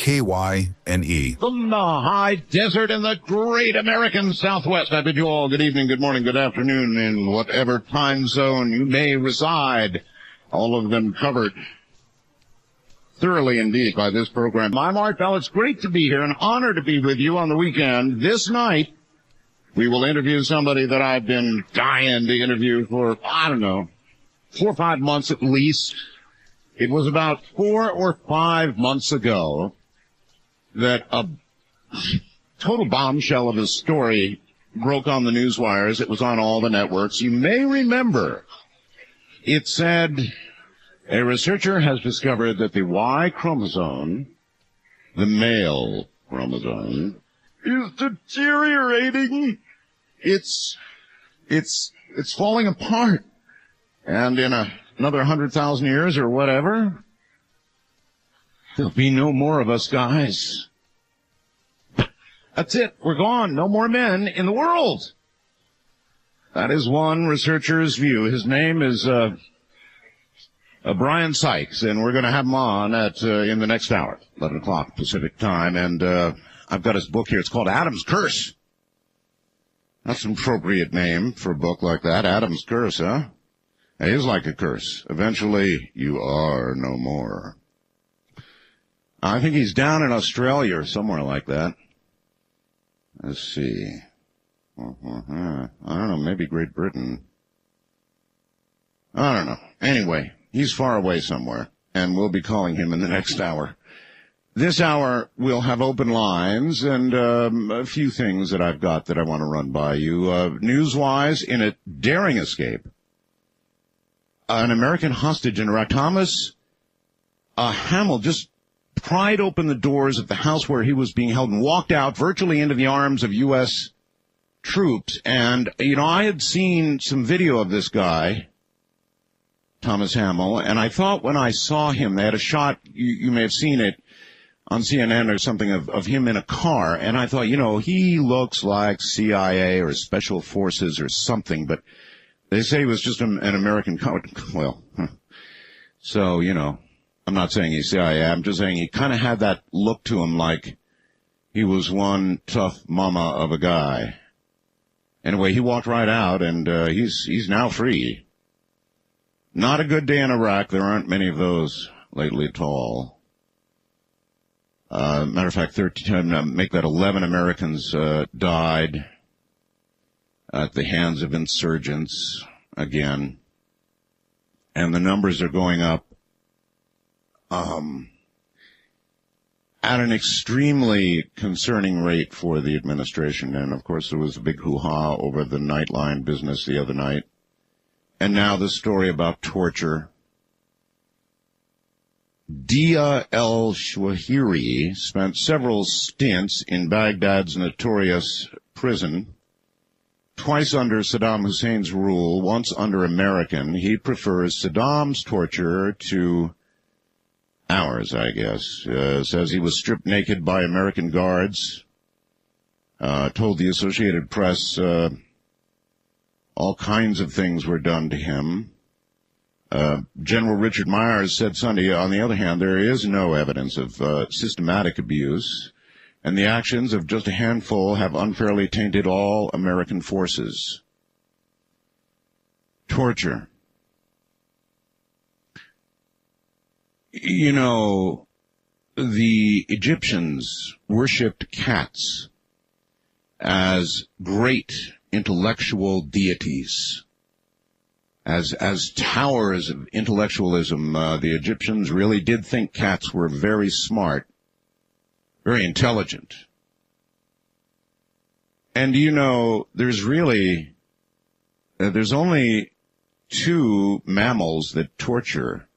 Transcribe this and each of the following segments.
KYNE. From the high desert in the great American Southwest, I bid you all good evening, good morning, good afternoon, in whatever time zone you may reside. All of them covered thoroughly indeed by this program. I'm Art Bell. It's great to be here, an honor to be with you on the weekend. This night, we will interview somebody that I've been dying to interview for, 4 or 5 months at least. It was about 4 or 5 months ago that a total bombshell of a story broke on the news wires. It was on all the networks. You may remember it said a researcher has discovered that the Y chromosome, the male chromosome, is deteriorating. It's falling apart. And in another 100,000 years or whatever, there'll be no more of us guys. That's it. We're gone. No more men in the world. That is one researcher's view. His name is Bryan Sykes, and we're going to have him on at in the next hour, 11 o'clock Pacific time. And I've got his book here. It's called Adam's Curse. That's an appropriate name for a book like that. Adam's Curse, huh? It is like a curse. Eventually, you are no more. I think he's down in Australia or somewhere like that. Let's see. I don't know, maybe Great Britain. I don't know. Anyway, he's far away somewhere, and we'll be calling him in the next hour. This hour, we'll have open lines and a few things that I've got that I want to run by you. News-wise, in a daring escape, an American hostage in Iraq, Thomas Hamill, just pried open the doors of the house where he was being held and walked out virtually into the arms of U.S. troops. And, I had seen some video of this guy, Thomas Hamill, and I thought when I saw him, they had a shot, you may have seen it on CNN or something, of him in a car, and I thought, he looks like CIA or Special Forces or something, but they say he was just an American, so, I'm not saying he's CIA, I'm just saying he kind of had that look to him like he was one tough mama of a guy. Anyway, he walked right out, and he's now free. Not a good day in Iraq. There aren't many of those lately at all. Matter of fact, 11 Americans died at the hands of insurgents again. And the numbers are going up at an extremely concerning rate for the administration. And, of course, there was a big hoo-ha over the Nightline business the other night. And now the story about torture. Dia el-Shwahiri spent several stints in Baghdad's notorious prison, twice under Saddam Hussein's rule, once under American. He prefers Saddam's torture to ours, I guess. Says he was stripped naked by American guards. Told the Associated Press all kinds of things were done to him. General Richard Myers said Sunday, on the other hand, there is no evidence of systematic abuse, and the actions of just a handful have unfairly tainted all American forces. Torture. The Egyptians worshipped cats as great intellectual deities, as towers of intellectualism. The Egyptians really did think cats were very smart, very intelligent. And there's only two mammals that torture: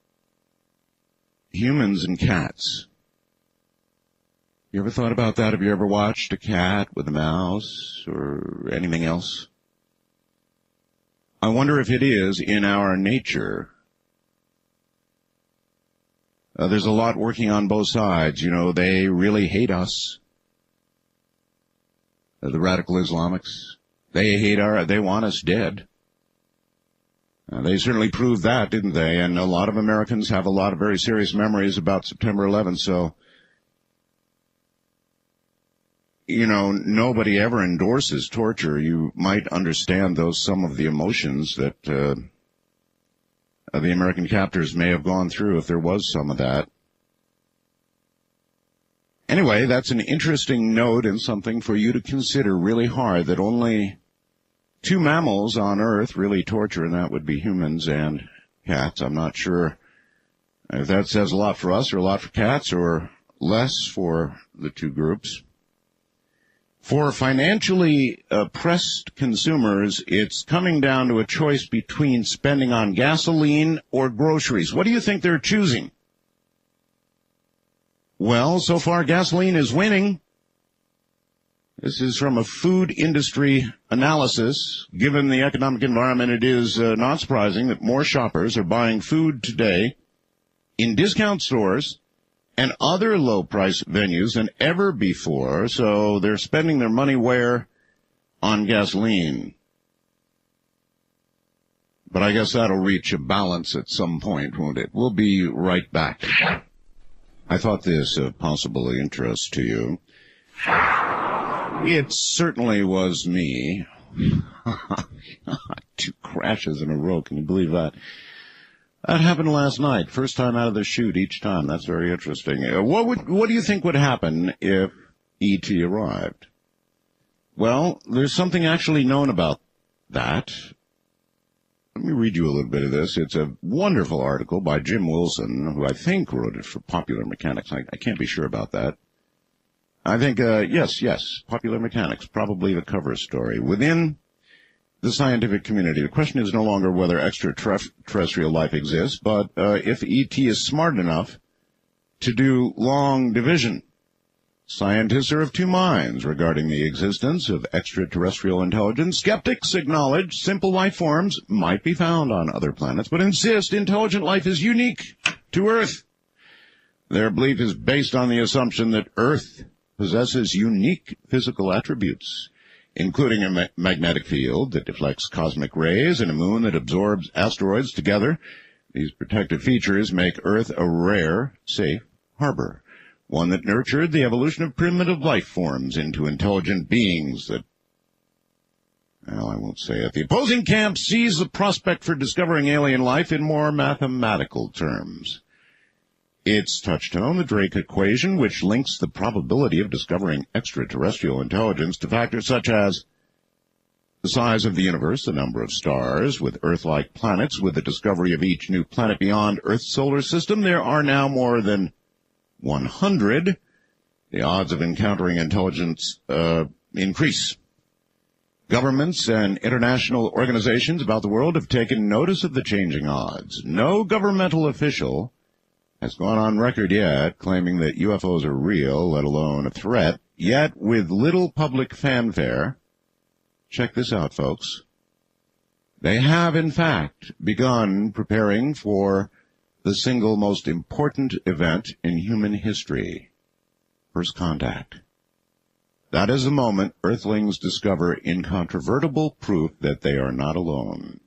humans and cats. You ever thought about that? Have you ever watched a cat with a mouse or anything else? I wonder if it is in our nature. There's a lot working on both sides. They really hate us. The radical Islamics. They want us dead. They certainly proved that, didn't they? And a lot of Americans have a lot of very serious memories about September 11th, so nobody ever endorses torture, you might understand some of the emotions that the American captors may have gone through if there was some of that. Anyway, that's an interesting note and something for you to consider really hard, that only two mammals on Earth really torture, and that would be humans and cats. I'm not sure if that says a lot for us or a lot for cats or less for the two groups. For financially pressed consumers, it's coming down to a choice between spending on gasoline or groceries. What do you think they're choosing? Well, so far gasoline is winning. This is from a food industry analysis. Given the economic environment, it is not surprising that more shoppers are buying food today in discount stores and other low-price venues than ever before, so they're spending their money where? On gasoline. But I guess that'll reach a balance at some point, won't it? We'll be right back. I thought this of possible interest to you. It certainly was me. 2 crashes in a row, can you believe that? That happened last night, first time out of the chute each time. That's very interesting. What do you think would happen if E.T. arrived? Well, there's something actually known about that. Let me read you a little bit of this. It's a wonderful article by Jim Wilson, who I think wrote it for Popular Mechanics. I can't be sure about that. I think, yes, Popular Mechanics, probably the cover story. Within the scientific community, the question is no longer whether extraterrestrial life exists, but if E.T. is smart enough to do long division. Scientists are of two minds regarding the existence of extraterrestrial intelligence. Skeptics acknowledge simple life forms might be found on other planets, but insist intelligent life is unique to Earth. Their belief is based on the assumption that Earth possesses unique physical attributes, including a magnetic field that deflects cosmic rays and a moon that absorbs asteroids. Together, these protective features make Earth a rare, safe harbor, one that nurtured the evolution of primitive life forms into intelligent beings that, well, I won't say it. The opposing camp sees the prospect for discovering alien life in more mathematical terms. Its touchstone, the Drake equation, which links the probability of discovering extraterrestrial intelligence to factors such as the size of the universe, the number of stars with Earth-like planets. With the discovery of each new planet beyond Earth's solar system, there are now more than 100. The odds of encountering intelligence increase. Governments and international organizations about the world have taken notice of the changing odds. No governmental official has gone on record yet claiming that UFOs are real, let alone a threat, yet with little public fanfare. Check this out, folks. They have, in fact, begun preparing for the single most important event in human history, first contact. That is the moment Earthlings discover incontrovertible proof that they are not alone.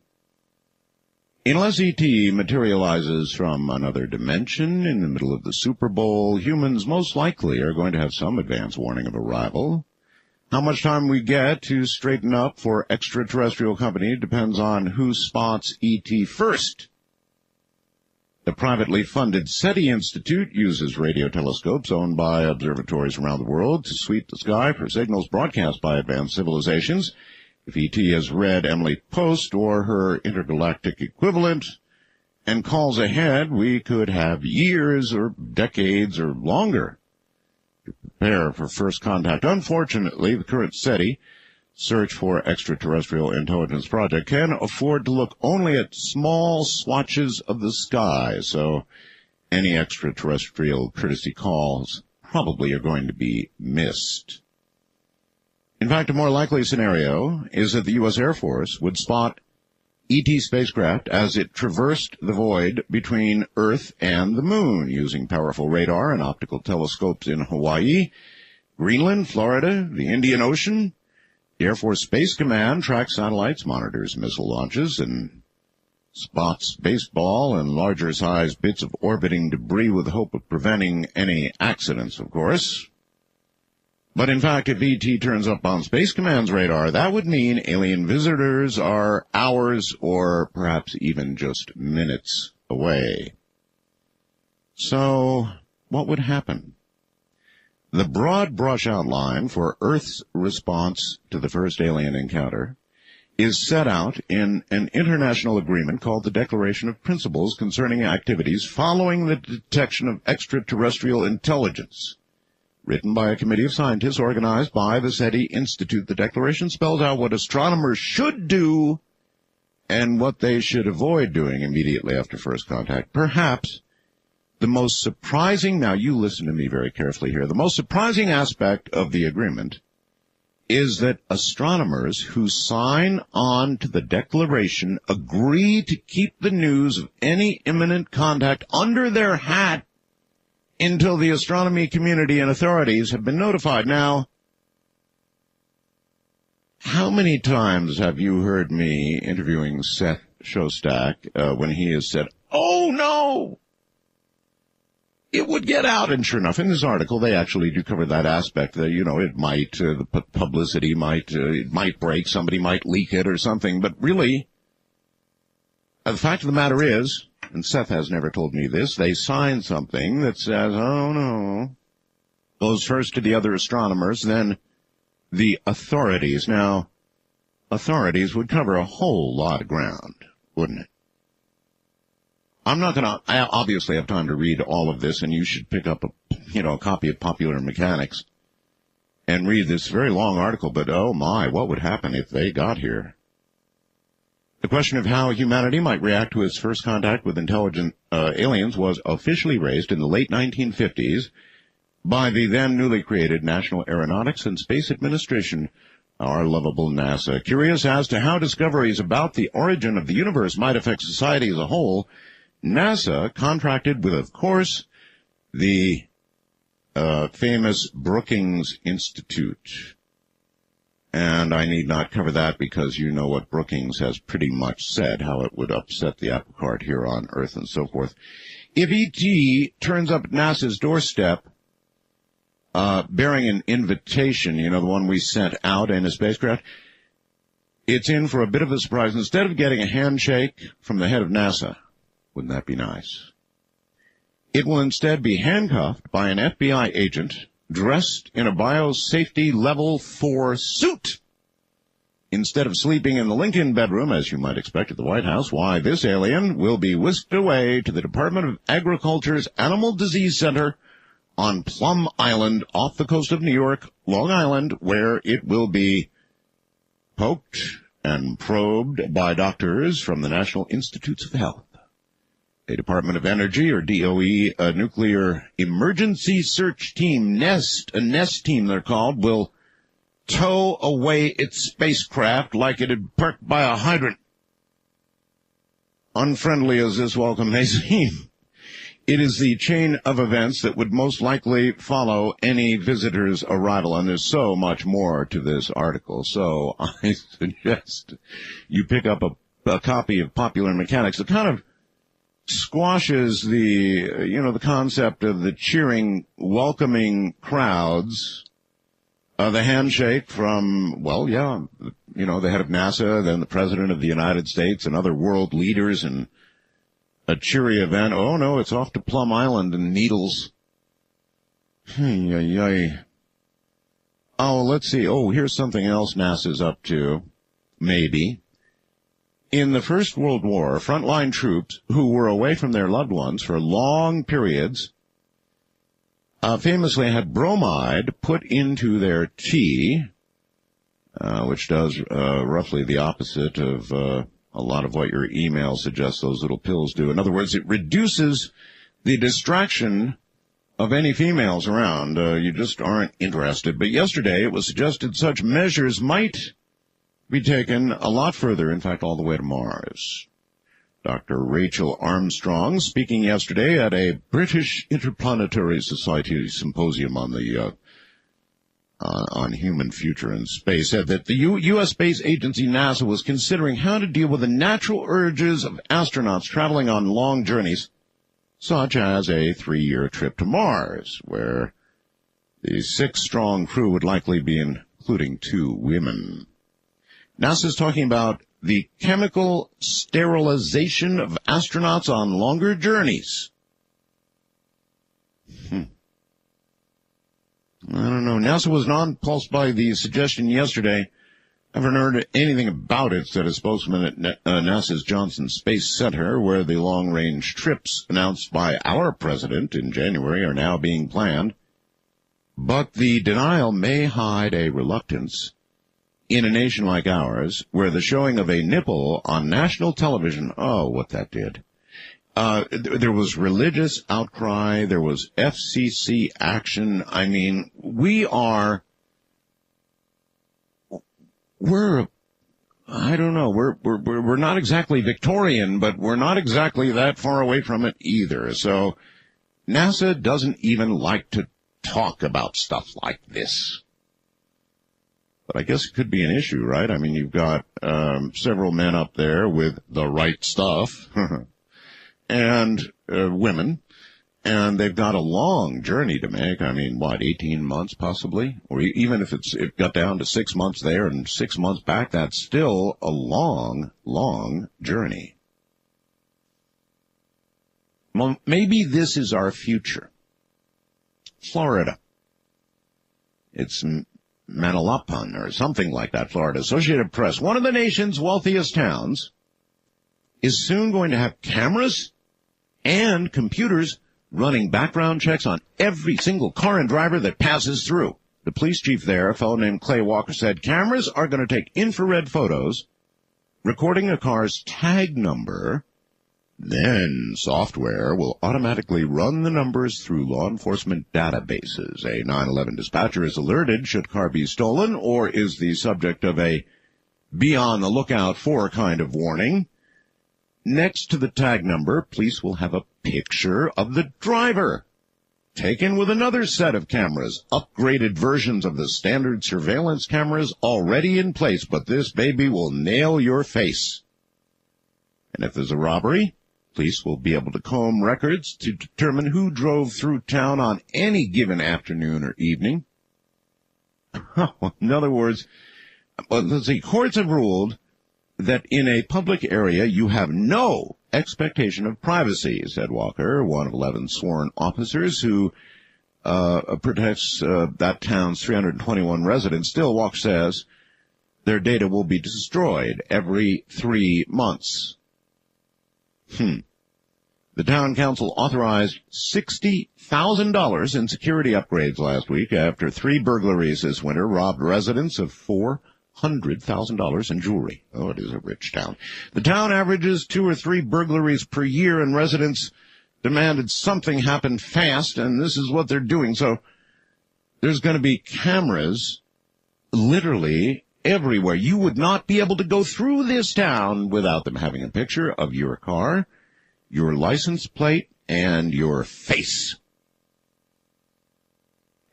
Unless E.T. materializes from another dimension in the middle of the Super Bowl, humans most likely are going to have some advance warning of arrival. How much time we get to straighten up for extraterrestrial company depends on who spots E.T. first. The privately funded SETI Institute uses radio telescopes owned by observatories around the world to sweep the sky for signals broadcast by advanced civilizations. If E.T. has read Emily Post or her intergalactic equivalent and calls ahead, we could have years or decades or longer to prepare for first contact. Unfortunately, the current SETI Search for Extraterrestrial Intelligence project can afford to look only at small swatches of the sky, so any extraterrestrial courtesy calls probably are going to be missed. In fact, a more likely scenario is that the U.S. Air Force would spot ET spacecraft as it traversed the void between Earth and the Moon using powerful radar and optical telescopes in Hawaii, Greenland, Florida, the Indian Ocean. The Air Force Space Command tracks satellites, monitors missile launches, and spots baseball and larger-sized bits of orbiting debris with the hope of preventing any accidents, of course. But in fact, if ET turns up on Space Command's radar, that would mean alien visitors are hours or perhaps even just minutes away. So, what would happen? The broad brush outline for Earth's response to the first alien encounter is set out in an international agreement called the Declaration of Principles Concerning Activities Following the Detection of Extraterrestrial Intelligence, written by a committee of scientists organized by the SETI Institute. The declaration spells out what astronomers should do and what they should avoid doing immediately after first contact. Perhaps the most surprising, now you listen to me very carefully here, the most surprising aspect of the agreement is that astronomers who sign on to the declaration agree to keep the news of any imminent contact under their hat until the astronomy community and authorities have been notified. Now, how many times have you heard me interviewing Seth Shostak when he has said, "Oh, no, it would get out"? And sure enough, in this article, they actually do cover that aspect that, it might, the publicity might, it might break, somebody might leak it or something. But really, the fact of the matter is, and Seth has never told me this, they signed something that says, "Oh, no," goes first to the other astronomers, then the authorities. Now, authorities would cover a whole lot of ground, wouldn't it? I'm not going to, I obviously have time to read all of this, and you should pick up a copy of Popular Mechanics and read this very long article, but oh my, what would happen if they got here? The question of how humanity might react to its first contact with intelligent aliens was officially raised in the late 1950s by the then newly created National Aeronautics and Space Administration, our lovable NASA. Curious as to how discoveries about the origin of the universe might affect society as a whole, NASA contracted with, of course, the famous Brookings Institute. And I need not cover that because you know what Brookings has pretty much said, how it would upset the apple cart here on Earth and so forth. If ET turns up at NASA's doorstep, bearing an invitation, the one we sent out in a spacecraft, it's in for a bit of a surprise. Instead of getting a handshake from the head of NASA, wouldn't that be nice? It will instead be handcuffed by an FBI agent dressed in a biosafety level 4 suit. Instead of sleeping in the Lincoln bedroom, as you might expect at the White House, why, this alien will be whisked away to the Department of Agriculture's Animal Disease Center on Plum Island off the coast of New York, Long Island, where it will be poked and probed by doctors from the National Institutes of Health. A Department of Energy, or DOE, a nuclear emergency search team, a NEST team they're called, will tow away its spacecraft like it had parked by a hydrant. Unfriendly as this welcome may seem, it is the chain of events that would most likely follow any visitor's arrival, and there's so much more to this article. So I suggest you pick up a copy of Popular Mechanics. It kind of squashes the concept of the cheering, welcoming crowds, the handshake from, the head of NASA, then the President of the United States and other world leaders, and a cheery event. Oh, no, it's off to Plum Island and Needles. Oh, let's see. Oh, here's something else NASA's up to. Maybe. In the First World War, frontline troops who were away from their loved ones for long periods famously had bromide put into their tea, which does roughly the opposite of a lot of what your email suggests those little pills do. In other words, it reduces the distraction of any females around. You just aren't interested. But yesterday it was suggested such measures might be taken a lot further, in fact, all the way to Mars. Dr. Rachel Armstrong, speaking yesterday at a British Interplanetary Society symposium on the on human future in space, said that the U.S. space agency NASA was considering how to deal with the natural urges of astronauts traveling on long journeys, such as a 3-year trip to Mars, where The 6-strong crew would likely be including 2 women. NASA's talking about the chemical sterilization of astronauts on longer journeys. I don't know. NASA was nonplussed by the suggestion yesterday. I haven't heard anything about it, said a spokesman at NASA's Johnson Space Center, where the long-range trips announced by our president in January are now being planned. But the denial may hide a reluctance in a nation like ours, where the showing of a nipple on national television, oh, what that did. There was religious outcry. There was FCC action. I mean, we're not exactly Victorian, but we're not exactly that far away from it either. So NASA doesn't even like to talk about stuff like this. But I guess it could be an issue, right? I mean, you've got several men up there with the right stuff and women, and they've got a long journey to make. I mean, 18 months possibly? Or even if it got down to 6 months there and 6 months back, that's still a long, long journey. Well, maybe this is our future. Florida. It's Manalapan or something like that, Florida. Associated Press. One of the nation's wealthiest towns is soon going to have cameras and computers running background checks on every single car and driver that passes through. The police chief there, a fellow named Clay Walker, said cameras are going to take infrared photos, recording a car's tag number. Then software will automatically run the numbers through law enforcement databases. A 911 dispatcher is alerted should car be stolen or is the subject of a be on the lookout for kind of warning. Next to the tag number, police will have a picture of the driver, taken with another set of cameras, upgraded versions of the standard surveillance cameras already in place, but this baby will nail your face. And if there's a robbery, police will be able to comb records to determine who drove through town on any given afternoon or evening. In other words, let's see, courts have ruled that in a public area you have no expectation of privacy, said Walker, one of 11 sworn officers who protects that town's 321 residents. Still, Walker says their data will be destroyed every 3 months. The town council authorized $60,000 in security upgrades last week after 3 burglaries this winter robbed residents of $400,000 in jewelry. Oh, it is a rich town. The town averages 2 or 3 burglaries per year, and residents demanded something happen fast, and this is what they're doing. So there's going to be cameras literally everywhere. You would not be able to go through this town without them having a picture of your car, your license plate, and your face.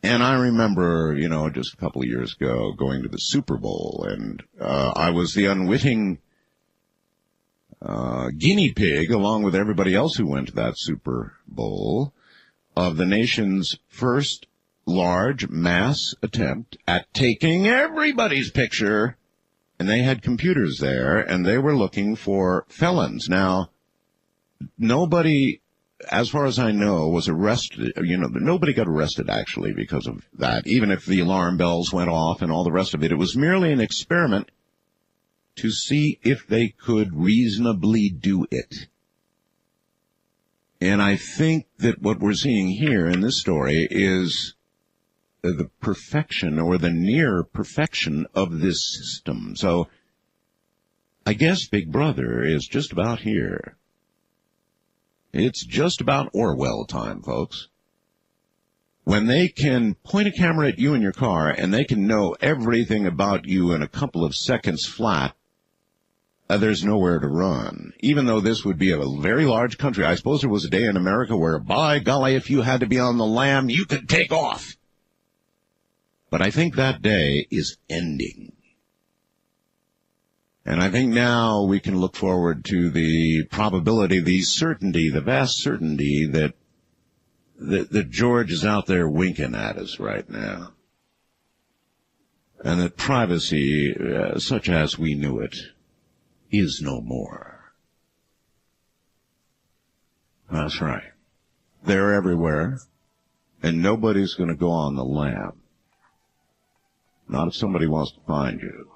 And I remember, just a couple of years ago going to the Super Bowl, and I was the unwitting guinea pig, along with everybody else who went to that Super Bowl, of the nation's first large mass attempt at taking everybody's picture. And they had computers there, and they were looking for felons. Now, nobody, as far as I know, was arrested. Nobody got arrested, actually, because of that, even if the alarm bells went off and all the rest of it. It was merely an experiment to see if they could reasonably do it. And I think that what we're seeing here in this story is the perfection or the near perfection of this system. So I guess Big Brother is just about here. It's just about Orwell time, folks. When they can point a camera at you in your car and they can know everything about you in a couple of seconds flat, there's nowhere to run. Even though this would be a very large country, I suppose there was a day in America where, by golly, if you had to be on the lam, you could take off. But I think that day is ending. And I think now we can look forward to the probability, the certainty, the vast certainty that that George is out there winking at us right now. And that privacy, such as we knew it, is no more. That's right. They're everywhere, and nobody's going to go on the lam. Not if somebody wants to find you.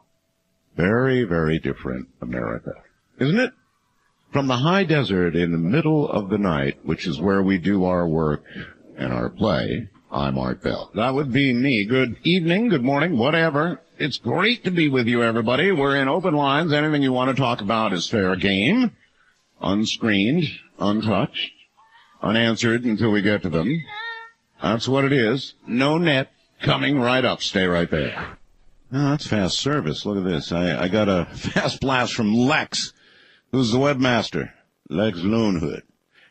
Very, very different America, isn't it? From the high desert in the middle of the night, which is where we do our work and our play, I'm Art Bell. That would be me. Good evening, good morning, whatever. It's great to be with you, everybody. We're in open lines. Anything you want to talk about is fair game. Unscreened, untouched, unanswered until we get to them. That's what it is. No net coming right up. Stay right there. Oh, that's fast service. Look at this. I got a fast blast from Lex, who's the webmaster. Lex Loonhood.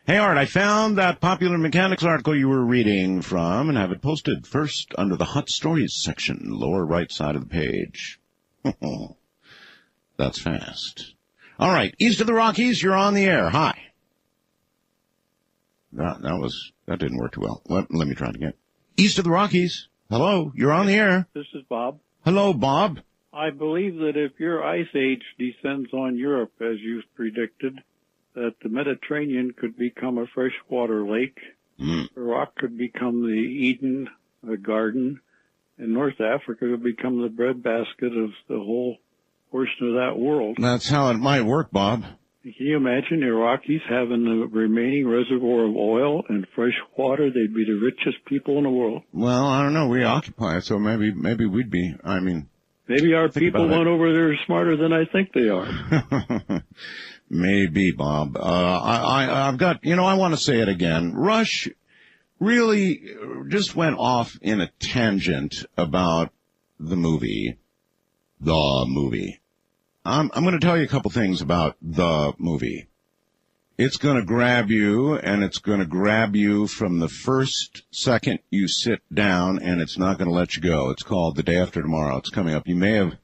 Hey, Art, I found that Popular Mechanics article you were reading from and have it posted first under the Hot Stories section, lower right side of the page. That's fast. All right, east of the Rockies, you're on the air. Hi. That didn't work too well. Let me try it again. East of the Rockies. Hello, you're on the air. This is Bob. Hello, Bob. I believe that if your ice age descends on Europe, as you've predicted, that the Mediterranean could become a freshwater lake, Iraq could become the Eden, the garden, and North Africa would become the breadbasket of the whole portion of that world. That's how it might work, Bob. Can you imagine the Iraqis having the remaining reservoir of oil and fresh water? They'd be the richest people in the world. Well, I don't know. We occupy it, so maybe we'd be, maybe our people went over there smarter than I think they are. Maybe, Bob. I've got, I want to say it again. Rush really just went off in a tangent about the movie. I'm going to tell you a couple things about the movie. It's going to grab you, and it's going to grab you from the first second you sit down, and it's not going to let you go. It's called The Day After Tomorrow. It's coming up. You may have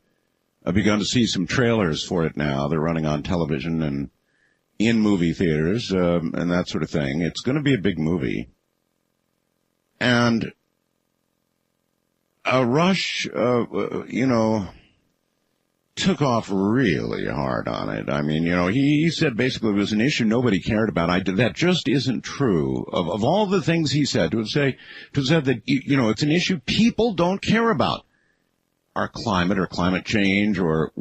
begun to see some trailers for it now. They're running on television and in movie theaters, and that sort of thing. It's going to be a big movie. And Rush, took off really hard on it. He said basically it was an issue nobody cared about. That just isn't true. Of all the things he said, to have said that, it's an issue people don't care about. Our climate or climate change or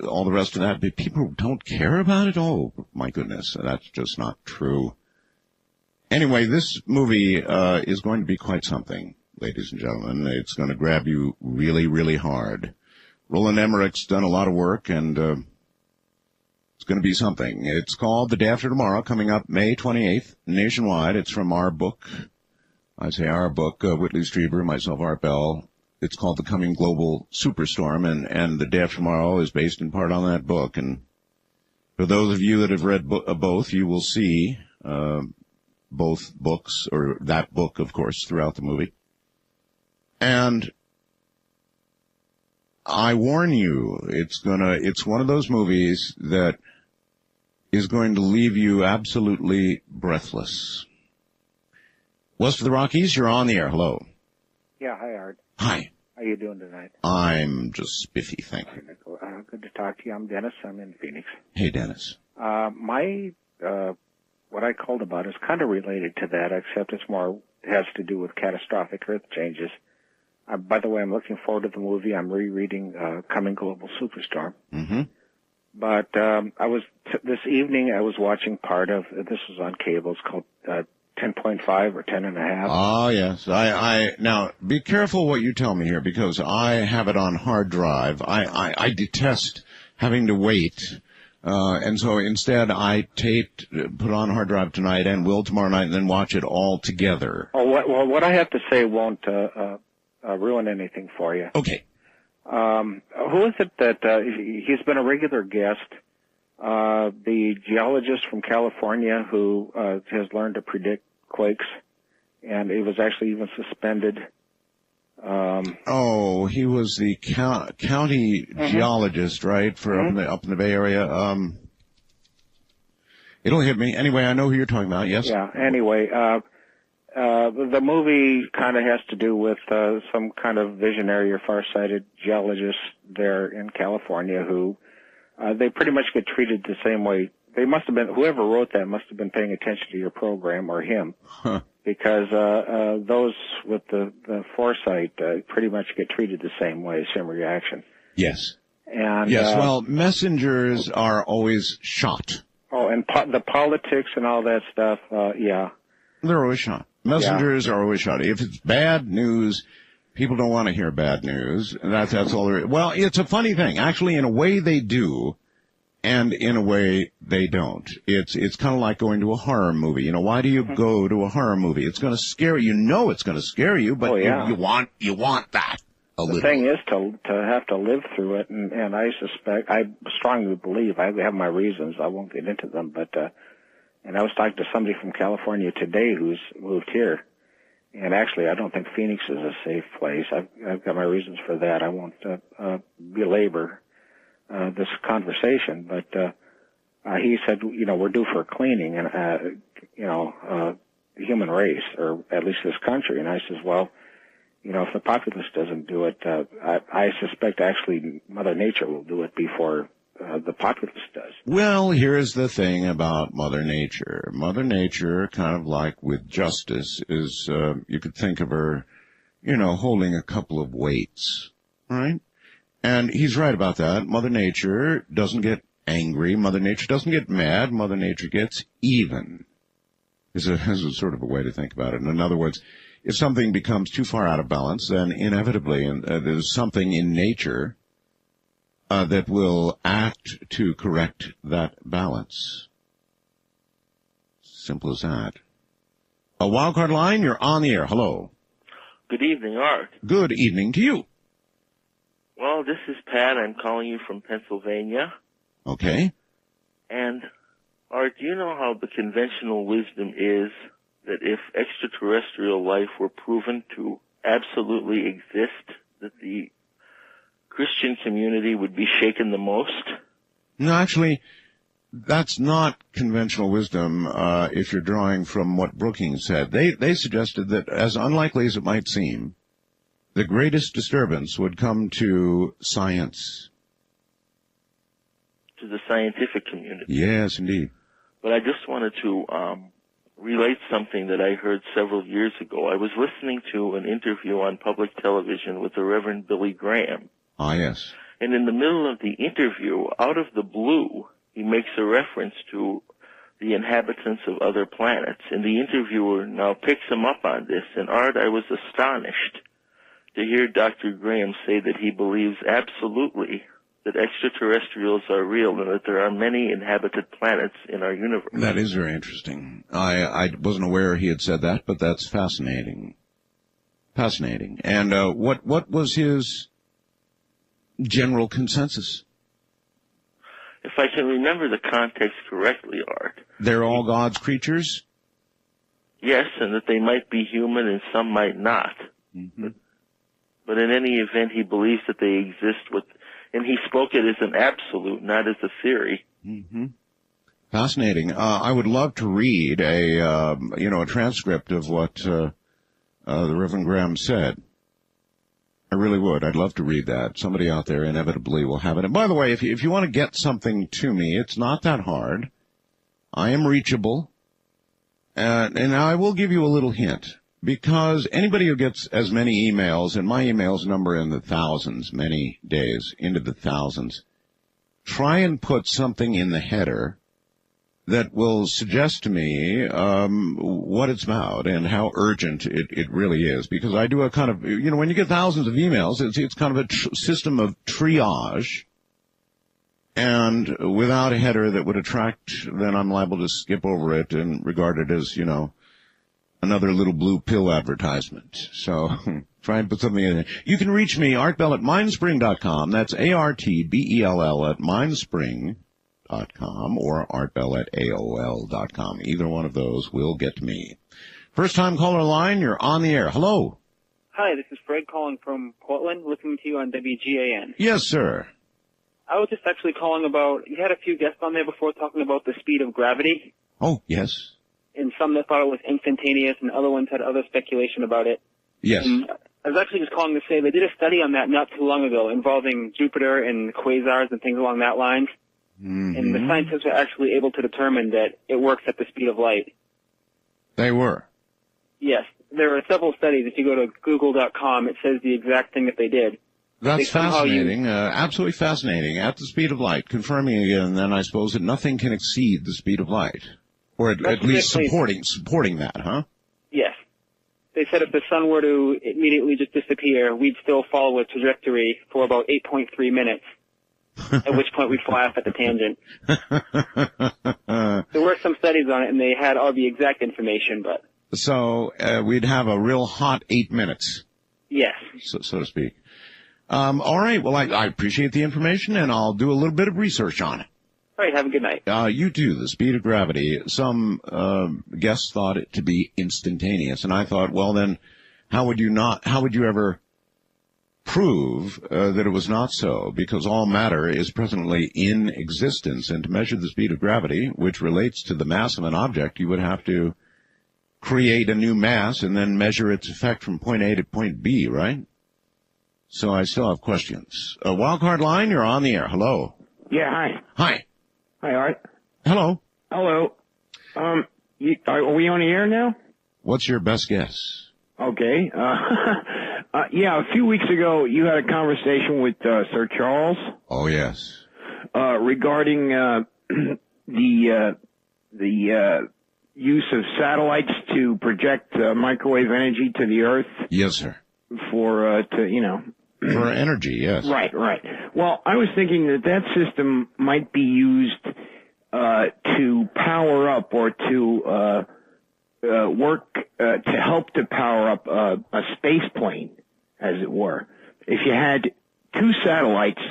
all the rest of that, but people don't care about it? Oh, my goodness, that's just not true. Anyway, this movie is going to be quite something, ladies and gentlemen. It's going to grab you really, really hard. Roland Emmerich's done a lot of work, and it's going to be something. It's called The Day After Tomorrow, coming up May 28th, nationwide. It's from our book. I say our book, Whitley Strieber, myself, Art Bell. It's called The Coming Global Superstorm, and The Day After Tomorrow is based in part on that book. And for those of you that have read both, you will see both books, or that book, of course, throughout the movie. And I warn you, it's one of those movies that is going to leave you absolutely breathless. West of the Rockies, you're on the air. Hello. Yeah, hi, Art. Hi. How you doing tonight? I'm just spiffy, thank you. Good to talk to you. I'm Dennis. I'm in Phoenix. Hey, Dennis. What I called about is kind of related to that, except it has to do with catastrophic earth changes. By the way, I'm looking forward to the movie. I'm rereading Coming Global Superstorm. Mm-hmm. But this evening I was watching part of, this was on cable, it's called 10.5 or 10.5. Oh, yes. Now, be careful what you tell me here, because I have it on hard drive. I detest having to wait. And so instead I put on hard drive tonight and will tomorrow night, and then watch it all together. Oh, well, what I have to say won't ruin anything for you. Okay. Who is it that he's been a regular guest? The geologist from California who has learned to predict quakes, and he was actually even suspended. He was the county geologist, right, for up in the Bay Area. It'll hit me. Anyway, I know who you're talking about, yes? Yeah, anyway, The movie kind of has to do with some kind of visionary or farsighted geologist there in California who they pretty much get treated the same way. They must have been, whoever wrote that must have been paying attention to your program or him, because those with the foresight pretty much get treated the same way, same reaction. Yes. And yes, well, messengers are always shot. Oh, and the politics and all that stuff, yeah. They're always shot. Messengers are always shot. If it's bad news, people don't want to hear bad news. That's all there is. Well, it's a funny thing. Actually, in a way they do, and in a way they don't. It's kind of like going to a horror movie. You know, why do you go to a horror movie? It's going to scare you. You know it's going to scare you, but you want that. The thing is to have to live through it, and I strongly believe, I have my reasons, I won't get into them, but, and I was talking to somebody from California today who's moved here, and actually I don't think Phoenix is a safe place. I've got my reasons for that. I won't, belabor, this conversation, but, he said, you know, we're due for a cleaning and, the human race, or at least this country, and I says, well, you know, if the populace doesn't do it, I suspect actually Mother Nature will do it before the populace does. Well, here's the thing about Mother Nature. Mother Nature, kind of like with justice, is, you could think of her, you know, holding a couple of weights, right? And he's right about that. Mother Nature doesn't get angry. Mother Nature doesn't get mad. Mother Nature gets even. Is a sort of a way to think about it. In other words, if something becomes too far out of balance, then inevitably there's something in nature that will act to correct that balance. Simple as that. A wildcard line, you're on the air. Hello. Good evening, Art. Good evening to you. Well, this is Pat. I'm calling you from Pennsylvania. Okay. And, Art, do you know how the conventional wisdom is that if extraterrestrial life were proven to absolutely exist, that the Christian community would be shaken the most? No, actually, that's not conventional wisdom, if you're drawing from what Brookings said. They suggested that, as unlikely as it might seem, the greatest disturbance would come to science. To the scientific community. Yes, indeed. But I just wanted to relate something that I heard several years ago. I was listening to an interview on public television with the Reverend Billy Graham. Ah, yes. And in the middle of the interview, out of the blue, he makes a reference to the inhabitants of other planets. And the interviewer now picks him up on this. And Art, I was astonished to hear Dr. Graham say that he believes absolutely that extraterrestrials are real and that there are many inhabited planets in our universe. That is very interesting. I wasn't aware he had said that, but that's fascinating. Fascinating. And what was his general consensus? If I can remember the context correctly, Art. They're all God's creatures? Yes, and that they might be human and some might not. Mm-hmm. But in any event, he believes that they exist and he spoke it as an absolute, not as a theory. Mm-hmm. Fascinating. I would love to read a transcript of what the Reverend Graham said. I really would. I'd love to read that. Somebody out there inevitably will have it. And by the way, if you want to get something to me, it's not that hard. I am reachable. And I will give you a little hint. Because anybody who gets as many emails, and my emails number in the thousands, many days into the thousands, try and put something in the header that will suggest to me what it's about and how urgent it really is. Because I do a kind of, when you get thousands of emails, it's kind of a system of triage. And without a header that would attract, then I'm liable to skip over it and regard it as, another little blue pill advertisement. So try and put something in there. You can reach me, Art Bell, at mindspring.com. That's ARTBELL at mindspring.com or artbell at AOL.com. Either one of those will get me. First time caller line, you're on the air. Hello. Hi, this is Fred calling from Portland, listening to you on WGAN. Yes, sir. I was just actually calling about, you had a few guests on there before talking about the speed of gravity. Oh, yes. In some that thought it was instantaneous, and other ones had other speculation about it. Yes. And I was actually just calling to say they did a study on that not too long ago involving Jupiter and quasars and things along that line. Mm-hmm. And the scientists were actually able to determine that it works at the speed of light. They were? Yes. There are several studies. If you go to google.com, it says the exact thing that they did. That's fascinating, absolutely fascinating. At the speed of light, confirming again, then I suppose that nothing can exceed the speed of light. Or at least supporting that, huh? Yes. They said if the sun were to immediately just disappear, we'd still follow a trajectory for about 8.3 minutes, at which point we'd fly off at the tangent. There were some studies on it, and they had all the exact information, but... So we'd have a real hot 8 minutes. Yes. So to speak. All right. Well, I appreciate the information, and I'll do a little bit of research on it. All right. Have a good night. You too. The speed of gravity. Some guests thought it to be instantaneous, and I thought, well, then, how would you ever prove that it was not so? Because all matter is presently in existence, and to measure the speed of gravity, which relates to the mass of an object, you would have to create a new mass and then measure its effect from point A to point B, right? So I still have questions. Wildcard line, you're on the air. Hello. Yeah, hi. Hi. Hi, Art. Hello. Hello. Are we on the air now? What's your best guess? Okay. Yeah, a few weeks ago, you had a conversation with Sir Charles. Oh, yes. Regarding the use of satellites to project microwave energy to the Earth. Yes, sir. For energy, yes. Right. Well, I was thinking that system might be used to power up or to work to help to power up a space plane, as it were. If you had two satellites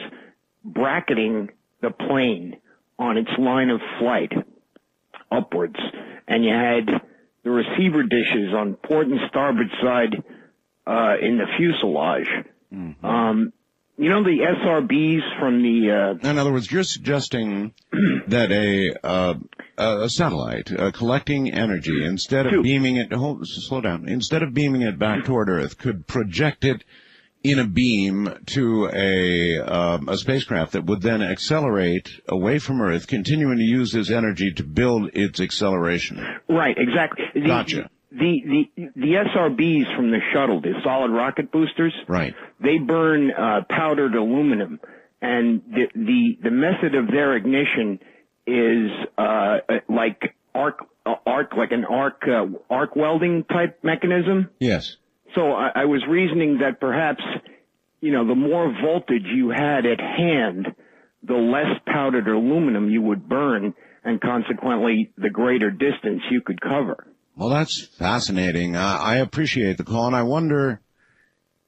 bracketing the plane on its line of flight upwards, and you had the receiver dishes on port and starboard side in the fuselage. Mm-hmm. You know the SRBs from the... In other words, you're suggesting that a satellite collecting energy, instead of beaming it... slow down. Instead of beaming it back toward Earth, could project it in a beam to a spacecraft that would then accelerate away from Earth, continuing to use this energy to build its acceleration. Right, exactly. Gotcha. The SRBs from the shuttle, the solid rocket boosters, right? They burn powdered aluminum, and the method of their ignition is like arc welding type mechanism. Yes. So I was reasoning that perhaps, the more voltage you had at hand, the less powdered aluminum you would burn, and consequently the greater distance you could cover. Well, that's fascinating. I appreciate the call, and I wonder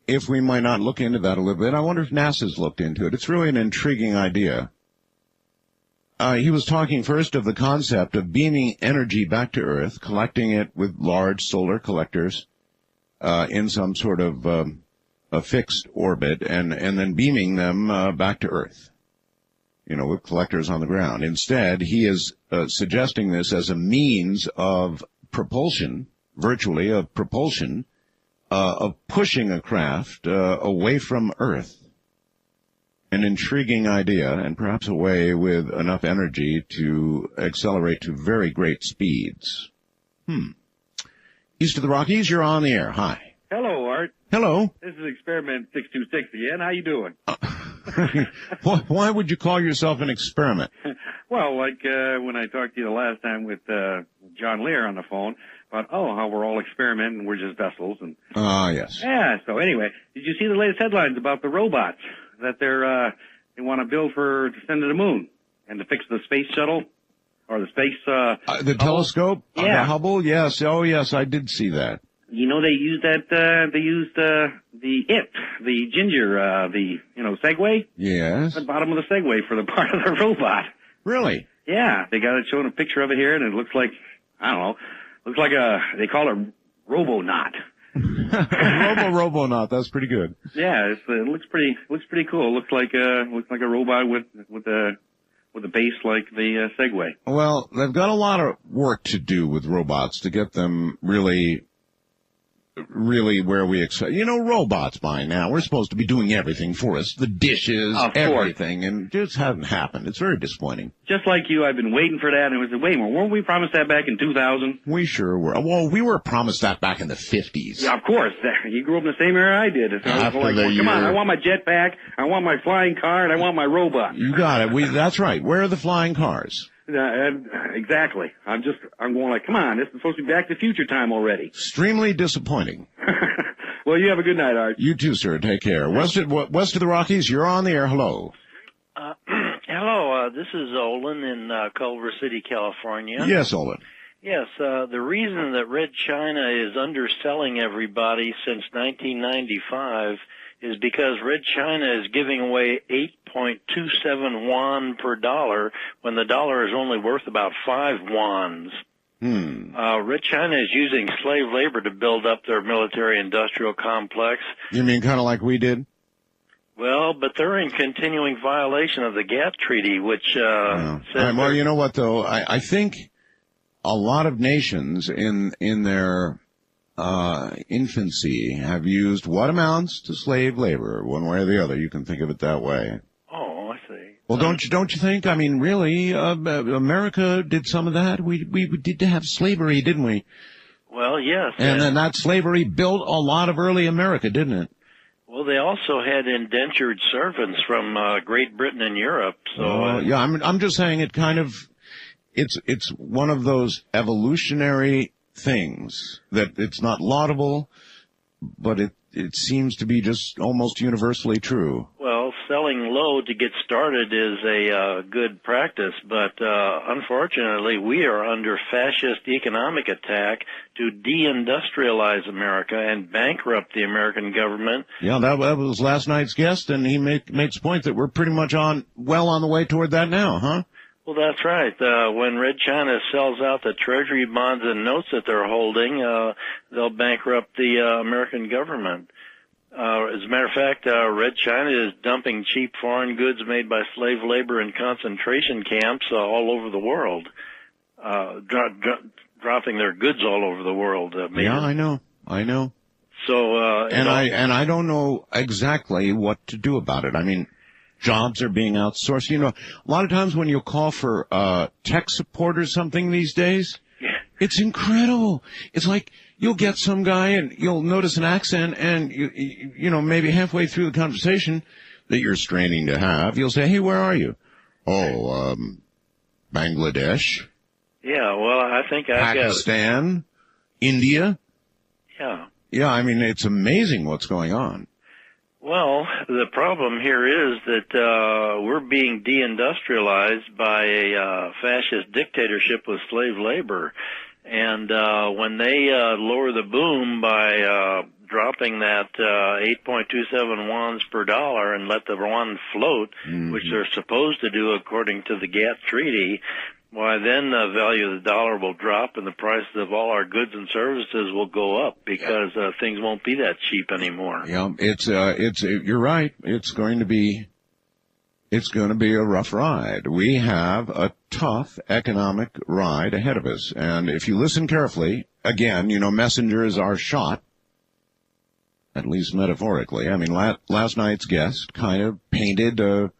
if we might not look into that a little bit. I wonder if NASA's looked into it. It's really an intriguing idea. He was talking first of the concept of beaming energy back to Earth, collecting it with large solar collectors in some sort of a fixed orbit, and then beaming them back to Earth, with collectors on the ground. Instead, he is suggesting this as a means of propulsion, virtually of propulsion, of pushing a craft away from Earth. An intriguing idea, and perhaps a way with enough energy to accelerate to very great speeds. East of the Rockies, you're on the air. Hi. Hello, Art. Hello. This is Experiment 626 again. How you doing? Why would you call yourself an experiment? Well, like when I talked to you the last time with John Lear on the phone about, how we're all experimenting, we're just vessels. And yes. Yeah, so anyway, did you see the latest headlines about the robots that they want to build to send to the moon and to fix the space shuttle or the space... the telescope? Yeah. The Hubble? Yes. Oh, yes, I did see that. They used the ginger, Segway. Yes. The bottom of the Segway for the part of the robot. Really? Yeah, they got it showing a picture of it here, and it looks like, they call it Robonaut. Robonaut, that's pretty good. Yeah, it looks pretty cool. It looks like a robot with with a base like the Segway. Well, they've got a lot of work to do with robots to get them really where we expect. Robots by now, we're supposed to be doing everything for us, the dishes, everything, and it just hasn't happened. It's very disappointing. Just like you, I've been waiting for that, and it was, wait a minute, weren't we promised that back in 2000? We sure were. Well, we were promised that back in the 50s. Yeah, of course. You grew up in the same era I did. So I was like, come on, I want my jetpack, I want my flying car, and I want my robot. You got it. That's right. Where are the flying cars? Exactly. I'm going like, come on, this is supposed to be Back to the Future time already. Extremely disappointing. Well, you have a good night, Art. You too, sir. Take care. West of the Rockies, you're on the air. Hello. Hello. This is Olin in Culver City, California. Yes, Olin. Yes. The reason that Red China is underselling everybody since 1995 is because Red China is giving away 8.27 yuan per dollar when the dollar is only worth about 5 yuans. Red China is using slave labor to build up their military-industrial complex. You mean kind of like we did? Well, but they're in continuing violation of the GATT treaty, which says... Well, you know what, though? I think a lot of nations in their infancy have used what amounts to slave labor, one way or the other. You can think of it that way. Oh, I see. Well, don't you think? I mean, really, America did some of that. We did have slavery, didn't we? Well, yes. And then that slavery built a lot of early America, didn't it? Well, they also had indentured servants from Great Britain and Europe. So yeah, I'm just saying it kind of it's one of those evolutionary things that it's not laudable, but it seems to be just almost universally true. Well, selling low to get started is a good practice, but unfortunately we are under fascist economic attack to deindustrialize America and bankrupt the American government. Yeah, that was last night's guest, and he makes a point that we're pretty much well on the way toward that now, huh? Well, that's right. When Red China sells out the treasury bonds and notes that they're holding, they'll bankrupt the American government. As a matter of fact, Red China is dumping cheap foreign goods made by slave labor in concentration camps all over the world, dropping their goods all over the world. Yeah, I know. So, I don't know exactly what to do about it. I mean, jobs are being outsourced. You know, a lot of times when you call for tech support or something these days, it's incredible. It's like you'll get some guy and you'll notice an accent, and you know, maybe halfway through the conversation that you're straining to have, you'll say, "Hey, where are you?" "Oh, Bangladesh." Yeah, well, I think Pakistan, India. Yeah, I mean, it's amazing what's going on. Well, the problem here is that we're being deindustrialized by a fascist dictatorship with slave labor. And when they lower the boom by dropping that 8.27 yuans per dollar and let the yuan float, which they're supposed to do according to the GATT treaty, why then the value of the dollar will drop and the prices of all our goods and services will go up because things won't be that cheap anymore. Yeah, you're right. It's going to be a rough ride. We have a tough economic ride ahead of us. And if you listen carefully, again, you know, messengers are shot, at least metaphorically. I mean, last night's guest kind of painted a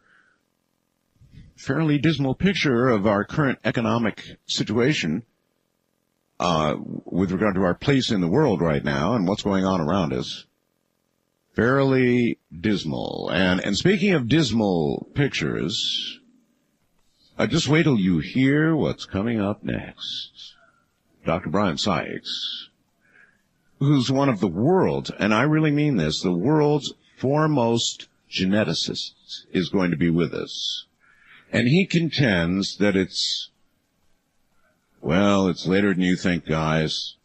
fairly dismal picture of our current economic situation with regard to our place in the world right now and what's going on around us. Fairly dismal. And speaking of dismal pictures, just wait till you hear what's coming up next. Dr. Bryan Sykes, who's one of the world's, and I really mean this, the world's foremost geneticists, is going to be with us. And he contends that it's later than you think, guys.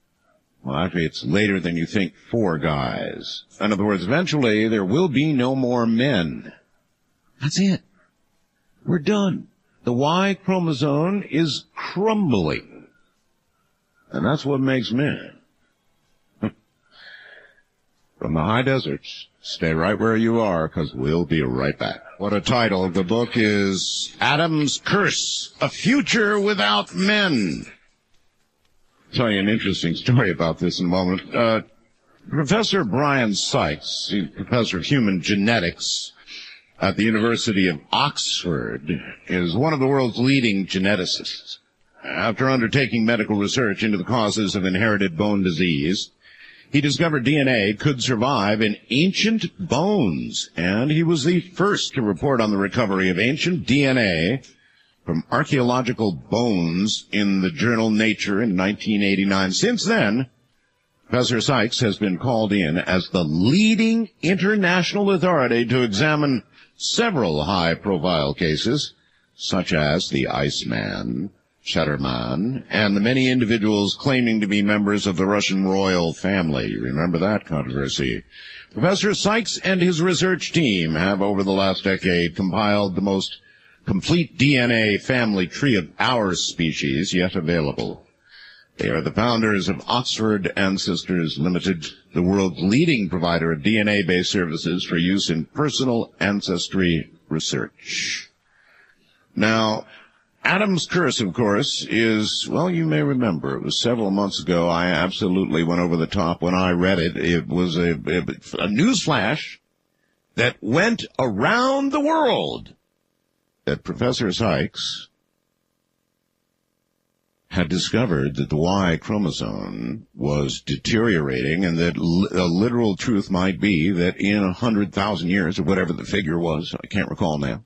Well, actually, it's later than you think for guys. In other words, eventually there will be no more men. That's it. We're done. The Y chromosome is crumbling. And that's what makes men. from the high deserts. Stay right where you are, because we'll be right back. What a title. The book is Adam's Curse, A Future Without Men. I'll tell you an interesting story about this in a moment. Professor Bryan Sykes, professor of human genetics at the University of Oxford, is one of the world's leading geneticists. After undertaking medical research into the causes of inherited bone disease, he discovered DNA could survive in ancient bones, and he was the first to report on the recovery of ancient DNA from archaeological bones in the journal Nature in 1989. Since then, Professor Sykes has been called in as the leading international authority to examine several high-profile cases, such as the Iceman, Shatterman, and the many individuals claiming to be members of the Russian royal family. You remember that controversy? Professor Sykes and his research team have, over the last decade, compiled the most complete DNA family tree of our species yet available. They are the founders of Oxford Ancestors Limited, the world's leading provider of DNA-based services for use in personal ancestry research. Now, Adam's Curse, of course, is, well, you may remember, it was several months ago. I absolutely went over the top when I read it. It was a news flash that went around the world that Professor Sykes had discovered that the Y chromosome was deteriorating, and that a literal truth might be that in 100,000 years, or whatever the figure was, I can't recall now, it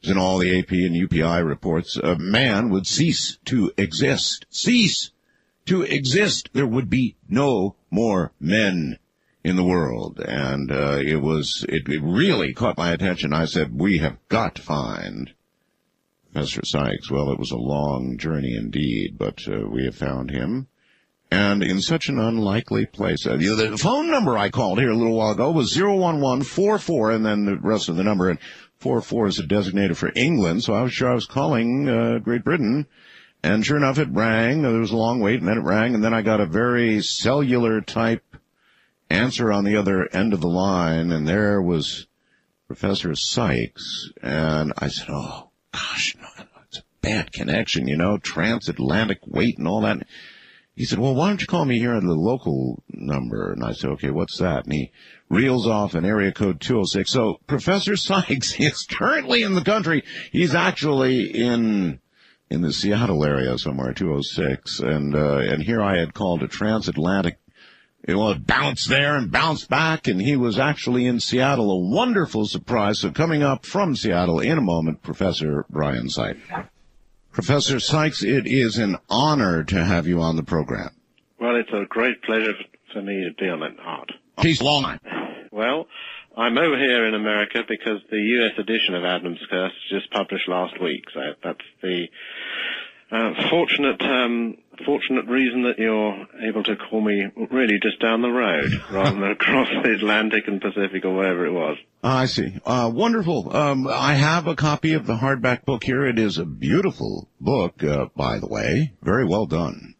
was in all the AP and UPI reports, man would cease to exist. Cease to exist. There would be no more men in the world. And it really caught my attention. I said, we have got to find Professor Sykes. Well, it was a long journey indeed, but we have found him. And in such an unlikely place. The phone number I called here a little while ago was 01144, and then the rest of the number. And 44 is a designator for England, so I was sure I was calling Great Britain. And sure enough, it rang. There was a long wait, and then it rang, and then I got a very cellular-type answer on the other end of the line, and there was Professor Sykes. And I said, oh, gosh, no, it's a bad connection, transatlantic wait and all that. He said, well, why don't you call me here on the local number? And I said, okay, what's that? And he reels off an area code 206. So Professor Sykes is currently in the country. He's actually in the Seattle area somewhere, 206. And here I had called a transatlantic. It bounced there and bounced back, and he was actually in Seattle. A wonderful surprise. So coming up from Seattle in a moment, Professor Bryan Sykes. Professor Sykes, it is an honor to have you on the program. Well, it's a great pleasure for me to be on it, Art. Peace long. Well, I'm over here in America because the U.S. edition of Adam's Curse just published last week. So that's the fortunate reason that you're able to call me really just down the road rather than across the Atlantic and Pacific or wherever it was. I see. Wonderful. I have a copy of the hardback book here. It is a beautiful book, by the way. Very well done.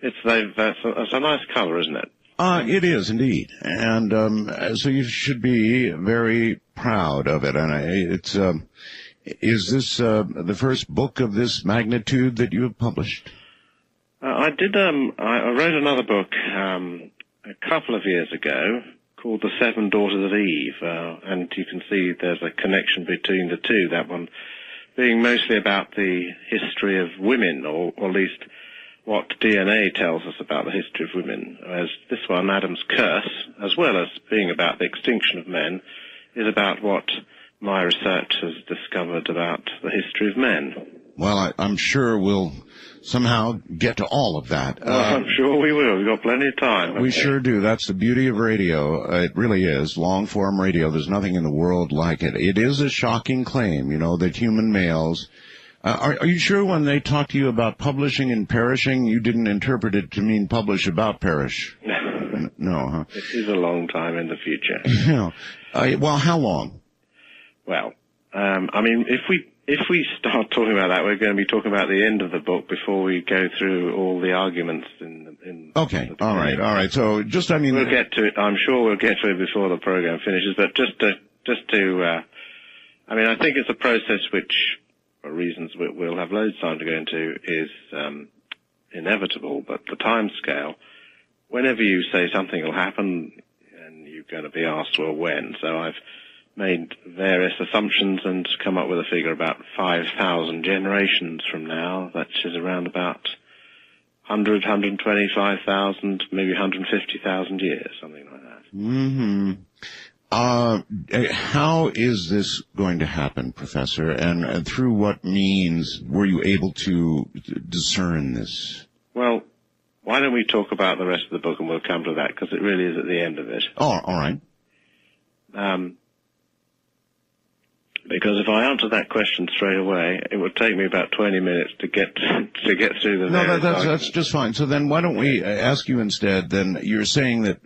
It's a nice color, isn't it? It is indeed. And so you should be very proud of it. And is this the first book of this magnitude that you have published? I did. I wrote another book a couple of years ago called The Seven Daughters of Eve, and you can see there's a connection between the two. That one being mostly about the history of women, or at least what DNA tells us about the history of women. Whereas this one, Adam's Curse, as well as being about the extinction of men, is about what my research has discovered about the history of men. Well, I'm sure we'll somehow get to all of that. I'm sure we will. We've got plenty of time. We sure do. That's the beauty of radio. It really is. Long-form radio. There's nothing in the world like it. It is a shocking claim, that human males... Are you sure when they talk to you about publishing and perishing, you didn't interpret it to mean publish about perish? No, huh? It is a long time in the future. Yeah. Well, how long? Well, if we start talking about that, we're going to be talking about the end of the book before we go through all the arguments in Okay, all right. So just, I mean... We'll get to it. I'm sure we'll get to it before the program finishes, but just to I mean, I think it's a process which, for reasons we'll have loads of time to go into, is inevitable, but the time scale, whenever you say something will happen, and you're going to be asked, well, when? So I've made various assumptions and come up with a figure about 5,000 generations from now, that is around about 100, 125,000, maybe 150,000 years, something like that. Mm-hmm. How is this going to happen, Professor? And through what means were you able to discern this? Well, why don't we talk about the rest of the book and we'll come to that, because it really is at the end of it. Oh, all right. Because if I answer that question straight away, it would take me about 20 minutes to get through the... No, that's just fine. So then why don't we ask you instead, then you're saying that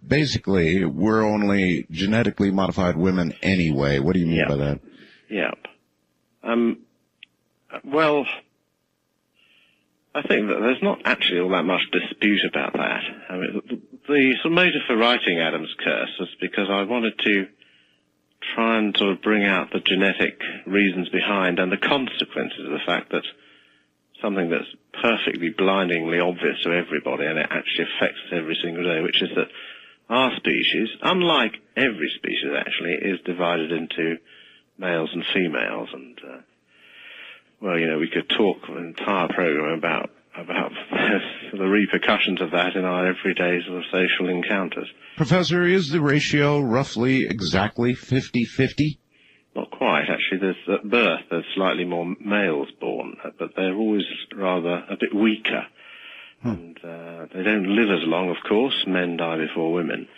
basically we're only genetically modified women anyway. What do you mean by that? Yep. Well, I think that there's not actually all that much dispute about that. I mean, the sort of motive for writing Adam's Curse was because I wanted to try and sort of bring out the genetic reasons behind and the consequences of the fact that something that's perfectly blindingly obvious to everybody, and it actually affects us every single day, which is that our species, unlike every species actually, is divided into males and females. And, well, you know, we could talk an entire program about the repercussions of that in our everyday sort of social encounters. Professor, is the ratio roughly exactly 50-50? Not quite, actually. At birth, there's slightly more males born, but they're always rather a bit weaker. And they don't live as long, of course. Men die before women.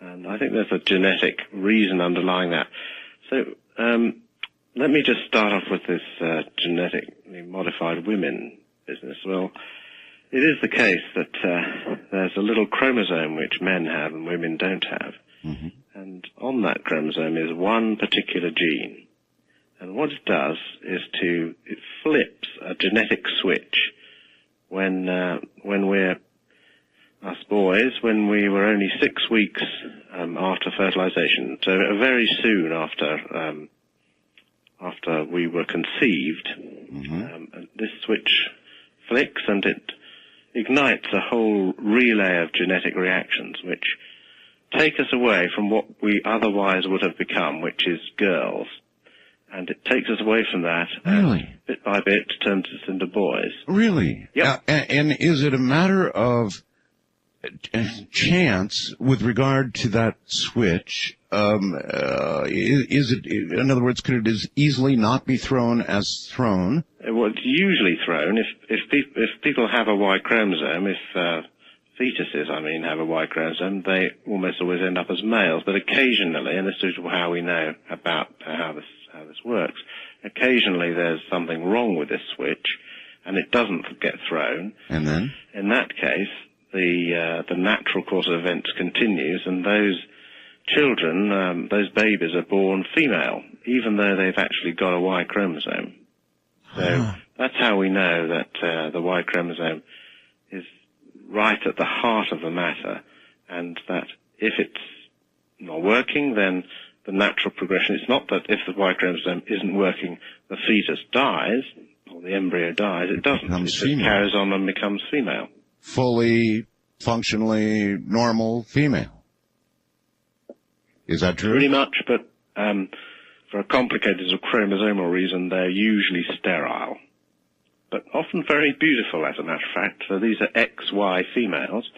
And I think there's a genetic reason underlying that. So let me just start off with this genetically modified women business. Well, it is the case that there's a little chromosome which men have and women don't have. Mm-hmm. And on that chromosome is one particular gene. And what it does is it flips a genetic switch when we're, us boys, when we were only 6 weeks after fertilization. So very soon after we were conceived, this switch flicks and it ignites a whole relay of genetic reactions which take us away from what we otherwise would have become, which is girls. And it takes us away from that. Really? And bit by bit turns us into boys. Really? Yeah. And is it a matter of chance with regard to that switch? Is it, in other words, could it as easily not be thrown as thrown? Well, it's usually thrown. If people have a Y chromosome, if fetuses, have a Y chromosome, they almost always end up as males. But occasionally, and this is how we know about how this works, occasionally there's something wrong with this switch, and it doesn't get thrown. And then? In that case, the natural course of events continues, and those children, those babies are born female, even though they've actually got a Y chromosome. So that's how we know that the Y chromosome is right at the heart of the matter, and that if it's not working, then the natural progression, it's not that if the Y chromosome isn't working, the fetus dies, or the embryo dies, it doesn't. It just carries on and becomes female. Fully, functionally normal female. Is that true? Pretty much, but for a complicated chromosomal reason, they're usually sterile. But often very beautiful, as a matter of fact. So these are XY females,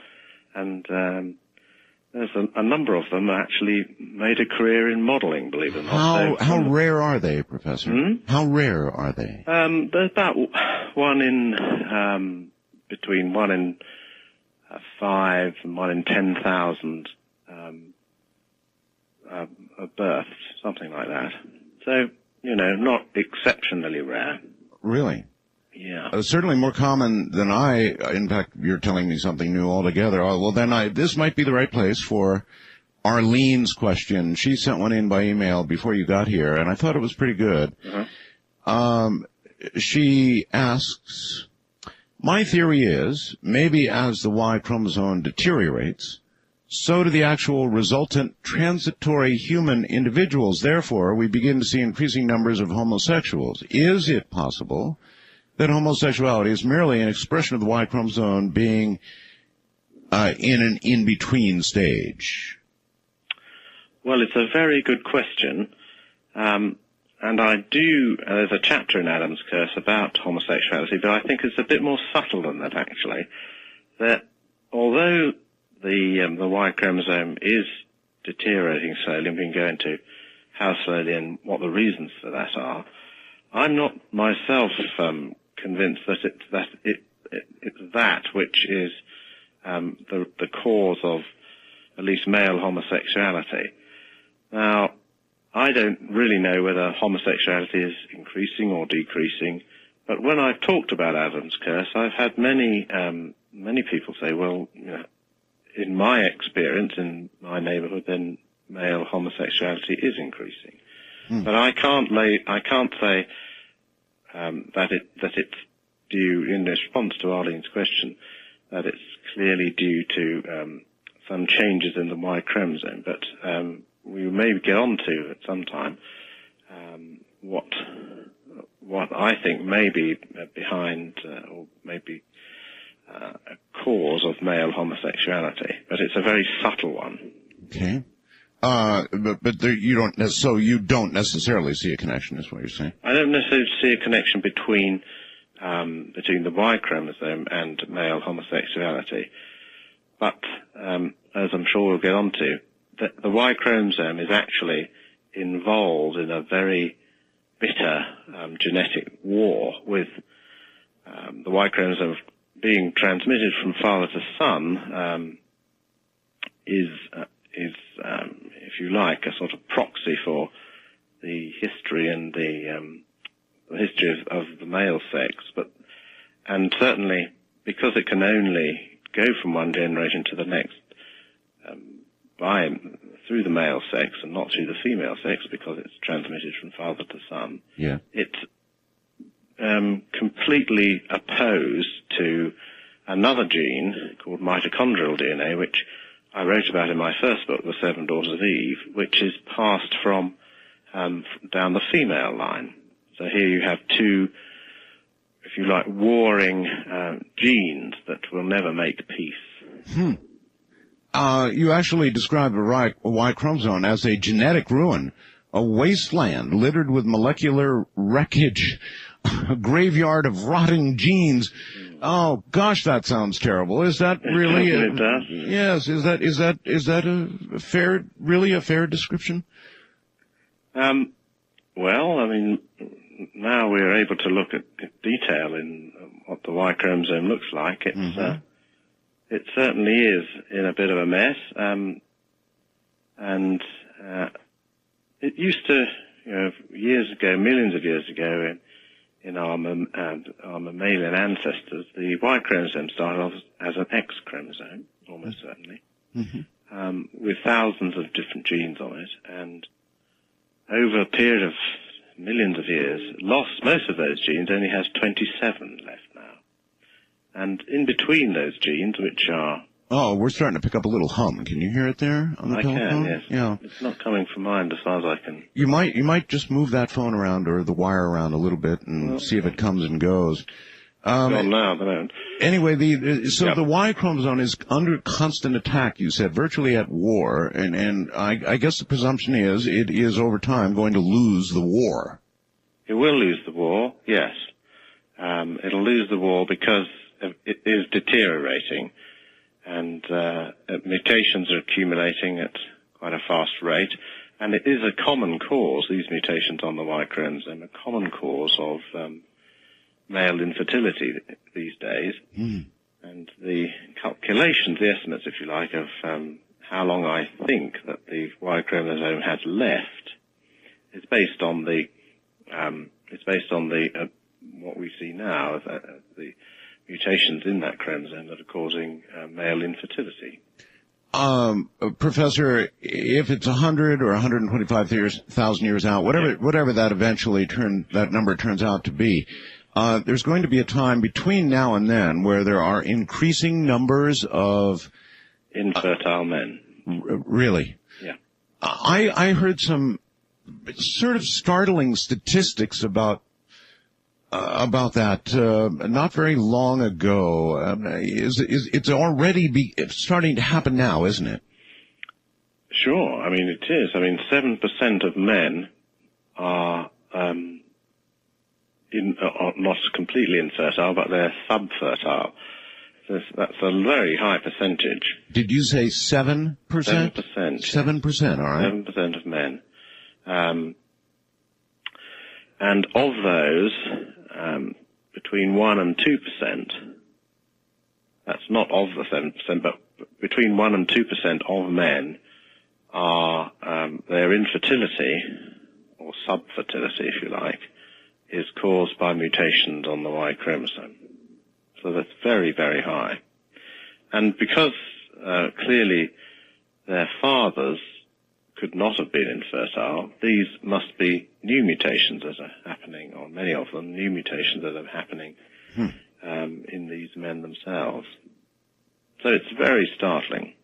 and there's a number of them actually made a career in modeling, believe it or not. How rare are they, Professor? How rare are they? There's about between 1 in 5 and 1 in 10,000 births, something like that. So, not exceptionally rare. Really? Yeah. Certainly more common than in fact, you're telling me something new altogether. Oh, well, then this might be the right place for Arlene's question. She sent one in by email before you got here, and I thought it was pretty good. She asks, My theory is, maybe as the Y chromosome deteriorates, so do the actual resultant transitory human individuals. Therefore, we begin to see increasing numbers of homosexuals. Is it possible that homosexuality is merely an expression of the Y chromosome being in an in-between stage? Well, it's a very good question. And there's a chapter in Adam's Curse about homosexuality, but I think it's a bit more subtle than that, actually. That although the Y chromosome is deteriorating slowly, and we can go into how slowly and what the reasons for that are, I'm not myself convinced that it's that which is the cause of at least male homosexuality. Now, I don't really know whether homosexuality is increasing or decreasing, but when I've talked about Adam's Curse, I've had many people say, well, you know, in my experience, in my neighborhood, then male homosexuality is increasing. But I can't say that it's due, in response to Arlene's question, that it's clearly due to some changes in the Y chromosome. But we may get on to at some time what I think may be behind or maybe a cause of male homosexuality, but it's a very subtle one. Okay. But you don't necessarily see a connection, is what you're saying? I don't necessarily see a connection between the Y chromosome and male homosexuality, but as I'm sure we'll get on to, the Y chromosome is actually involved in a very bitter genetic war with the Y chromosome being transmitted from father to son is if you like, a sort of proxy for the history and the history of the male sex, and certainly because it can only go from one generation to the next through the male sex and not through the female sex, because it's transmitted from father to son. Yeah. It's completely opposed to another gene called mitochondrial DNA, which I wrote about in my first book, The Seven Daughters of Eve, which is passed from down the female line. So here you have two, if you like, warring genes that will never make peace. You actually describe a Y chromosome as a genetic ruin, a wasteland littered with molecular wreckage, a graveyard of rotting genes. Oh gosh, that sounds terrible. Is that really? It does. Yes. Is that a fair description? Well, I mean, now we're able to look at detail in what the Y chromosome looks like. It certainly is in a bit of a mess, and it used to, years ago, millions of years ago, in our mammalian ancestors, the Y chromosome started off as an X chromosome, almost certainly, with thousands of different genes on it, and over a period of millions of years, lost most of those genes, only has 27 left now. And in between those genes, which are... Oh, we're starting to pick up a little hum. Can you hear it there on the telephone? I can, yes. Yeah. It's not coming from mine as far as I can... You might just move that phone around or the wire around a little bit and see if it comes and goes. Gone now, but I don't. Anyway, the Y chromosome is under constant attack, you said, virtually at war, and I guess the presumption is it is over time going to lose the war. It will lose the war, yes. It'll lose the war because it is deteriorating, and mutations are accumulating at quite a fast rate, and it is a common cause, these mutations on the Y chromosome, a common cause of male infertility these days. And the calculations, the estimates, if you like, of how long I think that the Y chromosome has left is based on the what we see now, the mutations in that chromosome that are causing male infertility. Professor, if it's 100 or 125,000 years out, whatever that eventually that number turns out to be, there's going to be a time between now and then where there are increasing numbers of infertile men. Really? Yeah. I heard some sort of startling statistics about that not very long ago. It's already starting to happen now, isn't it? Sure. I mean, it is. I mean, 7% of men are not completely infertile, but they're subfertile. That's a very high percentage. Did you say 7%? 7%. 7%, all right. 7% of men. And of those, between 1 and 2%, that's not of the 7%, but between 1 and 2% of men are, their infertility, or subfertility if you like, is caused by mutations on the Y chromosome. So that's very, very high. And because clearly their fathers could not have been infertile, these must be new mutations that are happening, or many of them, new mutations that are happening in these men themselves. So it's very startling.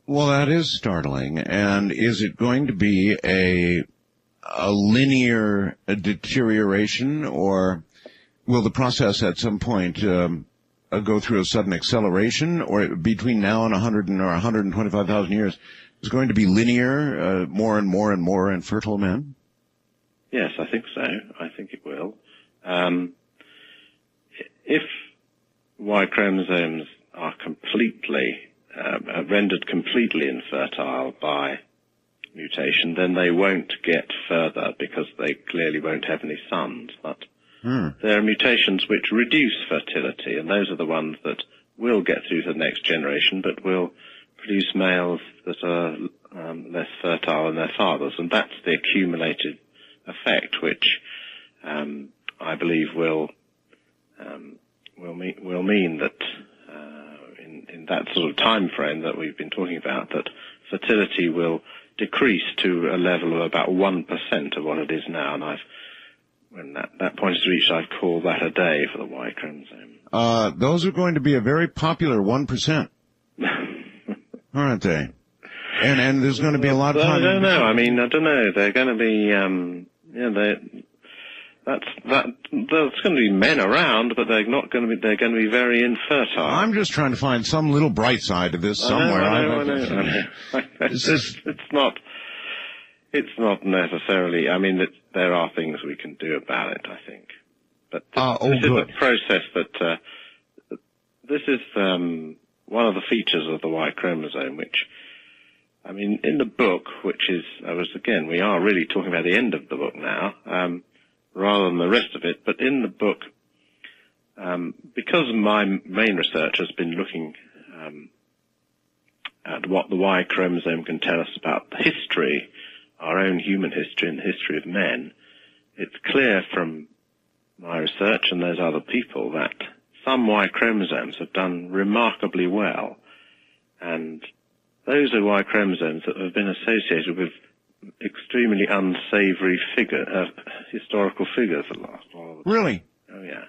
Well, that is startling. And is it going to be a linear deterioration, or will the process at some point go through a sudden acceleration, or between now and 100 or 125,000 years, is going to be linear, more and more and more infertile men? Yes, I think so. I think it will. If Y chromosomes are completely rendered completely infertile by mutation, then they won't get further because they clearly won't have any sons. But there are mutations which reduce fertility, and those are the ones that will get through to the next generation, but will produce males that are less fertile than their fathers, and that's the accumulated effect, which I believe will mean that in that sort of time frame that we've been talking about, that fertility will decrease to a level of about 1% of what it is now, and when that point is reached, I'd call that a day for the Y chromosome. Those are going to be a very popular 1%. Aren't they? And there's going to be a lot of time. I don't know. I mean, I don't know. They're going to be, there's going to be men around, but they're going to be very infertile. I'm just trying to find some little bright side to this somewhere. I know. It's not necessarily, I mean, there are things we can do about it, I think. But this is a process that, this is, one of the features of the Y chromosome, which, I mean, in the book, which is, we are really talking about the end of the book now, rather than the rest of it, but in the book, because my main research has been looking at what the Y chromosome can tell us about the history, our own human history and the history of men, it's clear from my research and those other people that some Y chromosomes have done remarkably well, and those are Y chromosomes that have been associated with extremely unsavory historical figures the last while. Really? Oh, yeah.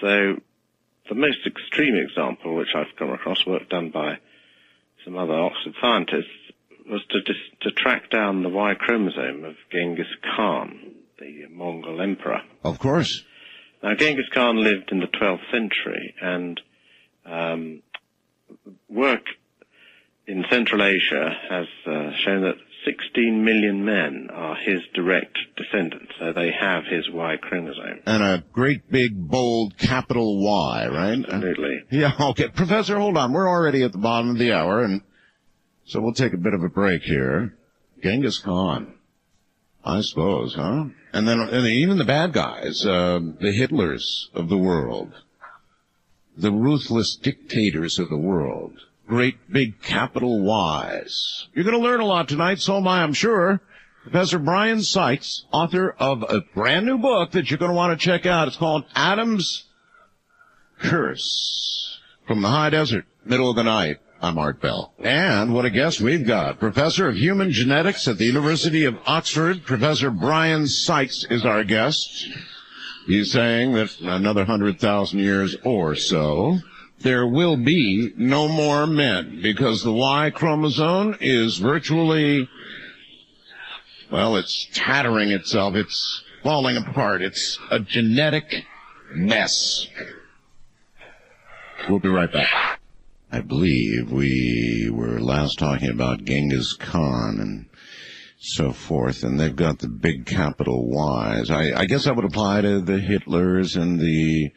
So the most extreme example, which I've come across, work done by some other Oxford scientists, was to track down the Y chromosome of Genghis Khan, the Mongol emperor. Of course. Now, Genghis Khan lived in the 12th century, and work in Central Asia has shown that 16 million men are his direct descendants, so they have his Y chromosome. And a great big, bold, capital Y, right? Absolutely. Yeah, okay. Professor, hold on. We're already at the bottom of the hour, and so we'll take a bit of a break here. Genghis Khan, I suppose, huh? And then even the bad guys, the Hitlers of the world, the ruthless dictators of the world, great big capital Ys. You're going to learn a lot tonight, so am I, I'm sure. Professor Bryan Sykes, author of a brand new book that you're going to want to check out. It's called Adam's Curse, From the High Desert, Middle of the Night. I'm Art Bell. And what a guest we've got. Professor of Human Genetics at the University of Oxford, Professor Bryan Sykes is our guest. He's saying that another 100,000 years or so, there will be no more men because the Y chromosome is virtually, well, it's tattering itself. It's falling apart. It's a genetic mess. We'll be right back. I believe we were last talking about Genghis Khan and so forth, and they've got the big capital Ys. I guess that would apply to the Hitlers and the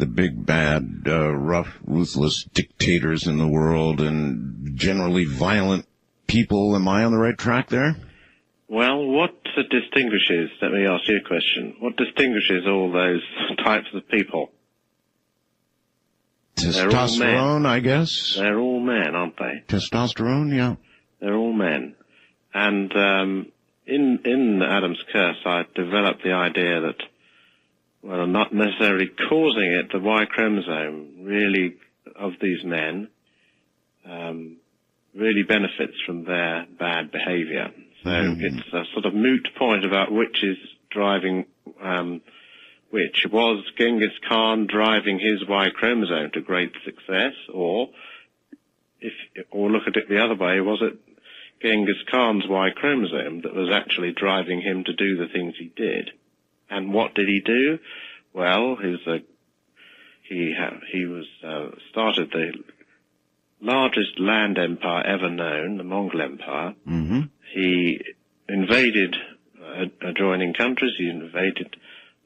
big bad, rough, ruthless dictators in the world and generally violent people. Am I on the right track there? Well, what distinguishes, let me ask you a question, what distinguishes all those types of people? Testosterone, I guess. They're all men, aren't they? Testosterone, yeah. They're all men. And in Adam's Curse, I developed the idea that, well, not necessarily causing it, the Y chromosome really, of these men, really benefits from their bad behavior. So it's a sort of moot point about which is driving which. Was Genghis Khan driving his Y chromosome to great success, or look at it the other way, was it Genghis Khan's Y chromosome that was actually driving him to do the things he did? And what did he do? Well, he started the largest land empire ever known, the Mongol Empire. Mm-hmm. He invaded adjoining countries. He invaded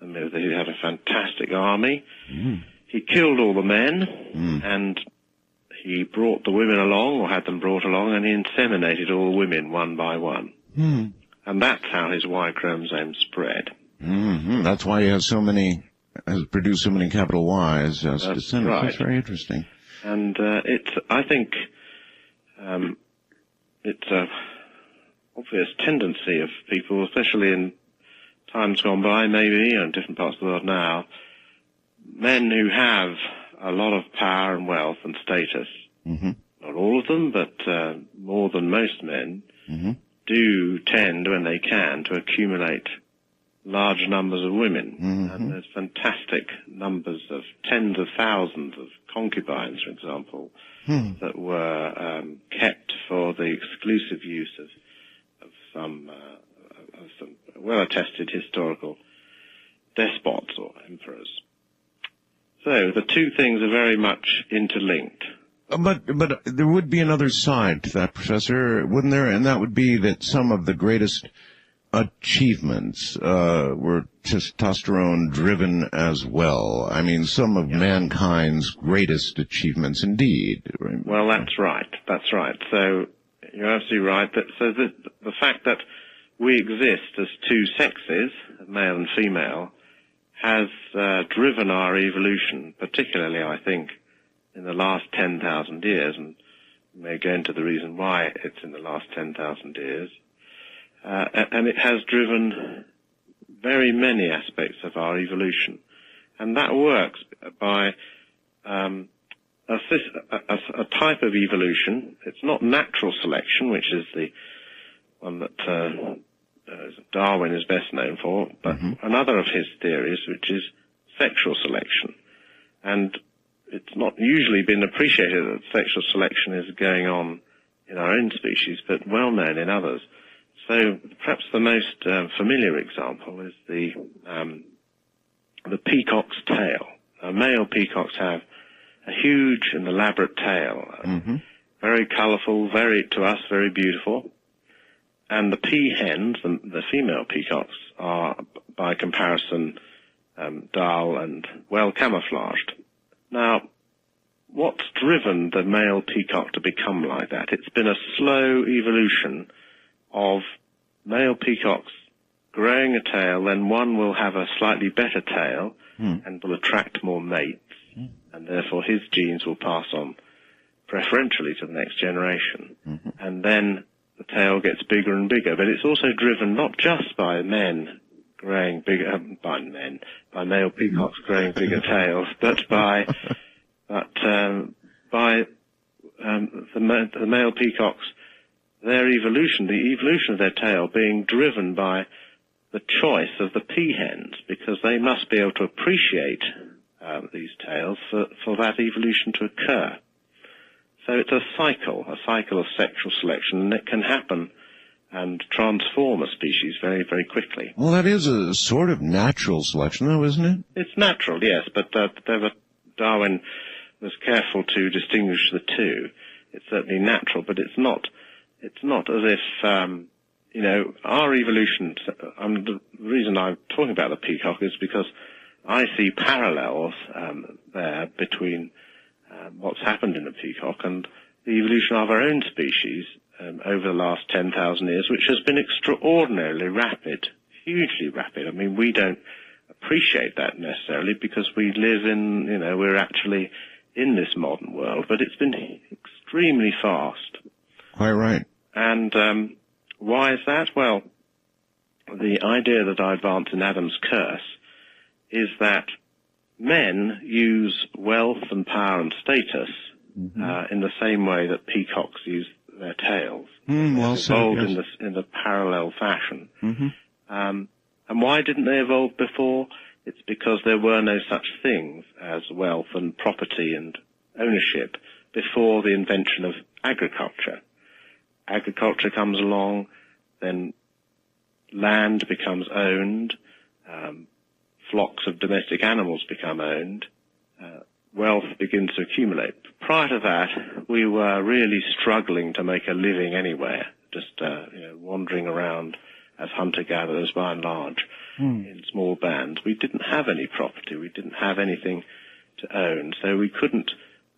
them. He had a fantastic army. Mm. He killed all the men, and he brought the women along, or had them brought along, and he inseminated all the women one by one. Mm. And that's how his Y chromosome spread. Mm-hmm. That's why he has produced so many capital Ys as descendants. Right. That's very interesting. And I think it's a obvious tendency of people, especially in times gone by, maybe, in different parts of the world now, men who have a lot of power and wealth and status, not all of them, but more than most men, do tend, when they can, to accumulate large numbers of women. And there's fantastic numbers of tens of thousands of concubines, for example, that were kept for the exclusive use of some well-attested historical despots or emperors. So the two things are very much interlinked. But there would be another side to that, Professor, wouldn't there? And that would be that some of the greatest achievements were testosterone-driven as well. I mean, some of mankind's greatest achievements, indeed. Well, that's right. That's right. So you're absolutely right. So the fact that we exist as two sexes, male and female, has driven our evolution, particularly, I think, in the last 10,000 years, and we may go into the reason why it's in the last 10,000 years. And it has driven very many aspects of our evolution. And that works by a type of evolution. It's not natural selection, which is the one that Darwin is best known for, but another of his theories, which is sexual selection. And it's not usually been appreciated that sexual selection is going on in our own species, but well known in others. So perhaps the most familiar example is the peacock's tail. Male peacocks have a huge and elaborate tail, very colourful, to us, very beautiful. And the peahens, the female peacocks, are, by comparison, dull and well camouflaged. Now, what's driven the male peacock to become like that? It's been a slow evolution of male peacocks growing a tail, then one will have a slightly better tail and will attract more mates, and therefore his genes will pass on preferentially to the next generation. And then the tail gets bigger and bigger, but it's also driven not just by men growing bigger, by male peacocks growing bigger tails, but by the the male peacocks, their evolution, the evolution of their tail being driven by the choice of the peahens, because they must be able to appreciate these tails for that evolution to occur. So it's a cycle of sexual selection, and it can happen and transform a species very, very quickly. Well, that is a sort of natural selection, though, isn't it? It's natural, yes, but Darwin was careful to distinguish the two. It's certainly natural, but it's not as if, our evolution, the reason I'm talking about the peacock is because I see parallels there between what's happened in the peacock and the evolution of our own species over the last 10,000 years, which has been extraordinarily rapid, hugely rapid. I mean, we don't appreciate that necessarily because we live in, we're actually in this modern world, but it's been extremely fast. Quite right. And why is that? Well, the idea that I advance in Adam's curse is that men use wealth and power and status in the same way that peacocks use their tails. Well said, evolved yes. in a parallel fashion. And why didn't they evolve before? It's because there were no such things as wealth and property and ownership before the invention of agriculture. Agriculture comes along, then land becomes owned, flocks of domestic animals become owned, wealth begins to accumulate. Prior to that, we were really struggling to make a living anywhere, just wandering around as hunter-gatherers by and large in small bands. We didn't have any property. We didn't have anything to own, so we couldn't.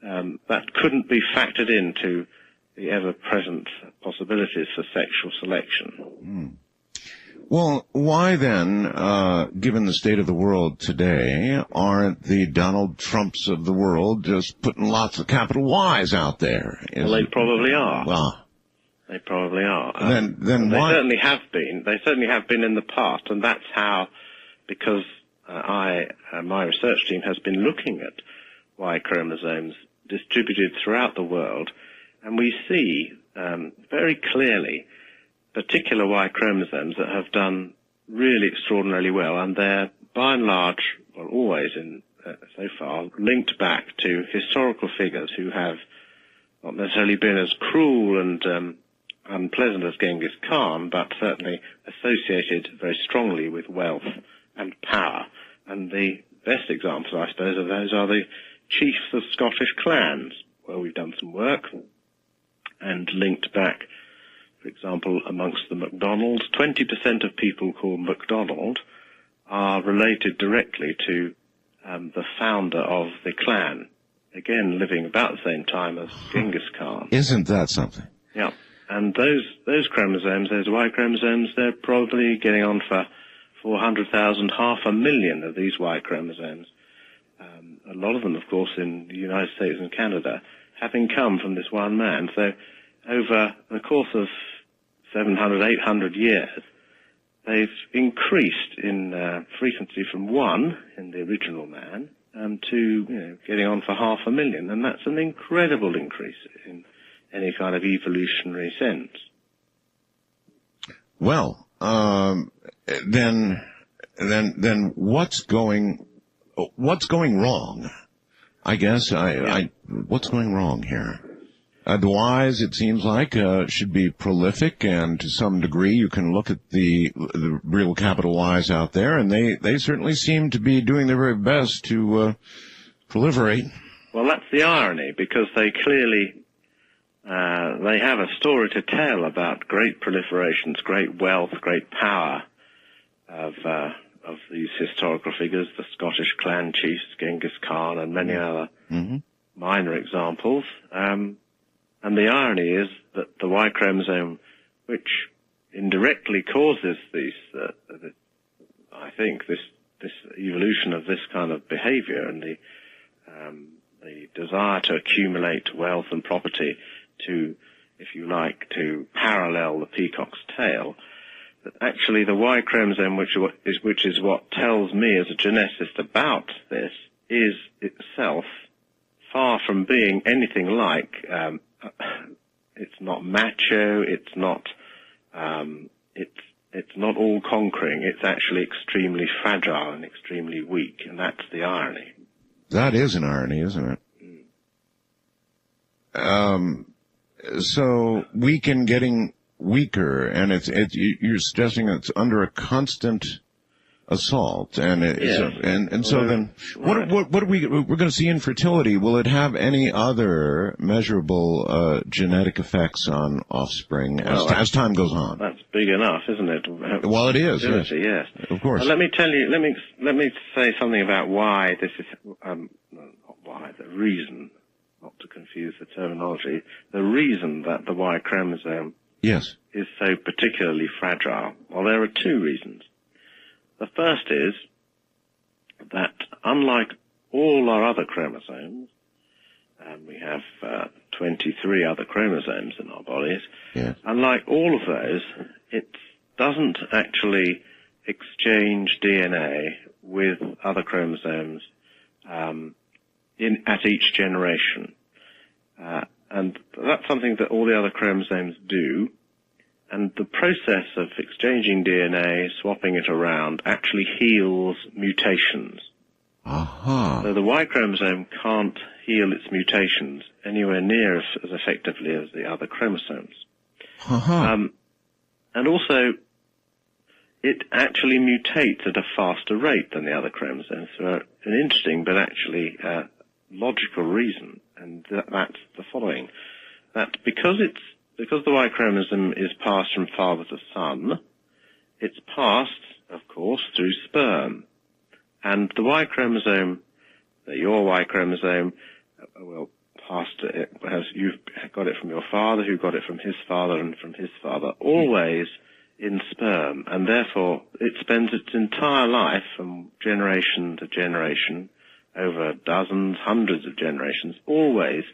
That couldn't be factored into the ever-present possibilities for sexual selection. Well, why then, given the state of the world today, aren't the Donald Trumps of the world just putting lots of capital Y's out there? Well, they probably are. Well, they probably are. Then they why? certainly have been. They certainly have been in the past, and that's how, because my research team has been looking at Y chromosomes distributed throughout the world, and we see very clearly particular Y chromosomes that have done really extraordinarily well, and they're by and large, well, always so far, linked back to historical figures who have not necessarily been as cruel and unpleasant as Genghis Khan, but certainly associated very strongly with wealth and power. And the best examples, I suppose, of those are the chiefs of Scottish clans, where we've done some work and linked back. For example, amongst the MacDonalds, 20% of people called MacDonald are related directly to the founder of the clan, again living about the same time as Genghis Khan. Isn't that something? Yeah, and those chromosomes, those Y chromosomes, they're probably getting on for 400,000, 500,000 of these Y chromosomes. A lot of them, of course, in the United States and Canada, having come from this one man. So over the course of 700, 800 years, they've increased in frequency from 1 in the original man to getting on for 500,000, and that's an incredible increase in any kind of evolutionary sense. Well, then what's going wrong? I guess what's going wrong here? The Ys, it seems like, should be prolific, and to some degree you can look at the real capital Ys out there, and they certainly seem to be doing their very best to proliferate. Well, that's the irony, because they clearly they have a story to tell about great proliferations, great wealth, great power of these historical figures, the Scottish clan chiefs, Genghis Khan, and many other minor examples. And the irony is that the Y chromosome, which indirectly causes these, I think, this evolution of this kind of behavior and the desire to accumulate wealth and property to, if you like, to parallel the peacock's tail, that actually the Y chromosome, which is what tells me as a geneticist about this, is itself far from being anything like it's not macho. It's not it's not all conquering. It's actually extremely fragile and extremely weak, and that's the irony. That is an irony, isn't it? So weak and getting weaker, and you're suggesting it's under a constant assault, and so then what are we're going to see infertility? Will it have any other measurable genetic effects on offspring as time goes on? That's big enough, isn't it? Well, it is. Yes, of course. Let me tell you. Let me say something about why this is. Not why, the reason. Not to confuse the terminology. The reason that the Y chromosome is so particularly fragile. Well, there are two reasons. The first is that unlike all our other chromosomes, and we have 23 other chromosomes in our bodies, unlike all of those, it doesn't actually exchange DNA with other chromosomes at each generation. And that's something that all the other chromosomes do. And the process of exchanging DNA, swapping it around, actually heals mutations. So the Y chromosome can't heal its mutations anywhere near as effectively as the other chromosomes. And also, it actually mutates at a faster rate than the other chromosomes for an interesting but actually logical reason, and that's the following: that because the Y chromosome is passed from father to son, it's passed, of course, through sperm. And the Y chromosome, your Y chromosome, you've got it from your father, who got it from his father, and from his father, always in sperm. And therefore, it spends its entire life, from generation to generation, over dozens, hundreds of generations, always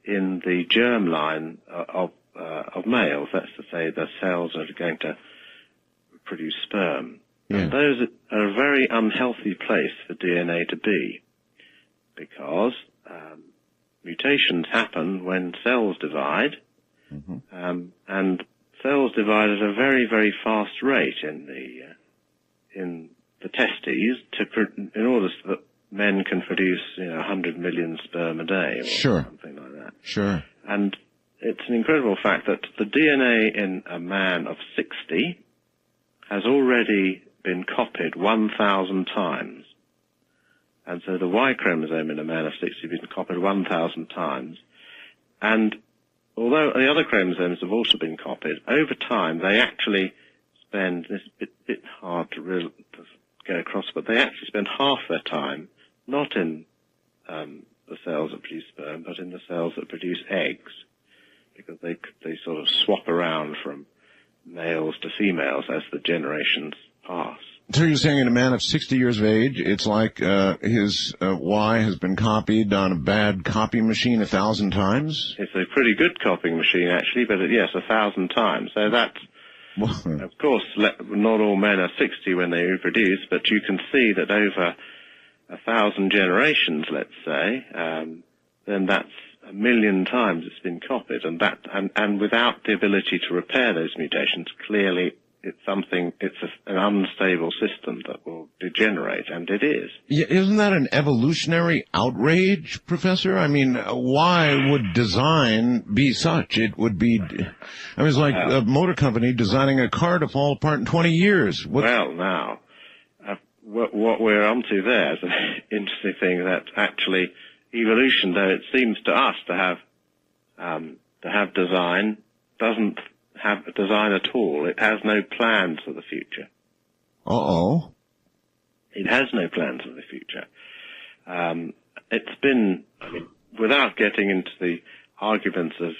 in the germline of males. That's to say, the cells that are going to produce sperm. And those are a very unhealthy place for DNA to be, because mutations happen when cells divide, and cells divide at a very, very fast rate in the testes in order so that men can produce 100 million sperm a day or something like that. And it's an incredible fact that the DNA in a man of 60 has already been copied 1,000 times. And so the Y chromosome in a man of 60 has been copied 1,000 times. And although the other chromosomes have also been copied, over time they actually spend, it's a bit hard to go across, but they actually spend half their time not in the cells that produce sperm, but in the cells that produce eggs, because they sort of swap around from males to females as the generations pass. So you're saying in a man of 60 years of age, it's like his Y has been copied on a bad copy machine 1,000 times? It's a pretty good copying machine, actually, but yes, 1,000 times. So that's, of course, not all men are 60 when they reproduce, but you can see that over 1,000 generations, let's say, then that's 1 million times it's been copied, and without the ability to repair those mutations, clearly it's an unstable system that will degenerate, and it is. Yeah, isn't that an evolutionary outrage, Professor? I mean, why would design be such? It would be, it's like a motor company designing a car to fall apart in 20 years. Well, now, what we're onto there is an interesting thing, that actually evolution, though it seems to us to have design, doesn't have a design at all. It has no plans for the future. It has no plans for the future. It's been, without getting into the arguments of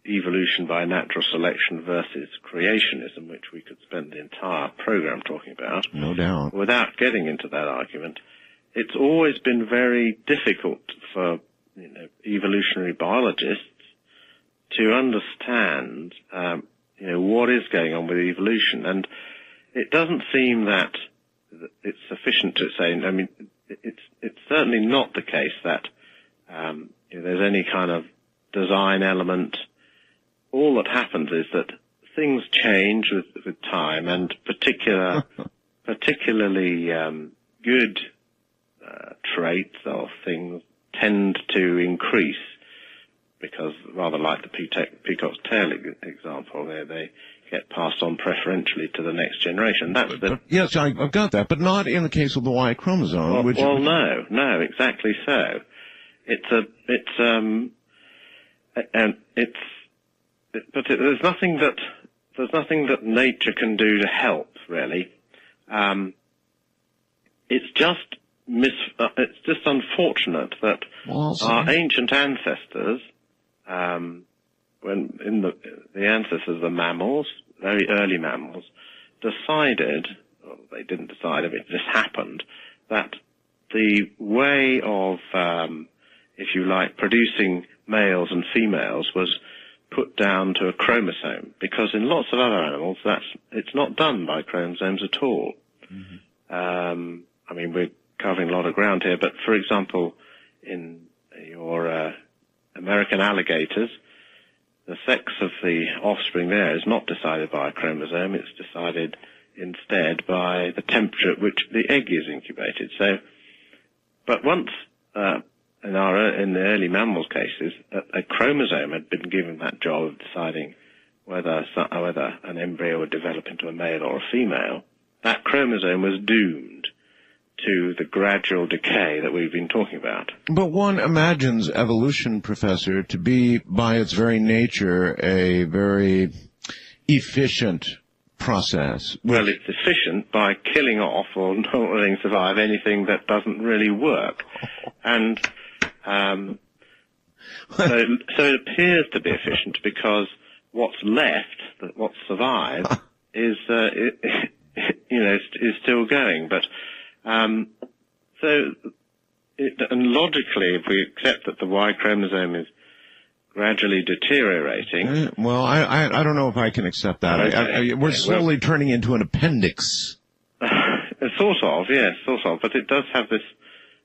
evolution by natural selection versus creationism, which we could spend the entire program talking about. No doubt. Without getting into that argument, it's always been very difficult for evolutionary biologists to understand what is going on with evolution. And it doesn't seem that it's sufficient to say, it's certainly not the case that there's any kind of design element all that happens is that things change with time, and particularly good traits or things tend to increase, because rather like the peacock's tail example, they get passed on preferentially to the next generation. Yes, I've got that, but not in the case of the Y chromosome. No, exactly so. There's nothing that nature can do to help, really. It's just unfortunate that our ancient ancestors, when the ancestors of the mammals, very early mammals, decided, well, they didn't decide, it just happened, that the way of, if you like, producing males and females was put down to a chromosome, because in lots of other animals it's not done by chromosomes at all. Mm-hmm. I mean, we're covering a lot of ground here, but for example, in your American alligators, the sex of the offspring there is not decided by a chromosome, it's decided instead by the temperature at which the egg is incubated. So, but once in the early mammals cases, a chromosome had been given that job of deciding whether an embryo would develop into a male or a female, that chromosome was doomed to the gradual decay that we've been talking about. But one imagines evolution, Professor, to be, by its very nature, a very efficient process. Well, it's efficient by killing off or not letting survive anything that doesn't really work. And so it appears to be efficient because what's left, what survives, is still going. But and logically, if we accept that the Y chromosome is gradually deteriorating. Well, I don't know if I can accept that. Okay. We're slowly turning into an appendix. Sort of, yes, sort of. But it does have this.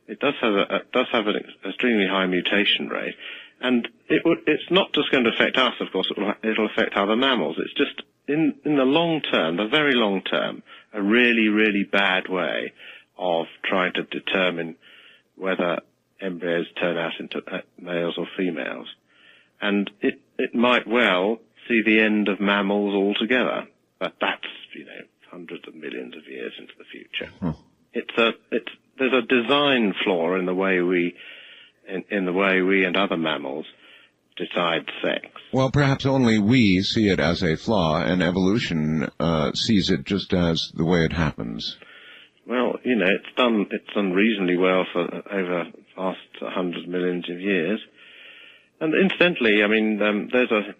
It does have an extremely high mutation rate, and it's not just going to affect us. Of course, it'll affect other mammals. It's just in the long term, the very long term, a really, really bad way of trying to determine whether embryos turn out into males or females. And it might well see the end of mammals altogether, but that's, hundreds of millions of years into the future. There's a design flaw in the way we and other mammals decide sex. Well, perhaps only we see it as a flaw, and evolution sees it just as the way it happens. Well, it's done reasonably well for over the past hundreds of millions of years. And incidentally, I mean, there's a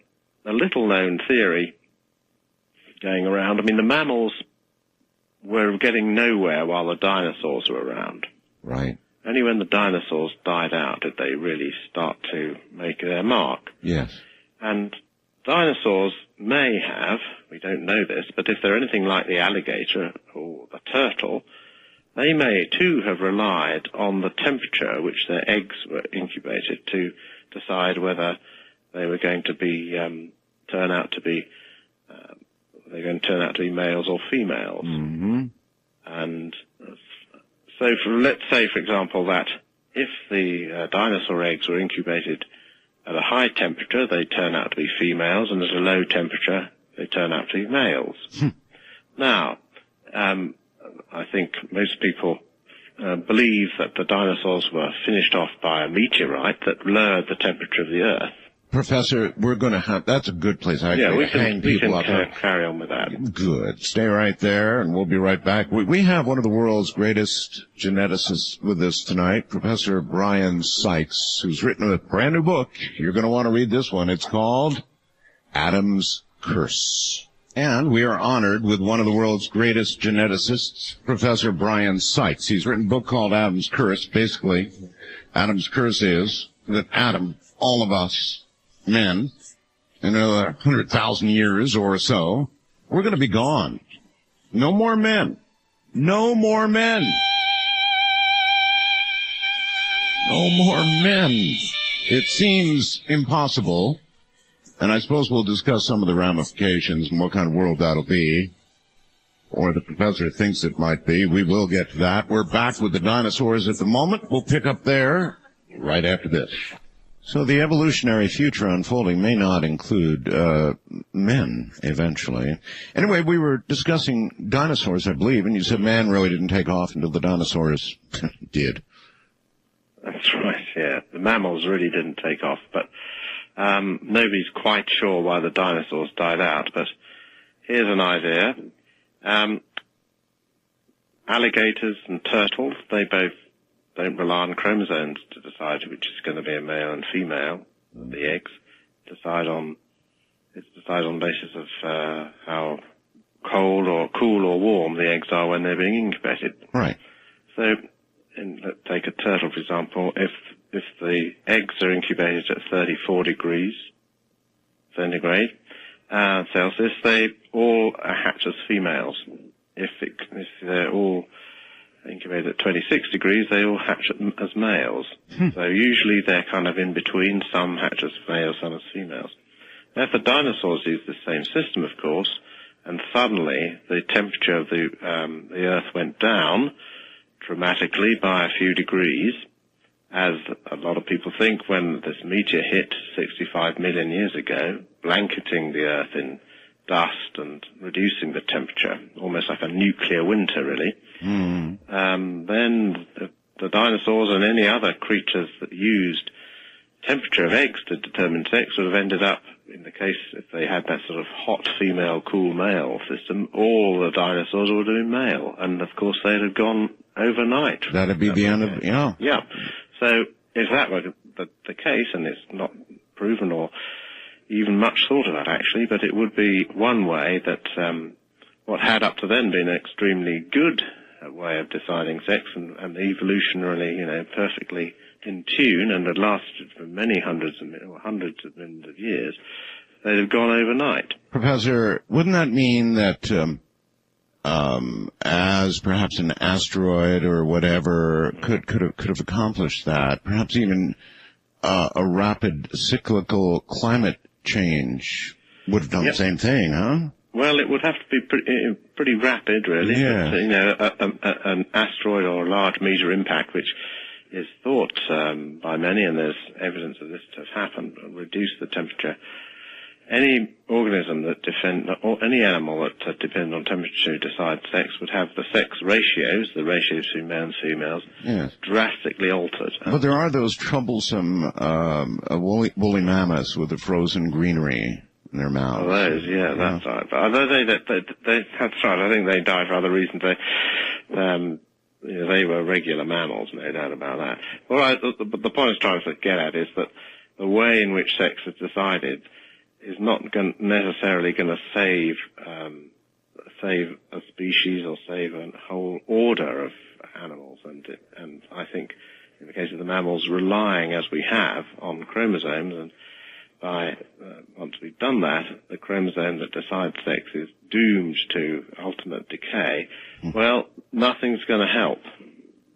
little-known theory going around. I mean, the mammals were getting nowhere while the dinosaurs were around. Right. Only when the dinosaurs died out did they really start to make their mark. Yes. And dinosaurs may have, we don't know this, but if they're anything like the alligator or the turtle, they may too have relied on the temperature at which their eggs were incubated to decide whether they were going to be turn out to be males or females. Mm-hmm. And so let's say, for example, that if the dinosaur eggs were incubated at a high temperature, they turn out to be females, and at a low temperature, they turn out to be males. Now, I think most people believe that the dinosaurs were finished off by a meteorite that lowered the temperature of the Earth. Professor, we're going to have, that's a good place. We can carry on with that. Good. Stay right there, and we'll be right back. We have one of the world's greatest geneticists with us tonight, Professor Bryan Sykes, who's written a brand new book. You're going to want to read this one. It's called Adam's Curse. And we are honored with one of the world's greatest geneticists, Professor Bryan Sykes. He's written a book called Adam's Curse. Basically, Adam's Curse is that Adam, all of us, men, in another 100,000 years or so, we're going to be gone. No more men. No more men. No more men. It seems impossible And I suppose we'll discuss some of the ramifications and what kind of world that'll be, or the professor thinks it might be. We will get to that. We're back with the dinosaurs at the moment. We'll pick up there right after this. So the evolutionary future unfolding may not include men eventually. Anyway, we were discussing dinosaurs, I believe, and you said man really didn't take off until the dinosaurs did. That's right, yeah. The mammals really didn't take off, but nobody's quite sure why the dinosaurs died out. But here's an idea. Alligators and turtles, they both don't rely on chromosomes to decide which is going to be a male and female. The eggs decide on the basis of how cold or cool or warm the eggs are when they're being incubated. Right. So, let's take a turtle, for example. If the eggs are incubated at 34 degrees centigrade, Celsius, they all hatch as females. If they're all incubated at 26 degrees, they all hatch as males. So usually they're kind of in between. Some hatch as males, some as females. Now, if the dinosaurs used the same system, of course, and suddenly the temperature of the Earth went down dramatically by a few degrees, as a lot of people think when this meteor hit 65 million years ago, blanketing the Earth in dust and reducing the temperature, almost like a nuclear winter, really. Then the dinosaurs and any other creatures that used temperature of eggs to determine sex would have ended up, in the case if they had that sort of hot female, cool male system, all the dinosaurs would have been male. And, of course, they'd have gone overnight. That'd be the end of, yeah. Yeah. So if that were the case, and it's not proven or even much thought about, actually, but it would be one way that what had up to then been an extremely good way of deciding sex and evolutionarily, perfectly in tune and had lasted for many hundreds of millions of years, they'd have gone overnight. Professor, wouldn't that mean that as perhaps an asteroid or whatever could have accomplished that, perhaps even a rapid cyclical climate change would have done the same thing, huh? Well, it would have to be pretty rapid, really. Yeah. But, an asteroid or a large meteor impact, which is thought by many, and there's evidence of this to have happened, reduce the temperature. Any organism or any animal that depends on temperature to decide sex would have the sex ratios, the ratios between males and females, drastically altered. But there are those troublesome woolly mammoths with the frozen greenery in their mouths. Oh, those, that's right. But although that's right. I think they died for other reasons. They were regular mammals, no doubt about that. Well, the point I was trying to get at is that the way in which sex is decided is not necessarily going to save a species or save a whole order of animals. And I think in the case of the mammals, relying as we have on chromosomes, and once we've done that, the chromosome that decides sex is doomed to ultimate decay. Well, nothing's going to help.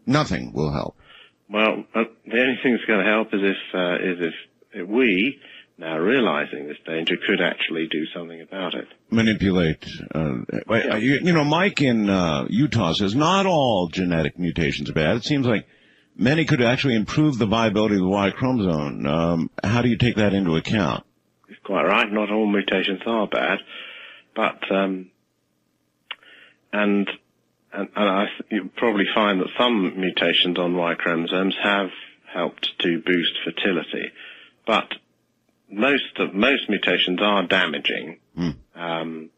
Nothing will help. Well, the only thing that's going to help is if we, now realizing this danger, could actually do something about it. Manipulate. Mike in Utah says not all genetic mutations are bad. It seems like many could actually improve the viability of the Y chromosome. How do you take that into account? It's quite right. Not all mutations are bad, but you probably find that some mutations on Y chromosomes have helped to boost fertility, but most mutations are damaging, and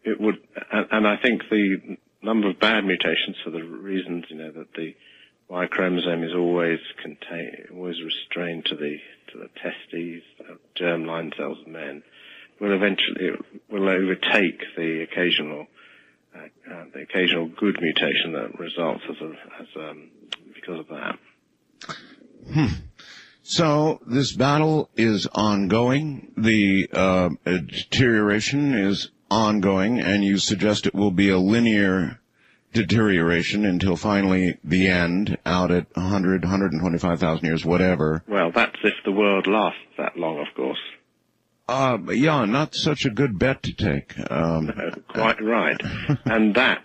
it would. And I think the number of bad mutations, for the reasons that the Y chromosome is always restrained to the testes, germline cells of men, will eventually overtake the occasional good mutation that results because of that. So this battle is ongoing. The deterioration is ongoing, and you suggest it will be a linear deterioration until finally the end, out at 100, 125,000 years, whatever. Well, that's if the world lasts that long, of course. Yeah, not such a good bet to take. No, quite right. And that,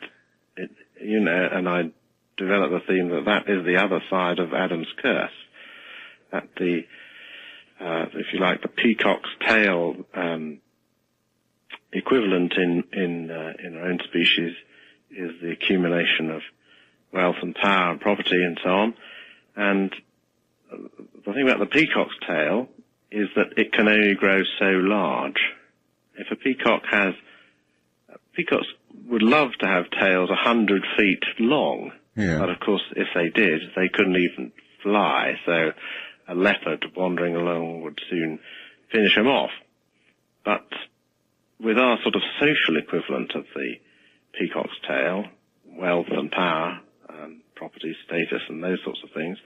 and I developed the theme that is the other side of Adam's curse. That if you like, the peacock's tail equivalent in our own species is the accumulation of wealth and power and property and so on. And the thing about the peacock's tail is that it can only grow so large. If a peacocks would love to have tails 100 feet long, but of course if they did, they couldn't even fly, so a leopard wandering along would soon finish them off. But with our sort of social equivalent of the peacock's tail, wealth and power, property, status and those sorts of things,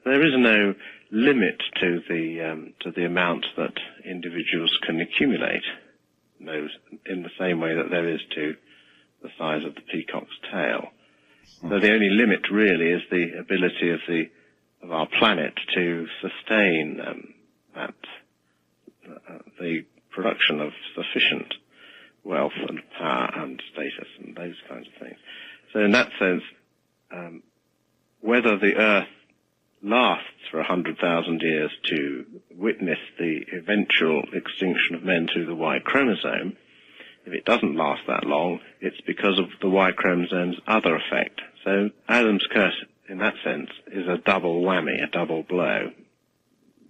there is no limit to the amount that individuals can accumulate, in the same way that there is to the size of the peacock's tail. So the only limit really is the ability of our planet to sustain the production of sufficient wealth and power and status and those kinds of things. So in that sense, whether the Earth lasts for 100,000 years to witness the eventual extinction of men through the Y chromosome, if it doesn't last that long, it's because of the Y chromosome's other effect. So Adam's curse, in that sense, is a double whammy, a double blow.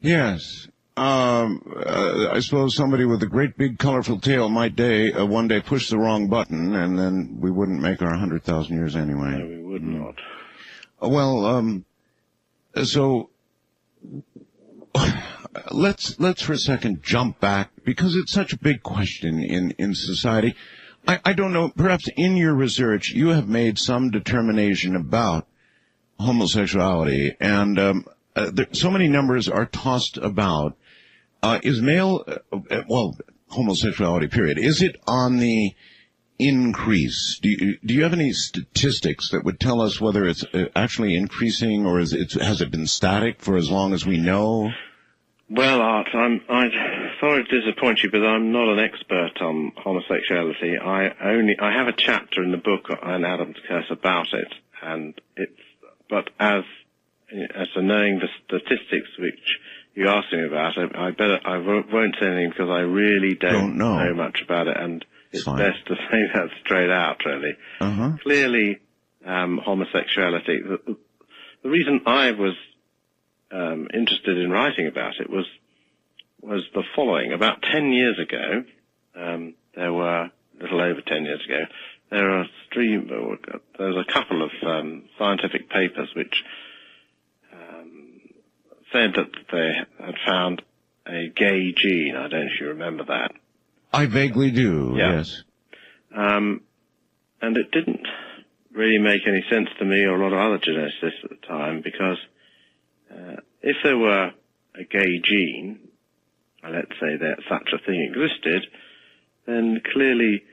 Yes. I suppose somebody with a great big colorful tail might one day push the wrong button, and then we wouldn't make our 100,000 years anyway. No, we would not. Well, so let's for a second jump back, because it's such a big question in society. I don't know, perhaps in your research you have made some determination about homosexuality, and so many numbers are tossed about. Is male, homosexuality, period, is it on the increase? Do you have any statistics that would tell us whether it's actually increasing, or has it been static for as long as we know? Well, Art, I'm sorry to disappoint you, but I'm not an expert on homosexuality. I have a chapter in the book on Adam's curse about it, but as to knowing the statistics which you asked me about, I won't say anything because I really don't know much about it, and it's best to say that straight out, really. Clearly, homosexuality, the reason I was interested in writing about it was the following. About 10 years ago, there were, a little over 10 years ago, there was a couple of scientific papers which said that they had found a gay gene. I don't know if you remember that. I vaguely do, yes. And it didn't really make any sense to me or a lot of other geneticists at the time, because if there were a gay gene, let's say that such a thing existed, then clearly,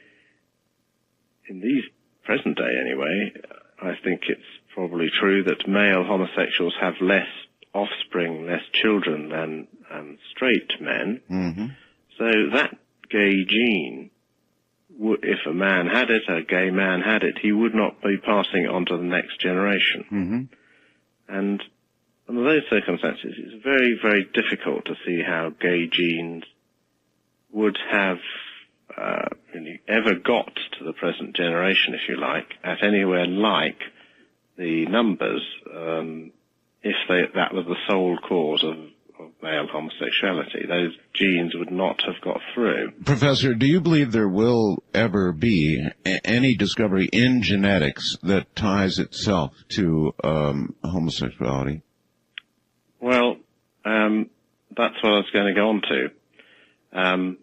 in these present day anyway, I think it's probably true that male homosexuals have less offspring, less children than straight men. So that gay gene, if a man had it, a gay man had it, he would not be passing it on to the next generation. And under those circumstances, it's very, very difficult to see how gay genes would have really ever got to the present generation, if you like, at anywhere like the numbers, if that was the sole cause of male homosexuality. Those genes would not have got through. Professor, do you believe there will ever be any discovery in genetics that ties itself to homosexuality? Well, that's what I was going to go on to.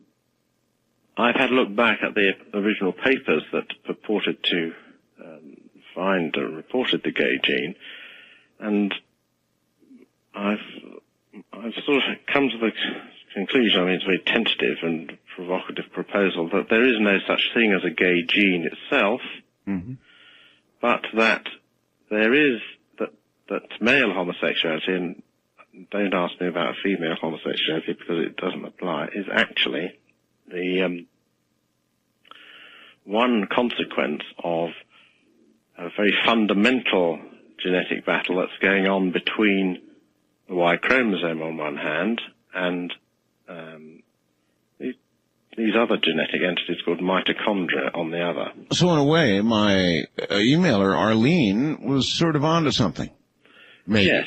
I've had a look back at the original papers that purported to find and reported the gay gene, and I've sort of come to the conclusion, I mean, it's a very tentative and provocative proposal, that there is no such thing as a gay gene itself, but that there is, that male homosexuality, and don't ask me about female homosexuality because it doesn't apply, is actually the one consequence of a very fundamental genetic battle that's going on between the Y chromosome on one hand and these other genetic entities called mitochondria on the other. So in a way, my emailer, Arlene, was sort of onto something. Maybe. Yes.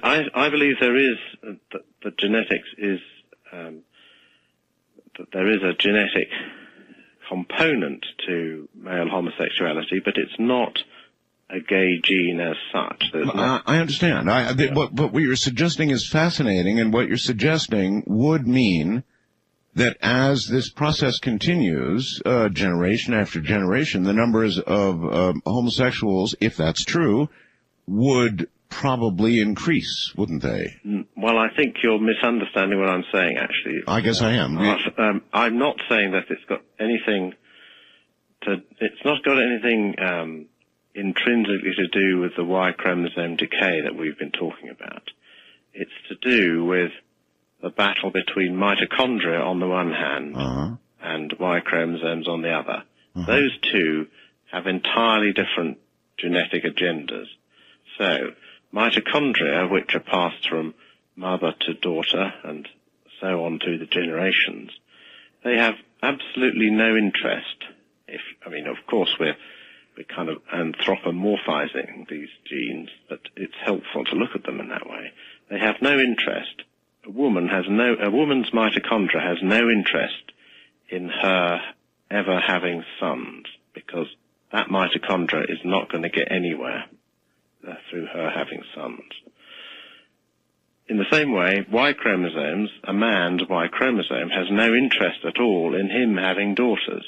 I believe there is, the genetics is, that there is a genetic component to male homosexuality, but it's not a gay gene as such. I understand. But what you're suggesting is fascinating, and what you're suggesting would mean that as this process continues, generation after generation, the numbers of homosexuals, if that's true, would probably increase, wouldn't they? Well, I think you're misunderstanding what I'm saying, actually. I guess I am. I'm not saying that it's got anything intrinsically to do with the Y chromosome decay that we've been talking about. It's to do with the battle between mitochondria on the one hand and Y chromosomes on the other. Those two have entirely different genetic agendas. So, mitochondria, which are passed from mother to daughter and so on through the generations, they have absolutely no interest. Of course, we're kind of anthropomorphizing these genes, but it's helpful to look at them in that way. They have no interest. A woman's mitochondria has no interest in her ever having sons, because that mitochondria is not going to get anywhere through her having sons. In the same way, Y chromosomes, a man's Y chromosome, has no interest at all in him having daughters.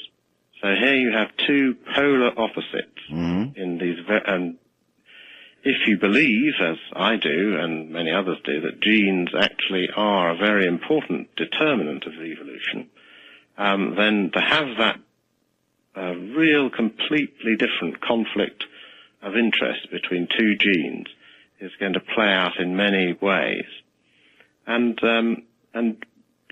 So here you have two polar opposites in these, and if you believe, as I do and many others do, that genes actually are a very important determinant of evolution, then to have that real completely different conflict of interest between two genes is going to play out in many ways. And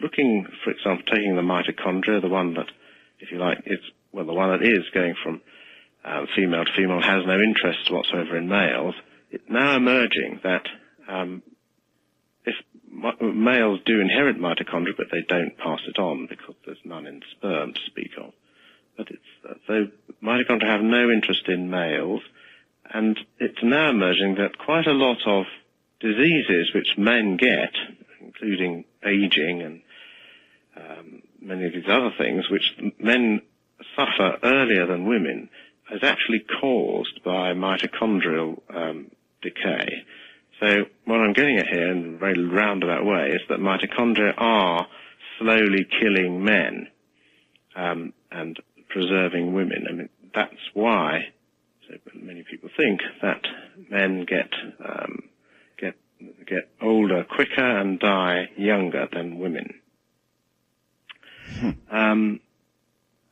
looking, for example, taking the mitochondria, the one that, if you like, the one that is going from female to female, has no interest whatsoever in males. It's now emerging that if males do inherit mitochondria, but they don't pass it on because there's none in sperm to speak of. But so mitochondria have no interest in males, and it's now emerging that quite a lot of diseases which men get, including aging and many of these other things, which men suffer earlier than women, is actually caused by mitochondrial decay. So what I'm getting at here in a very roundabout way is that mitochondria are slowly killing men and preserving women. That's why so many people think that men get older quicker and die younger than women.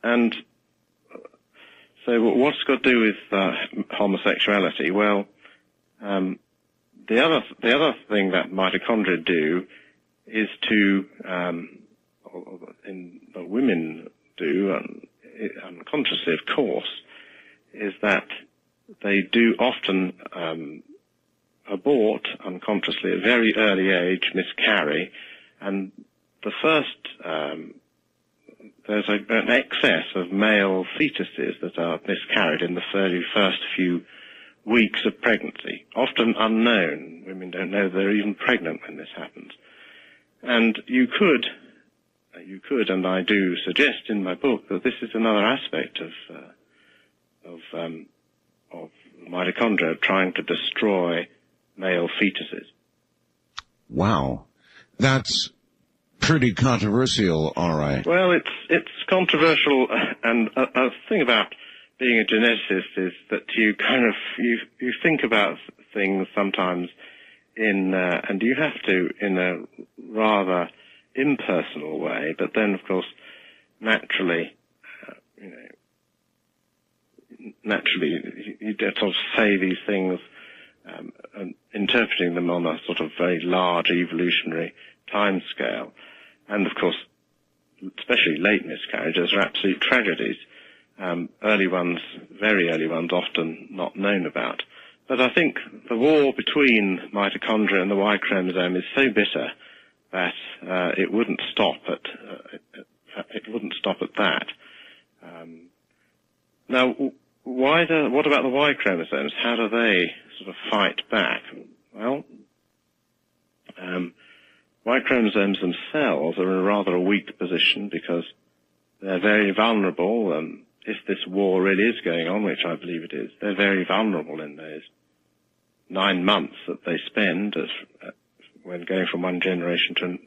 And so what's got to do with homosexuality? Well, the other thing that mitochondria do is to, women do, unconsciously of course, is that they do often abort unconsciously at a very early age, miscarry, and the first there's an excess of male fetuses that are miscarried in the very first few weeks of pregnancy, often unknown. Women don't know they're even pregnant when this happens. And you could, and I do suggest in my book that this is another aspect of mitochondria trying to destroy male fetuses. Wow. That's pretty controversial, all right. Well, it's controversial, and a thing about being a geneticist is that you kind of, you think about things sometimes and you have to in a rather impersonal way, but then of course naturally you sort of say these things and interpreting them on a sort of very large evolutionary time scale. And of course, especially late miscarriages are absolute tragedies. Early ones, very early ones, often not known about. But I think the war between mitochondria and the Y chromosome is so bitter that it wouldn't stop at that. Now, what about the Y chromosomes? How do they sort of fight back? Well, Y chromosomes themselves are in rather a weak position because they're very vulnerable. If this war really is going on, which I believe it is, they're very vulnerable in those 9 months that they spend when going from one generation to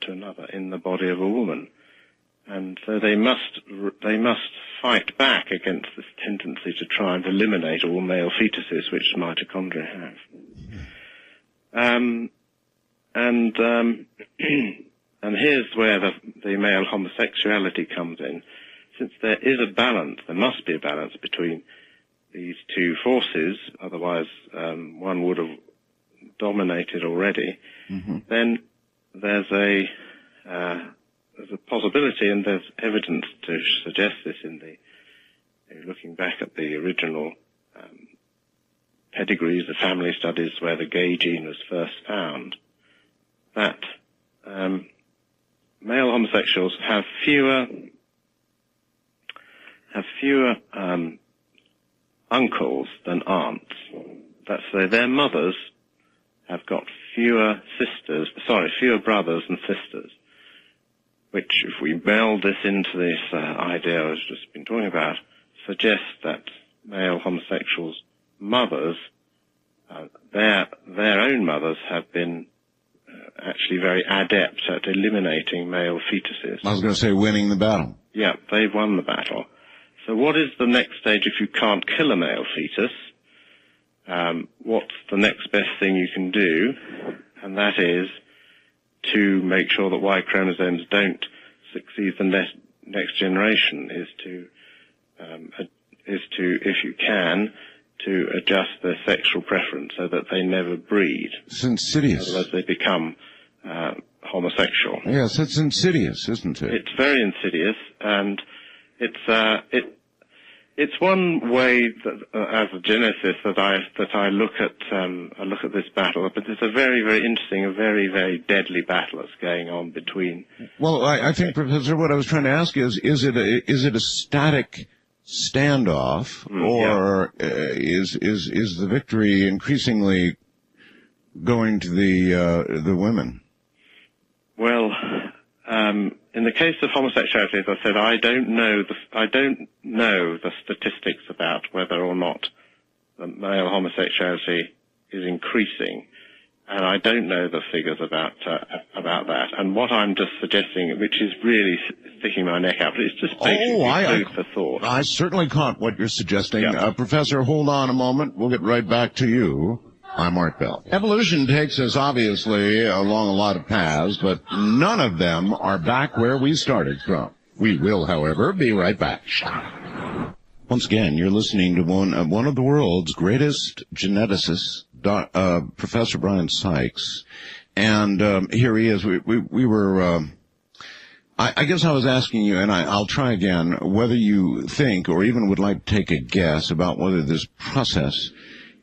another in the body of a woman. And so they must fight back against this tendency to try and eliminate all male fetuses, which mitochondria have. And here's where the male homosexuality comes in. Since there is a balance, there must be a balance between these two forces, otherwise one would have dominated already, then there's a possibility, and there's evidence to suggest this looking back at the original pedigrees, the family studies where the gay gene was first found, that male homosexuals have fewer uncles than aunts. That's their mothers have got fewer brothers and sisters, which, if we meld this into this idea I was just been talking about, suggests that male homosexuals' mothers, their own mothers, have been actually very adept at eliminating male fetuses. I was going to say winning the battle. Yeah, they've won the battle. So what is the next stage if you can't kill a male fetus? What's the next best thing you can do? And that is to make sure that Y chromosomes don't succeed the next generation, is to, if you can, to adjust their sexual preference so that they never breed. It's insidious. Otherwise they become homosexual. Yes, it's insidious, isn't it? It's very insidious, and it's one way that, as a geneticist, that I look at this battle. But it's a very, very interesting, a very, very deadly battle that's going on between. Well, I think, Professor, what I was trying to ask is it a static standoff, or is the victory increasingly going to the women? Well, in the case of homosexuality, as I said, I don't know the statistics about whether or not the male homosexuality is increasing, and I don't know the figures about that. And what I'm just suggesting, which is really sticking my neck out, but it's just basically food for thought. I certainly caught what you're suggesting. Yeah. Professor, hold on a moment. We'll get right back to you. I'm Art Bell. Evolution takes us, obviously, along a lot of paths, but none of them are back where we started from. We will, however, be right back. Once again, you're listening to one of the world's greatest geneticists, Professor Bryan Sykes. And here he is. We were... I guess I was asking you, and I'll try again, whether you think or even would like to take a guess about whether this process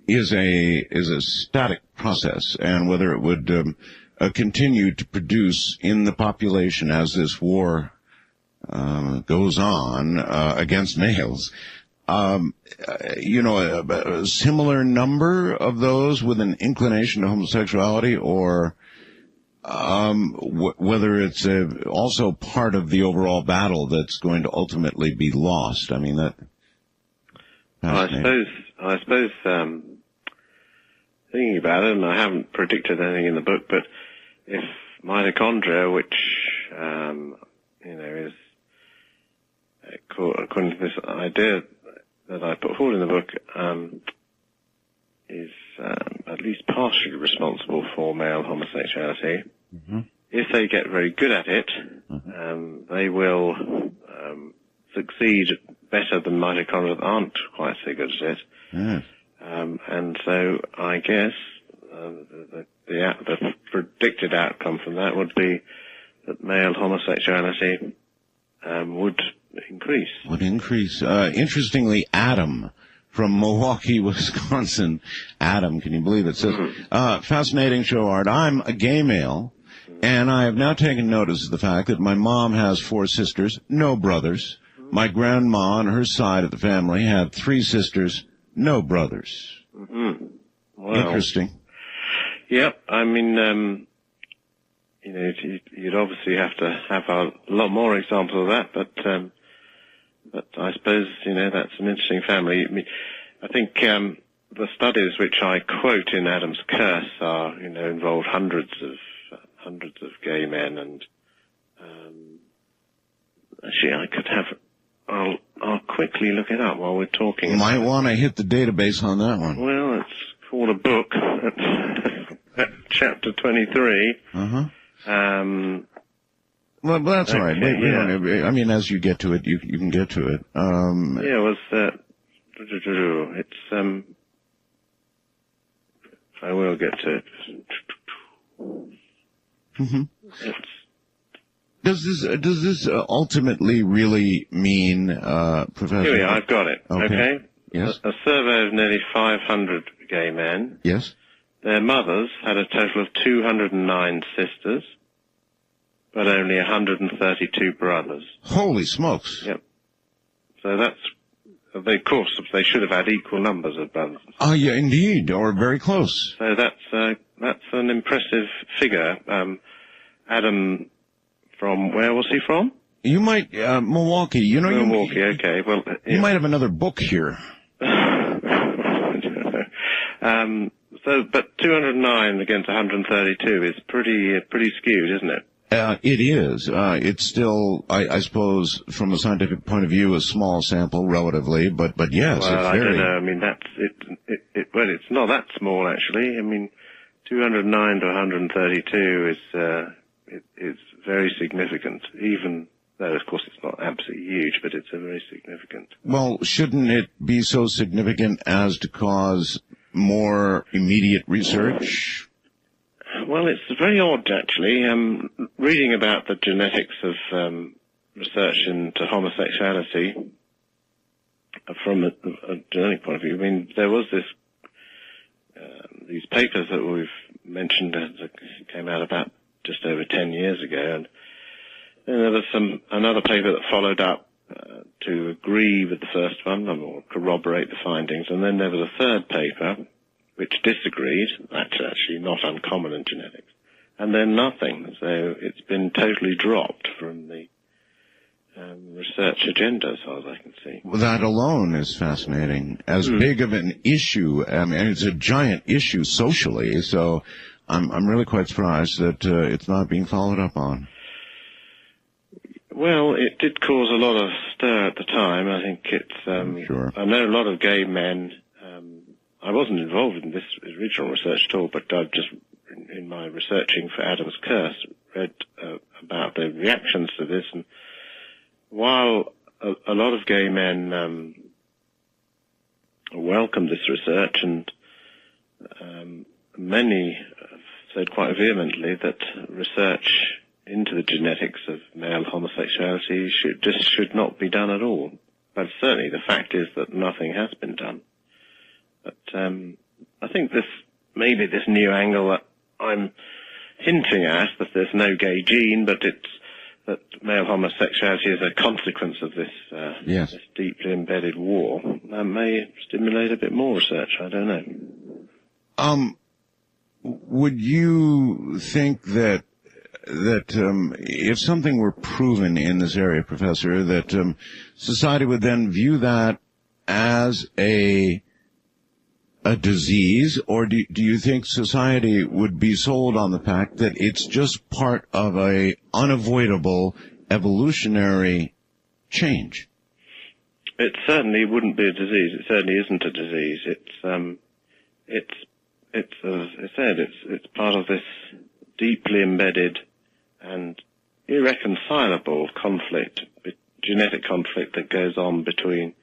is a static process, and whether it would continue to produce in the population as this war goes on against males. A similar number of those with an inclination to homosexuality, or whether it's also part of the overall battle that's going to ultimately be lost. I mean, that. I suppose. Thinking about it, and I haven't predicted anything in the book, but if mitochondria, which is according to this idea that I put forward in the book, is at least partially responsible for male homosexuality. Mm-hmm. If they get very good at it, they will succeed better than mitochondria that aren't quite so good at it. Yes. And so I guess the predicted outcome from that would be that male homosexuality would increase. Would increase. Interestingly, Adam from Milwaukee, Wisconsin. Adam, can you believe it? Says, fascinating show, Art. I'm a gay male, and I have now taken notice of the fact that my mom has 4 sisters, no brothers. My grandma on her side of the family had 3 sisters, no brothers. Mm-hmm. Wow. Interesting. Yep. I mean, you'd obviously have to have a lot more examples of that, but I suppose, that's an interesting family. I mean, I think the studies which I quote in Adam's Curse are, involve hundreds of gay men, and actually I could have. I'll quickly look it up while we're talking. You might want to hit the database on that one. Well, it's called a book. At chapter 23. Well, that's all right. Yeah. I mean, as you get to it, you can get to it. I will get to it. Does this ultimately really mean, Professor? Here we are, I've got it. Okay. Yes. A survey of nearly 500 gay men. Yes. Their mothers had a total of 209 sisters, but only 132 brothers. Holy smokes. Yep. So of course, they should have had equal numbers of brothers. Oh, yeah, indeed, or very close. So that's an impressive figure. Adam, from where was he from? You might, Milwaukee. Milwaukee, okay. Well, you might have another book here. But 209 against 132 is pretty skewed, isn't it? It is. It's still, I suppose, from a scientific point of view, a small sample relatively, but yes, well, it's I don't know. I mean, well, it's not that small actually. I mean, 209 to 132 is very significant, even though, of course, it's not absolutely huge, but it's a very significant. Well, shouldn't it be so significant as to cause more immediate research? Well, it's very odd, actually. Reading about the genetics of research into homosexuality from a genetic point of view, I mean, there was these papers that we've mentioned that came out about just over 10 years ago, and there was another paper that followed up to agree with the first one or corroborate the findings, and then there was a third paper which disagreed. That's actually not uncommon in genetics. And then nothing. So it's been totally dropped from the research agenda, as far as I can see. Well, that alone is fascinating. As big of an issue, I mean, it's a giant issue socially, so I'm really quite surprised that it's not being followed up on. Well, it did cause a lot of stir at the time. I think it's, sure. I know a lot of gay men. I wasn't involved in this original research at all, but I've just, in my researching for Adam's Curse, read about the reactions to this. And while a lot of gay men welcomed this research, and many said quite vehemently that research into the genetics of male homosexuality should not be done at all. But certainly the fact is that nothing has been done. But I think this new angle that I'm hinting at, that there's no gay gene, but it's that male homosexuality is a consequence of this, yes, this deeply embedded war, that may stimulate a bit more research. I don't know. Would you think that if something were proven in this area, Professor, that society would then view that as a disease, or do you think society would be sold on the fact that it's just part of a unavoidable evolutionary change? It certainly wouldn't be a disease. It certainly isn't a disease. It's as I said, it's part of this deeply embedded and irreconcilable conflict, genetic conflict that goes on between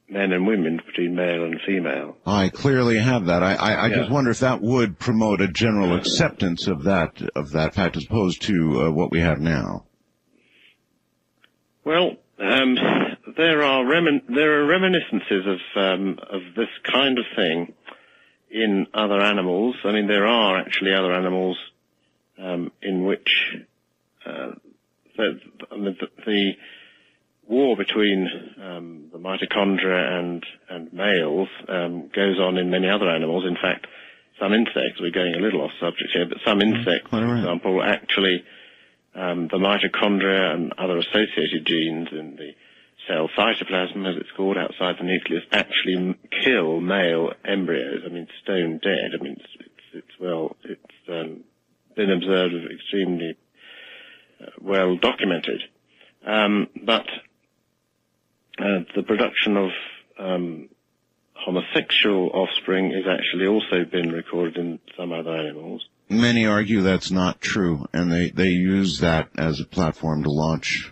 men and women, between male and female. I clearly have that. I just wonder if that would promote a general acceptance of that fact as opposed to what we have now. Well, there are reminiscences of this kind of thing in other animals. I mean, there are actually other animals in which the war between the mitochondria and males goes on in many other animals. In fact, some insects, we're going a little off subject here, but some insects, for example, actually the mitochondria and other associated genes in the cell cytoplasm, as it's called, outside the nucleus, actually kill male embryos. I mean, stone dead. I mean, it's been observed, extremely well documented. But the production of homosexual offspring has actually also been recorded in some other animals. Many argue that's not true, and they use that as a platform to launch.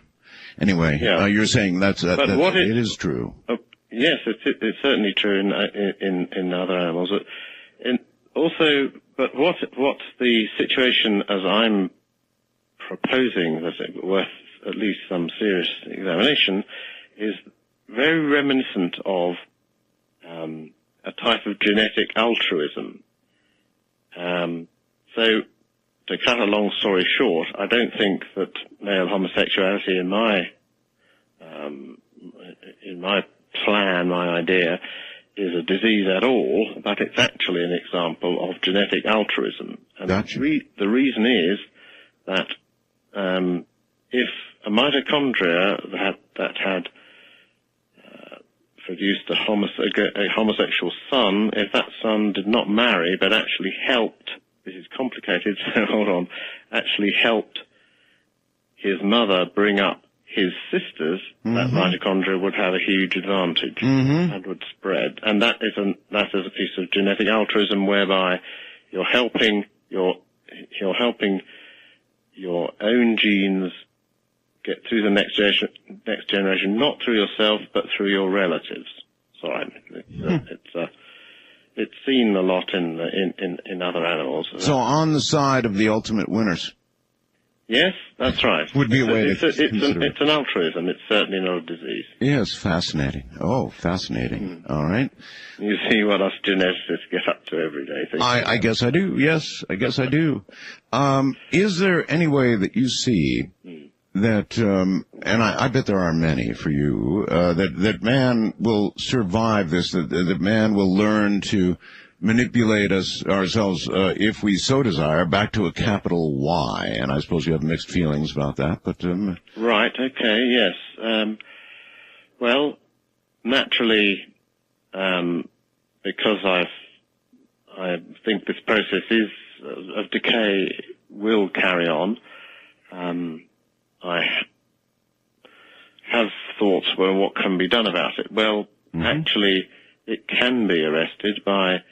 Anyway, you're saying it is true. Yes, it's certainly true in other animals. But what the situation, as I'm proposing, that it worth at least some serious examination, is very reminiscent of a type of genetic altruism. So, to cut a long story short, I don't think that male homosexuality in my plan, my idea, is a disease at all, but it's actually an example of genetic altruism. And the reason is that if a mitochondria that had produced a homosexual son, if that son did not marry but actually helped, this is complicated, so hold on, actually helped his mother bring up his sisters, that mitochondria would have a huge advantage and would spread. And that is a piece of genetic altruism whereby you're helping your own genes get through the next generation, not through yourself, but through your relatives. It's seen a lot in other animals. So on the side of the ultimate winners. Yes, that's right. Would be a way it's an altruism. It's certainly not a disease. Yes, fascinating. Oh, fascinating. All right. You see what us geneticists get up to every day. I guess I do. Yes, I guess I do. Is there any way that you see that, and I bet there are many for you, that man will survive this, that man will learn to manipulate ourselves, if we so desire, back to a capital Y? And I suppose you have mixed feelings about that, but... Right, okay, yes. Well, naturally, because I think this process of decay will carry on, I have thoughts, well, what can be done about it? Well, actually, it can be arrested by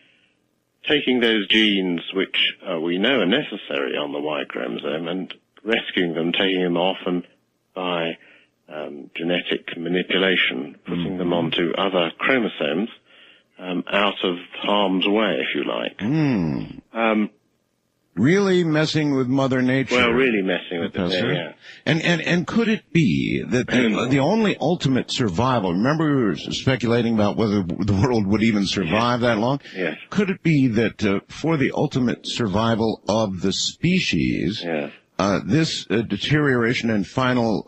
taking those genes which we know are necessary on the Y chromosome and rescuing them, taking them off, and by genetic manipulation, putting them onto other chromosomes out of harm's way, if you like. Really messing with Mother Nature. Well, really messing with it, yeah. And could it be that the only ultimate survival, remember we were speculating about whether the world would even survive that long? Yes. Could it be that for the ultimate survival of the species, this deterioration and final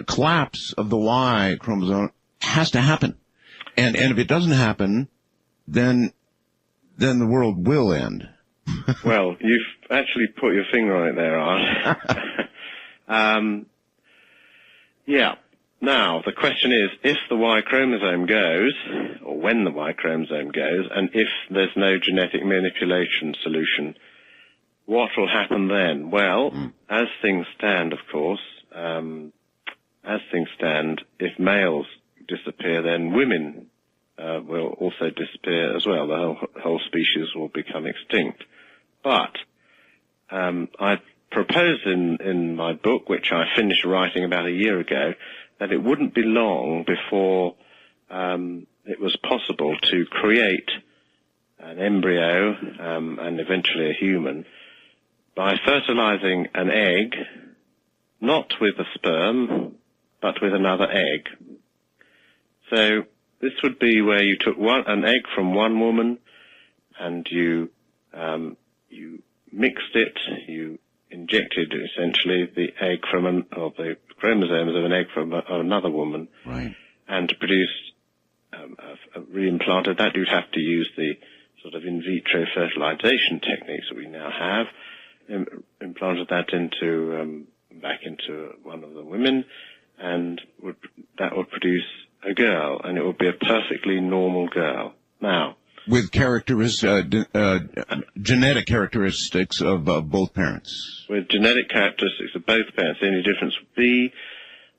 collapse of the Y chromosome has to happen? And if it doesn't happen, then the world will end. Well, you've actually put your finger on it there, Art. Yeah. Now, the question is, if the Y chromosome goes, or when the Y chromosome goes, and if there's no genetic manipulation solution, what will happen then? Well, as things stand, of course, if males disappear, then women will also disappear as well. The whole species will become extinct. But I proposed in my book, which I finished writing about a year ago, that it wouldn't be long before it was possible to create an embryo and eventually a human by fertilizing an egg, not with a sperm, but with another egg. So this would be where you took an egg from one woman and you mixed it, you injected essentially the egg or the chromosomes of an egg from another woman, right, and produced reimplanted that. You'd have to use the sort of in vitro fertilization techniques that we now have, implanted that back into one of the women, and that would produce a girl, and it would be a perfectly normal girl. Now, with genetic characteristics of both parents. With genetic characteristics of both parents, the only difference would be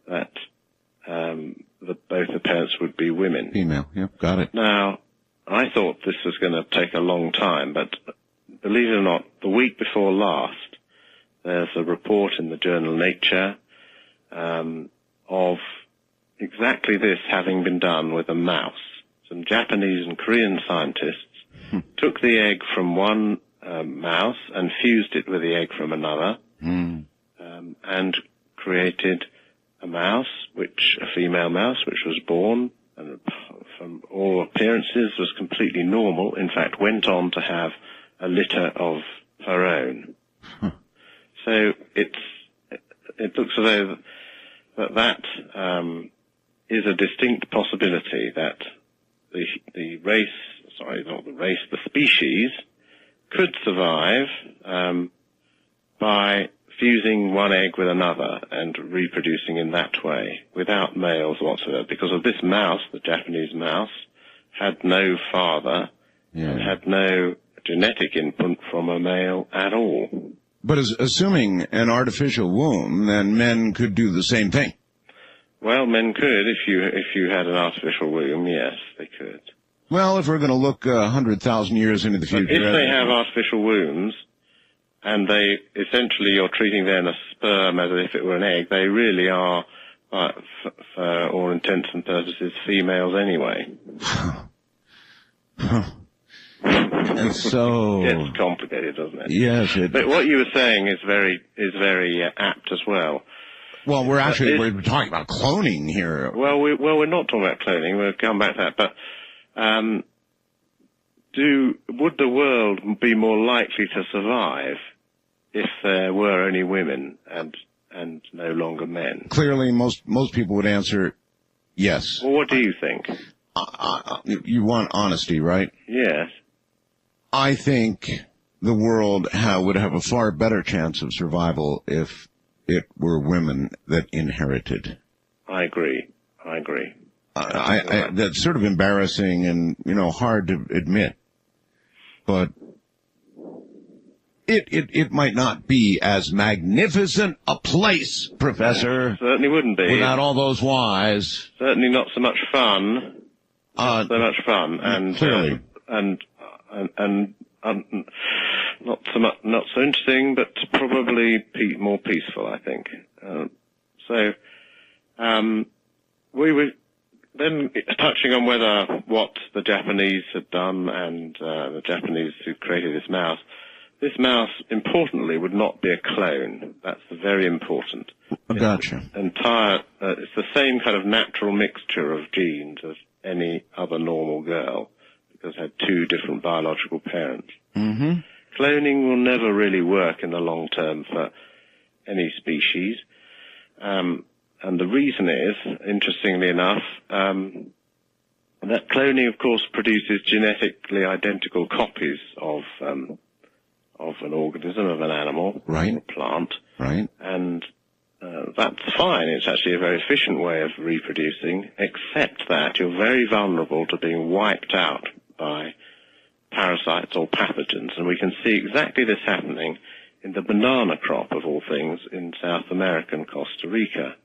that both the parents would be women. Female, yep, got it. Now, I thought this was going to take a long time, but believe it or not, the week before last, there's a report in the journal Nature of exactly this having been done with a mouse. Some Japanese and Korean scientists took the egg from one mouse and fused it with the egg from another, and created a female mouse, which was born, and from all appearances was completely normal. In fact, went on to have a litter of her own. So it looks as though that is a distinct possibility that the species could survive by fusing one egg with another and reproducing in that way without males whatsoever. Because of this mouse, the Japanese mouse, had no father and had no genetic input from a male at all. But assuming an artificial womb, then men could do the same thing. Well, men could if you had an artificial womb. Yes, they could. Well, if we're going to look 100,000 years into the future, but if they have artificial wombs, and you're treating them as sperm as if it were an egg, they really are, for all intents and purposes, females anyway. And so it's complicated, doesn't it? Yes, but what you were saying is very apt as well. Well, we're talking about cloning here. Well, we're not talking about cloning. We'll come back to that. But would the world be more likely to survive if there were only women and no longer men? Clearly, most people would answer yes. Well, what do you think? You want honesty, right? Yes. I think the world would have a far better chance of survival if it were women that inherited. I agree. That's sort of embarrassing and, hard to admit. But it might not be as magnificent a place, Professor. Certainly wouldn't be. Without all those whys. Certainly not so much fun. And clearly. Not so interesting, but probably more peaceful, I think. We were then touching on what the Japanese had done, and the Japanese who created this mouse. This mouse, importantly, would not be a clone. That's very important. Gotcha. It's the same kind of natural mixture of genes as any other normal girl, because it had two different biological parents. Mm-hmm. Cloning will never really work in the long term for any species. And the reason is, interestingly enough, that cloning, of course, produces genetically identical copies of an organism, of an animal, right, or a plant. Right. And that's fine. It's actually a very efficient way of reproducing, except that you're very vulnerable to being wiped out by parasites or pathogens. And we can see exactly this happening in the banana crop, of all things, in South America and Costa Rica.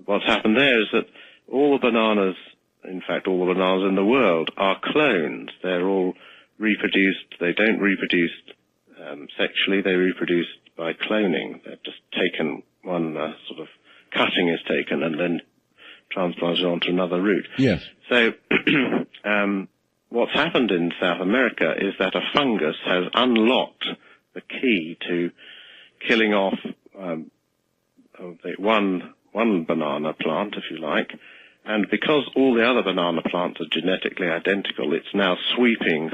What's happened there is that all the bananas in the world are clones. They're all reproduced. They don't reproduce sexually. They reproduce by cloning. They're just taken, one sort of cutting is taken and then transplanted onto another route. Yes. So what's happened in South America is that a fungus has unlocked the key to killing off one banana plant, if you like, and because all the other banana plants are genetically identical, it's now sweeping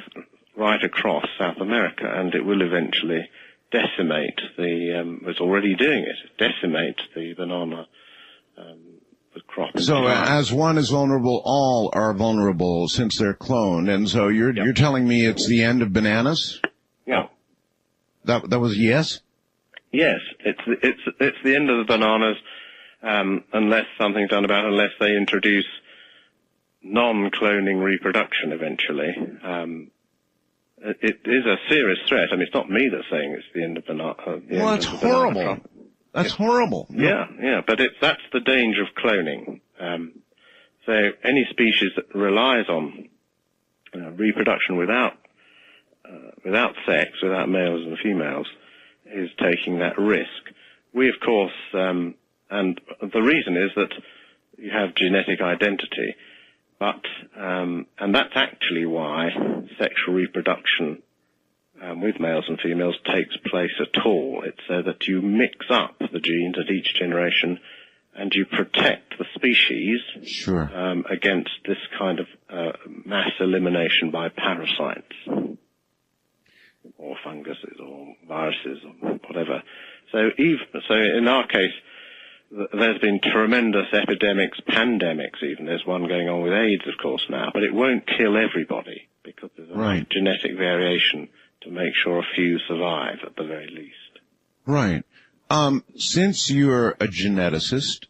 right across South America, and it will eventually decimate it's already doing it, decimate the banana the crop. So as one is vulnerable, all are vulnerable since they're cloned, and so you're telling me it's the end of bananas? Yeah. That was yes? Yes, it's the end of the bananas, unless something's done about it, unless they introduce non-cloning reproduction eventually. It is a serious threat. I mean, it's not me that's saying it's the end of banana. Well, that's horrible. That's horrible. Yeah, but that's the danger of cloning. So any species that relies on reproduction without sex, without males and females, is taking that risk. We, of course, and the reason is that you have genetic identity, but and that's actually why sexual reproduction with males and females takes place at all. It's so that you mix up the genes at each generation and you protect the species against this kind of mass elimination by parasites or funguses or viruses or whatever. So in our case, there's been tremendous epidemics, pandemics even. There's one going on with AIDS, of course, now, but it won't kill everybody because there's a genetic variation to make sure a few survive at the very least. Right. Since you're a geneticist,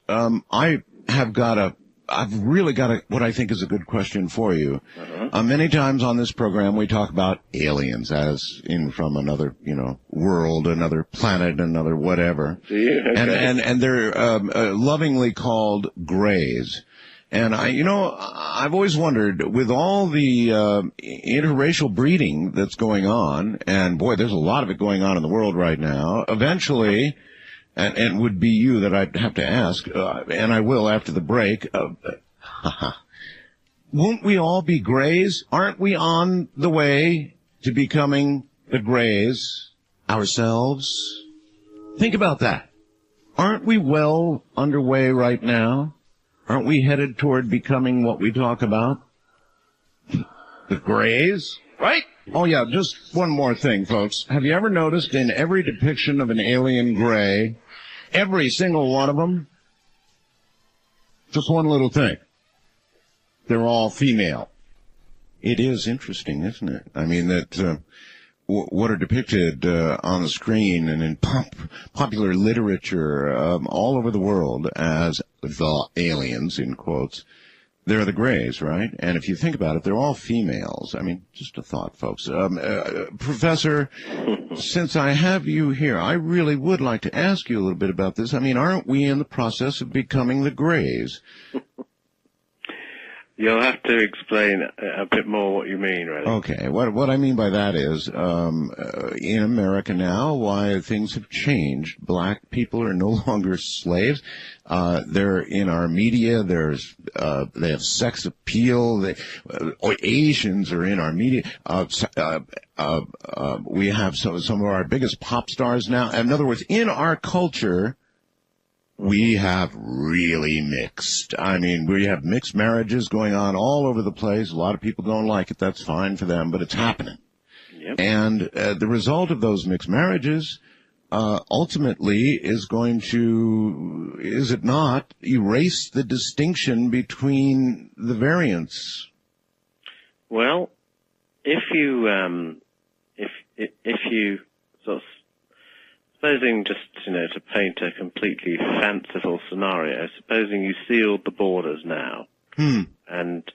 I've really got what I think is a good question for you. Many times on this program we talk about aliens as in from another, world, another planet, another whatever. Okay. And they're lovingly called grays. And I've always wondered, with all the interracial breeding that's going on, and boy, there's a lot of it going on in the world right now, eventually, and it would be you that I'd have to ask, and I will after the break, won't we all be grays? Aren't we on the way to becoming the grays ourselves? Think about that. Aren't we well underway right now? Aren't we headed toward becoming what we talk about? The grays? Right? Oh, yeah, just one more thing, folks. Have you ever noticed in every depiction of an alien gray, every single one of them, just one little thing, they're all female. It is interesting, isn't it? I mean, that what are depicted on the screen and in popular literature all over the world as the aliens, in quotes, they're the grays, right? And if you think about it, they're all females. I mean, just a thought, folks. Professor, since I have you here, I really would like to ask you a little bit about this. I mean, aren't we in the process of becoming the grays? You'll have to explain a bit more what you mean, really. Okay. What I mean by that is, in America now, why things have changed. Black people are no longer slaves. They're in our media. They have sex appeal. Asians are in our media. We have some of our biggest pop stars now. In other words, in our culture, we have really mixed. I mean, we have mixed marriages going on all over the place. A lot of people don't like it. That's fine for them, but it's happening. Yep. And the result of those mixed marriages ultimately is going to, is it not, erase the distinction between the variants? Well, if you sort of, supposing just, to paint a completely fanciful scenario, supposing you sealed the borders now, and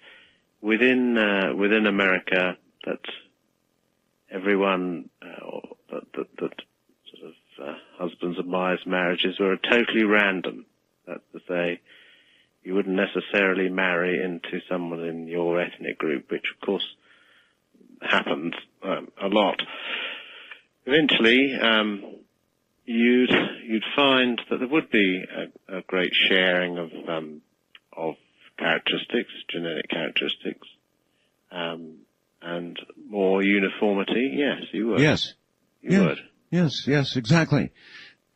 within America, that everyone, that sort of husbands and wives marriages were totally random. That's to say, you wouldn't necessarily marry into someone in your ethnic group, which of course happens a lot. Eventually, you'd find that there would be a great sharing of characteristics, genetic characteristics, and more uniformity, yes, you would. Yes. You would. Yes, exactly.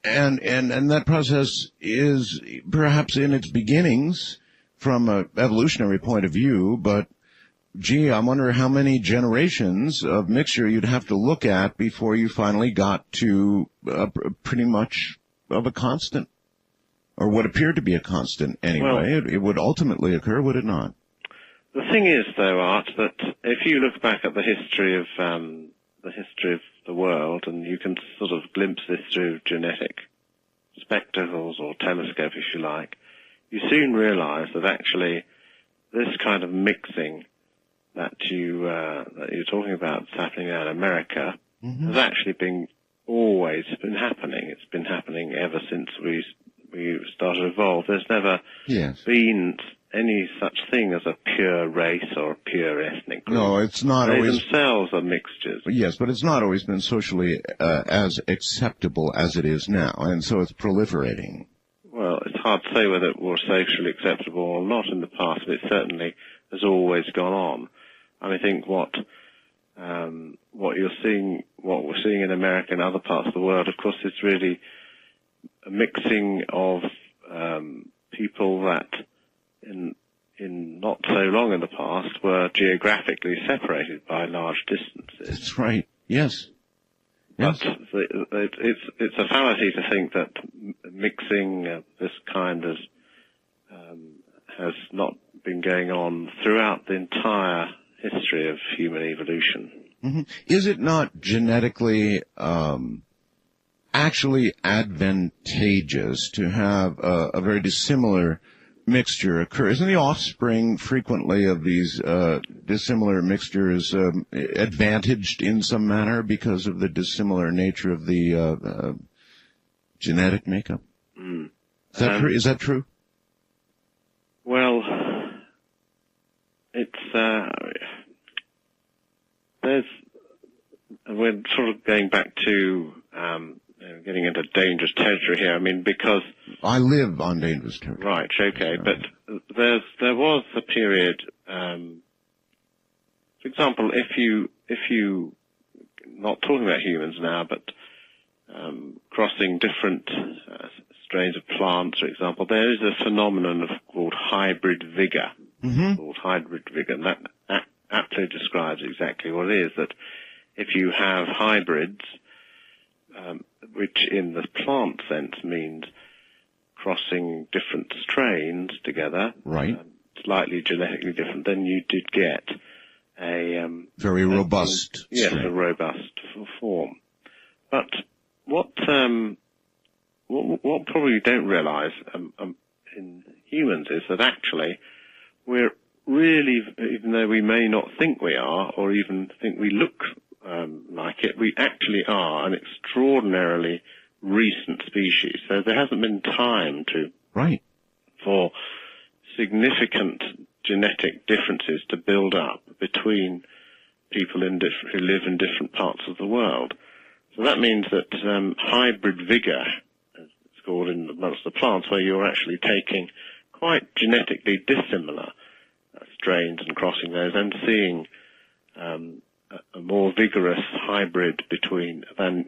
And that process is perhaps in its beginnings from an evolutionary point of view, but gee, I wonder how many generations of mixture you'd have to look at before you finally got to pretty much of a constant, or what appeared to be a constant anyway. Well, it would ultimately occur, would it not? The thing is, though, Art, that if you look back at the history of the world, and you can sort of glimpse this through genetic spectacles or telescope, if you like, you soon realize that actually this kind of mixing that you're talking about that's happening out in America has actually always been happening. It's been happening ever since we started to evolve. There's never been any such thing as a pure race or a pure ethnic group. No, it's not always. They themselves are mixtures. Yes, but it's not always been socially as acceptable as it is now, and so it's proliferating. Well, it's hard to say whether it was socially acceptable or not in the past, but it certainly has always gone on. And I think what we're seeing in America and other parts of the world, of course, is really a mixing of people that in not so long in the past were geographically separated by large distances. That's right. Yes. But it's a fallacy to think that mixing this kind has not been going on throughout the entire history of human evolution. Mm-hmm. Is it not genetically actually advantageous to have a very dissimilar mixture occur? Isn't the offspring frequently of these dissimilar mixtures advantaged in some manner because of the dissimilar nature of the genetic makeup? Mm. Is that true? Well, we're sort of going back to getting into dangerous territory here. I mean, because I live on dangerous territory. Right. Okay. But there was a period. For example, if you not talking about humans now, but crossing different strains of plants, for example, there is a phenomenon called hybrid vigor. Mm-hmm. Called hybrid vigor, and that aptly describes exactly what it is. That if you have hybrids, which in the plant sense means crossing different strains together, right? Slightly genetically different, then you did get a very robust. Yes, strain. a robust form. But what probably you don't realise in humans is that actually we're really, even though we may not think we are, or even think we look like it, we actually are an extraordinarily recent species. So there hasn't been time for significant genetic differences to build up between people who live in different parts of the world. So that means that hybrid vigor, as it's called amongst the plants, where you're actually taking quite genetically dissimilar strains and crossing those and seeing a more vigorous hybrid between than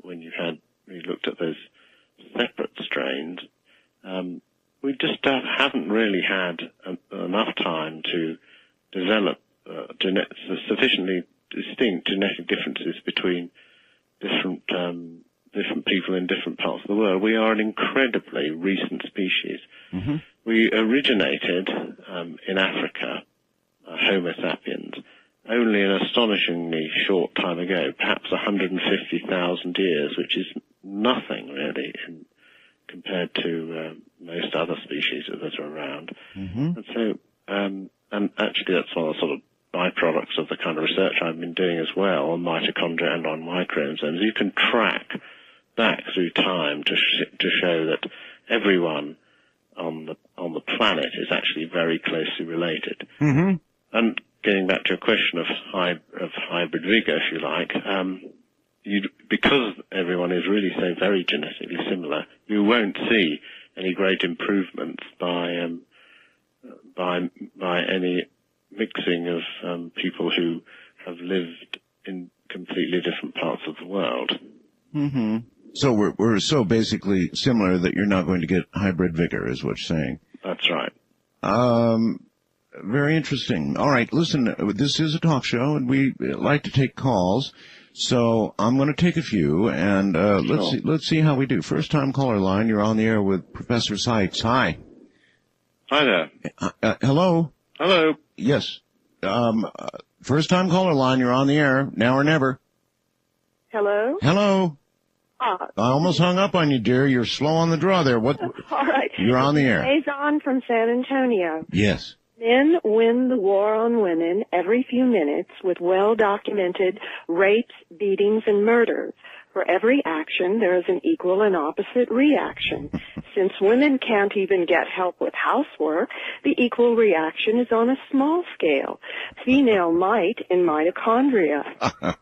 when you looked at those separate strains. We just haven't really had enough time to develop sufficiently distinct genetic differences between different people in different parts of the world. We are an incredibly recent species. Mm-hmm. We originated in Africa, Homo sapiens, only an astonishingly short time ago, perhaps 150,000 years, which is nothing really compared to most other species that are around. Mm-hmm. And so, and actually that's one of the sort of byproducts of the kind of research I've been doing as well on mitochondria and on microenzymes. You can track back through time to show that everyone on the planet is actually very closely related. Mm-hmm. And getting back to your question of hybrid vigor, if you like, because everyone is really so very genetically similar, you won't see any great improvements by by any mixing of people who have lived in completely different parts of the world. Mm-hmm. So we're so basically similar that you're not going to get hybrid vigor, is what you're saying. That's right. Very interesting. All right, listen, this is a talk show, and we like to take calls. So I'm going to take a few, and let's see how we do. First time caller line, you're on the air with Professor Sykes. Hi. Hi there. Hello. Hello. Yes. First time caller line, you're on the air. Now or never. Hello. Hello. I almost hung up on you, dear. You're slow on the draw there. What? All right. You're on the air. Liaison from San Antonio. Yes. Men win the war on women every few minutes with well-documented rapes, beatings, and murders. For every action, there is an equal and opposite reaction. Since women can't even get help with housework, the equal reaction is on a small scale. Female might in mitochondria.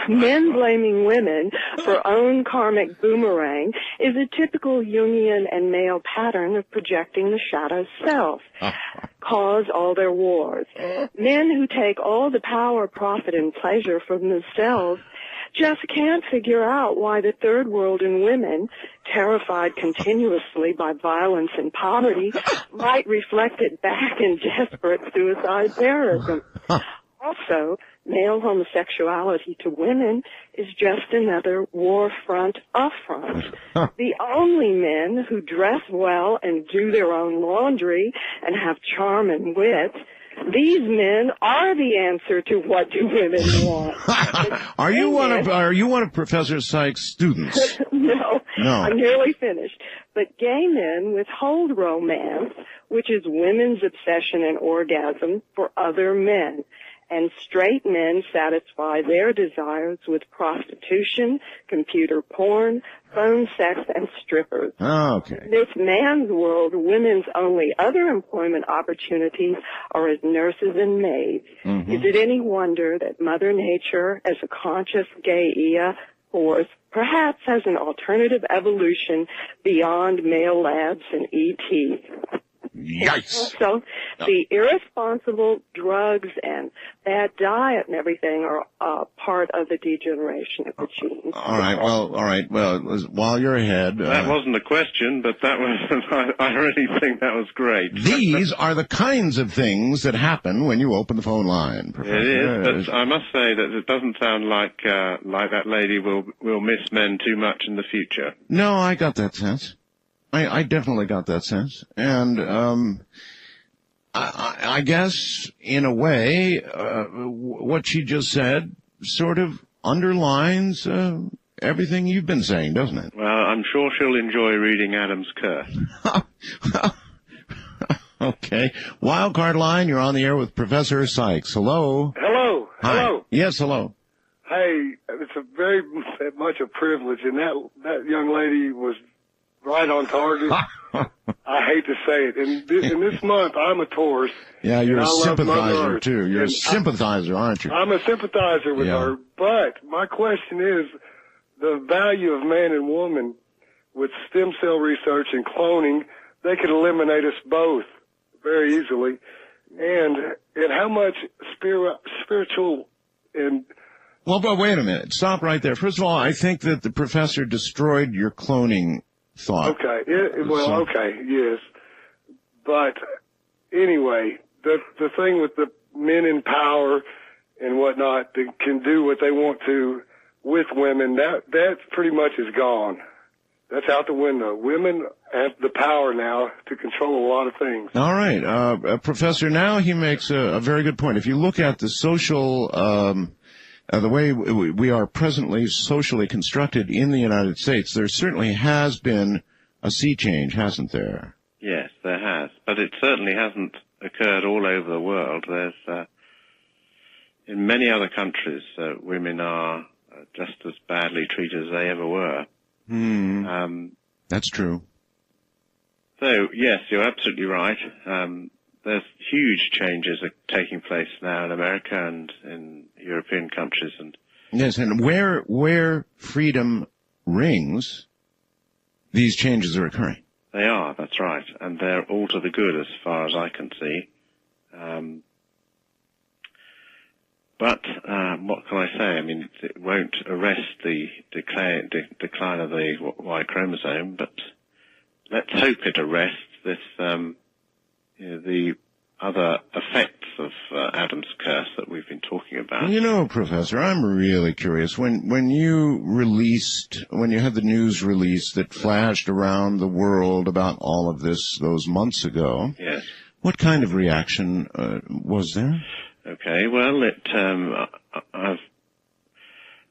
Men blaming women for own karmic boomerang is a typical Jungian and male pattern of projecting the shadow self. Cause all their wars. Men who take all the power, profit, and pleasure from themselves just can't figure out why the third world and women, terrified continuously by violence and poverty, might reflect it back in desperate suicide terrorism. Also, male homosexuality to women is just another war front affront. The only men who dress well and do their own laundry and have charm and wit, these men are the answer to what do women want. Are you one of Professor Sykes' students? No, No. I'm nearly finished. But gay men withhold romance, which is women's obsession and orgasm, for other men. And straight men satisfy their desires with prostitution, computer porn, phone sex, and strippers. Okay. In this man's world, women's only other employment opportunities are as nurses and maids. Mm-hmm. Is it any wonder that Mother Nature, as a conscious Gaia force, perhaps has an alternative evolution beyond male labs and E.T.? Yikes. So the irresponsible drugs and bad diet and everything are part of the degeneration of the genes. All right. Well, while you're ahead. That wasn't a question, but that was, I really think that was great. These are the kinds of things that happen when you open the phone line, Professor. It is, but I must say that it doesn't sound like that lady will miss men too much in the future. No, I got that sense. I definitely got that sense. And I guess, in a way, what she just said sort of underlines everything you've been saying, doesn't it? Well, I'm sure she'll enjoy reading Adam's Curse. Okay. Wildcard line, you're on the air with Professor Sykes. Hello. Hello. Hi. Hello. Yes, hello. Hey, it's a very much a privilege, and that young lady was right on target. I hate to say it. In this month, I'm a Taurus. Yeah, you're a I love Mother sympathizer, Earth. too. You're And a sympathizer, aren't you? I'm a sympathizer with her. But my question is the value of man and woman with stem cell research and cloning. They could eliminate us both very easily. And how much spiritual and... Well, but wait a minute. Stop right there. First of all, I think that the professor destroyed your cloning thought. Okay. Okay, yes. But anyway, the thing with the men in power and whatnot that can do what they want to with women, that pretty much is gone. That's out the window. Women have the power now to control a lot of things. All right. Professor, now he makes a very good point. If you look at the social, the way we are presently socially constructed in the United States, there certainly has been a sea change, hasn't there? Yes, there has. But it certainly hasn't occurred all over the world. There's, in many other countries, women are just as badly treated as they ever were. That's true. So, yes, you're absolutely right. There's huge changes are taking place now in America and in European countries. And yes, and where freedom rings, these changes are occurring. They are, that's right. And they're all to the good as far as I can see. But what can I say? I mean, it won't arrest the decline of the Y chromosome, but let's hope it arrests this, the other effects of Adam's curse that we've been talking about. You know, Professor, I'm really curious. When you had the news release that flashed around the world about all of this those months ago, yes, what kind of reaction was there? Okay, well, I've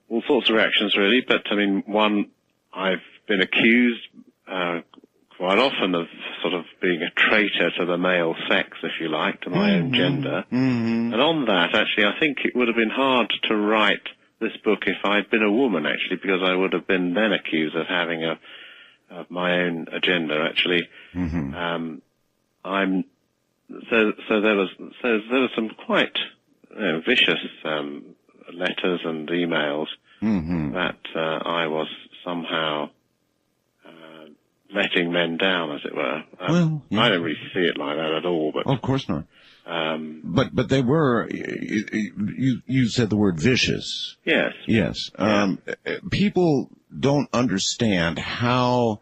all sorts of reactions really, but I mean, one, I've been accused quite often of sort of being a traitor to the male sex, if you like, to my own gender. Mm-hmm. And on that, actually, I think it would have been hard to write this book if I'd been a woman, actually, because I would have been then accused of having of my own agenda, actually. Mm-hmm. So there was some quite vicious letters and emails that I was somehow letting men down, as it were. Well, yeah. I don't really see it like that at all. But of course not. But they were. You said the word vicious. Yes. Yes. People don't understand how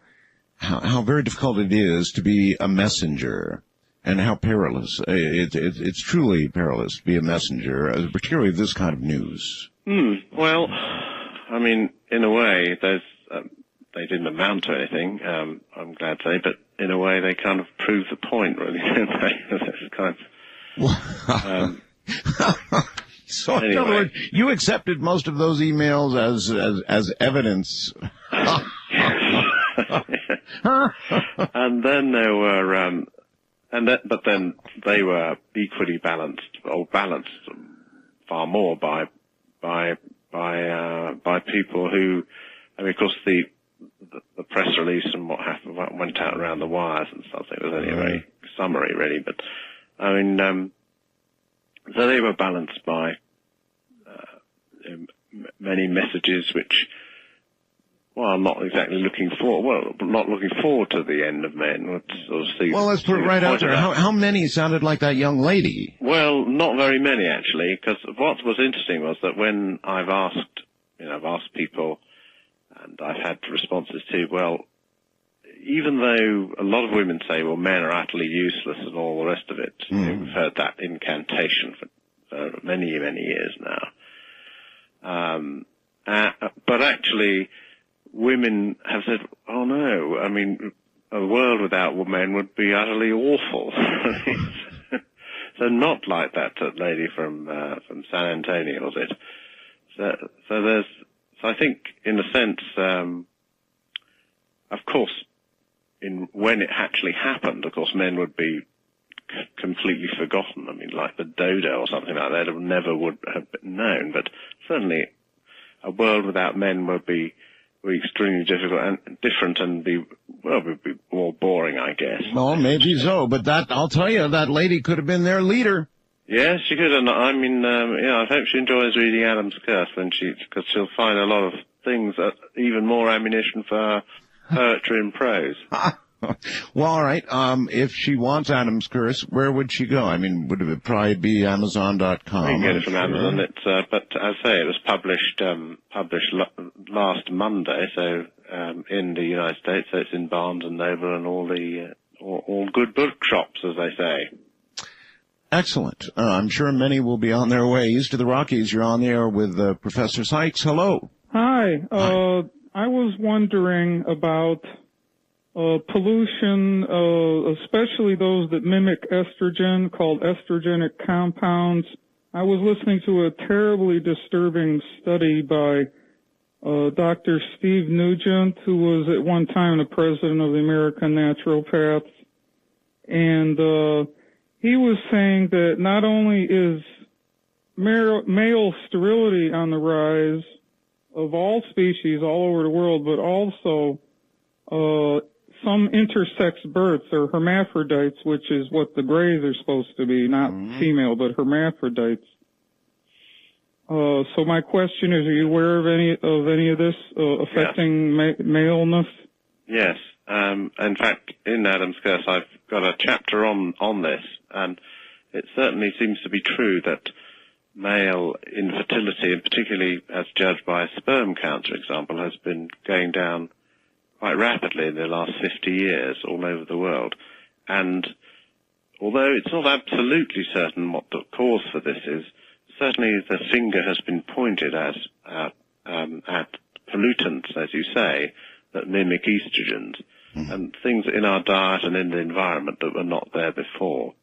very difficult it is to be a messenger. And how perilous. It's truly perilous to be a messenger, particularly this kind of news. Well, I mean, in a way, they didn't amount to anything, I'm glad to say, but in a way they kind of proved the point, really, didn't they? So, anyway. In other words, you accepted most of those emails as evidence. And then there were... but then they were equally balanced, or balanced far more by people who, I mean, of course, the press release and what happened went out around the wires and stuff. It was only a very summary, really. But I mean, so they were balanced by many messages which. Well, I'm not exactly looking forward to the end of men. Well, let's put it right out there. How many sounded like that young lady? Well, not very many, actually, because what was interesting was that when I've asked people, and I've had responses too, well, even though a lot of women say, well, men are utterly useless and all the rest of it, we've heard that incantation for many, many years now. But actually, women have said, oh no, I mean, a world without men would be utterly awful. So not like that lady from San Antonio, was it? So I think, in a sense, of course, when it actually happened, of course, men would be completely forgotten. I mean, like the dodo or something like that, never would have been known. But certainly, a world without men would be extremely difficult and different, and would be more boring, I guess. Well, maybe so, but I'll tell you, that lady could have been their leader. Yes, she could. And I mean, I hope she enjoys reading Adam's Curse because she'll find a lot of things, even more ammunition for her poetry and prose. Well, all right. If she wants Adam's Curse, where would she go? I mean, would it probably be Amazon.com? You can get it from Amazon. But as I say, it was published last Monday, so in the United States, so it's in Barnes and Noble and all good bookshops, as they say. Excellent. I'm sure many will be on their way east of the Rockies. You're on the air with Professor Sykes. Hello. Hi. I was wondering about pollution, especially those that mimic estrogen, called estrogenic compounds. I was listening to a terribly disturbing study by Dr. Steve Nugent, who was at one time the president of the American Naturopaths. And he was saying that not only is male sterility on the rise of all species all over the world, but also some intersex births, or hermaphrodites, which is what the Greys are supposed to be, not female, but hermaphrodites. So my question is, are you aware of any of this affecting maleness? Yes. In fact, in Adam's Curse, I've got a chapter on this, and it certainly seems to be true that male infertility, and particularly as judged by sperm count, for example, has been going down quite rapidly in the last 50 years all over the world. And although it's not absolutely certain what the cause for this is, certainly the finger has been pointed at pollutants, as you say, that mimic estrogens, and things in our diet and in the environment that were not there before.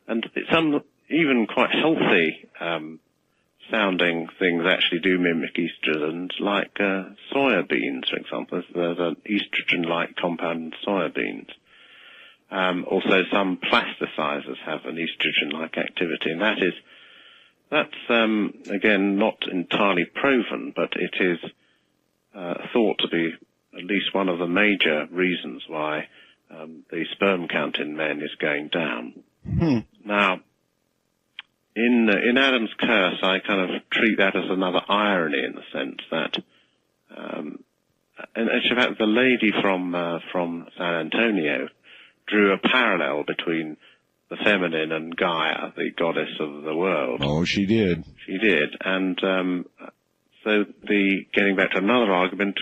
And some even quite healthy sounding things actually do mimic estrogens, like soybeans, for example. There's an estrogen-like compound in soybeans. Also, some plasticizers have an estrogen-like activity, and that's again not entirely proven, but it is thought to be at least one of the major reasons why the sperm count in men is going down. Now, in Adam's Curse, I kind of treat that as another irony in the sense that, and in fact, the lady from San Antonio drew a parallel between the feminine and Gaia, the goddess of the world. Oh, she did. She did, and so getting back to another argument,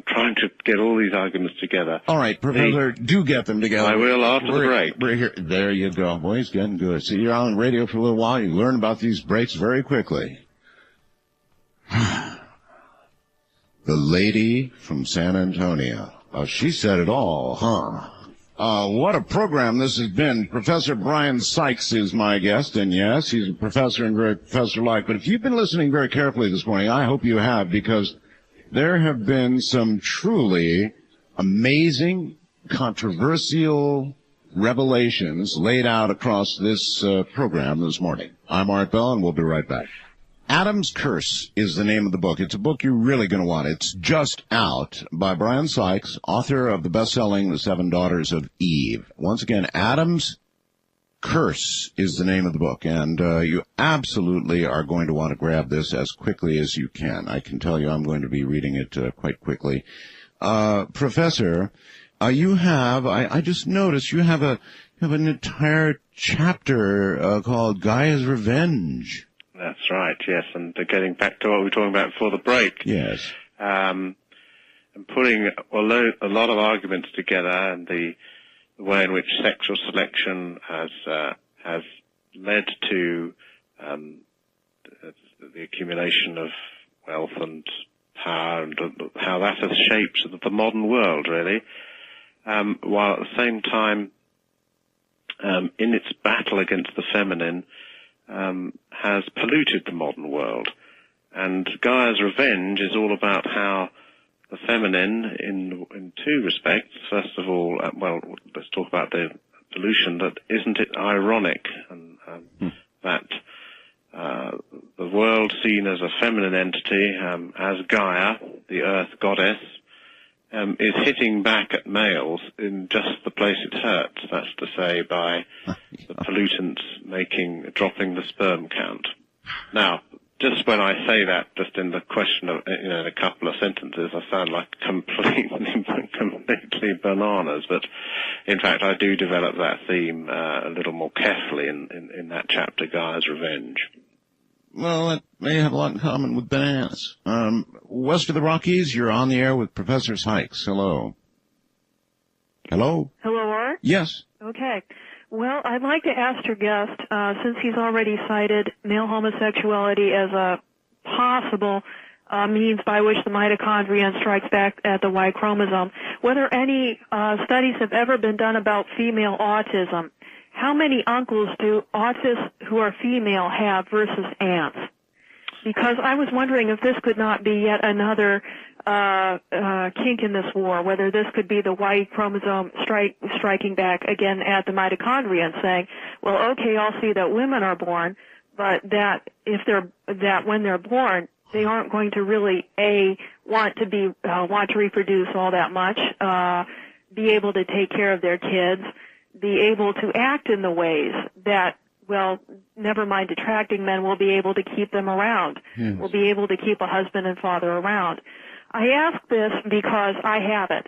trying to get all these arguments together. All right, Professor, do get them together. I will after the break. We're here. There you go. Boy, he's getting good. See, you're on radio for a little while. You learn about these breaks very quickly. The lady from San Antonio. She said it all, huh? What a program this has been. Professor Bryan Sykes is my guest, and yes, he's a professor and very professor-like. But if you've been listening very carefully this morning, I hope you have, because there have been some truly amazing, controversial revelations laid out across this program this morning. I'm Art Bell, and we'll be right back. Adam's Curse is the name of the book. It's a book you're really going to want. It's just out by Bryan Sykes, author of the best-selling The Seven Daughters of Eve. Once again, Adam's Curse is the name of the book, and you absolutely are going to want to grab this as quickly as you can. I can tell you I'm going to be reading it quite quickly. Professor, you have, I just noticed you have an entire chapter called Gaia's Revenge. That's right, yes, and getting back to what we were talking about before the break. Yes. And putting a lot of arguments together, and the way in which sexual selection has led to the accumulation of wealth and power, and how that has shaped the modern world, really, while at the same time, in its battle against the feminine, has polluted the modern world. And Gaia's Revenge is all about how the feminine, in two respects. First of all, let's talk about the pollution. That isn't it ironic, and that the world seen as a feminine entity, as Gaia, the Earth goddess, is hitting back at males in just the place it hurts. That's to say, by the pollutants dropping the sperm count. Now, just when I say that, just in the question of, in a couple of sentences, I sound like completely bananas. But in fact, I do develop that theme a little more carefully in that chapter, Gaia's Revenge. Well, that may have a lot in common with bananas. West of the Rockies, you're on the air with Professor Sykes. Hello. Hello? Hello, Art? Yes. Okay. Well, I'd like to ask your guest, since he's already cited male homosexuality as a possible means by which the mitochondrion strikes back at the Y chromosome, whether any studies have ever been done about female autism. How many uncles do autists who are female have versus aunts? Because I was wondering if this could not be yet another kink in this war, whether this could be the Y chromosome striking back again at the mitochondria and saying, well, okay, I'll see that women are born, but that when they're born, they aren't going to really want to reproduce all that much, be able to take care of their kids, be able to act in the ways that, well, never mind attracting men, will be able to keep them around, will be able to keep a husband and father around. I ask this because I have it,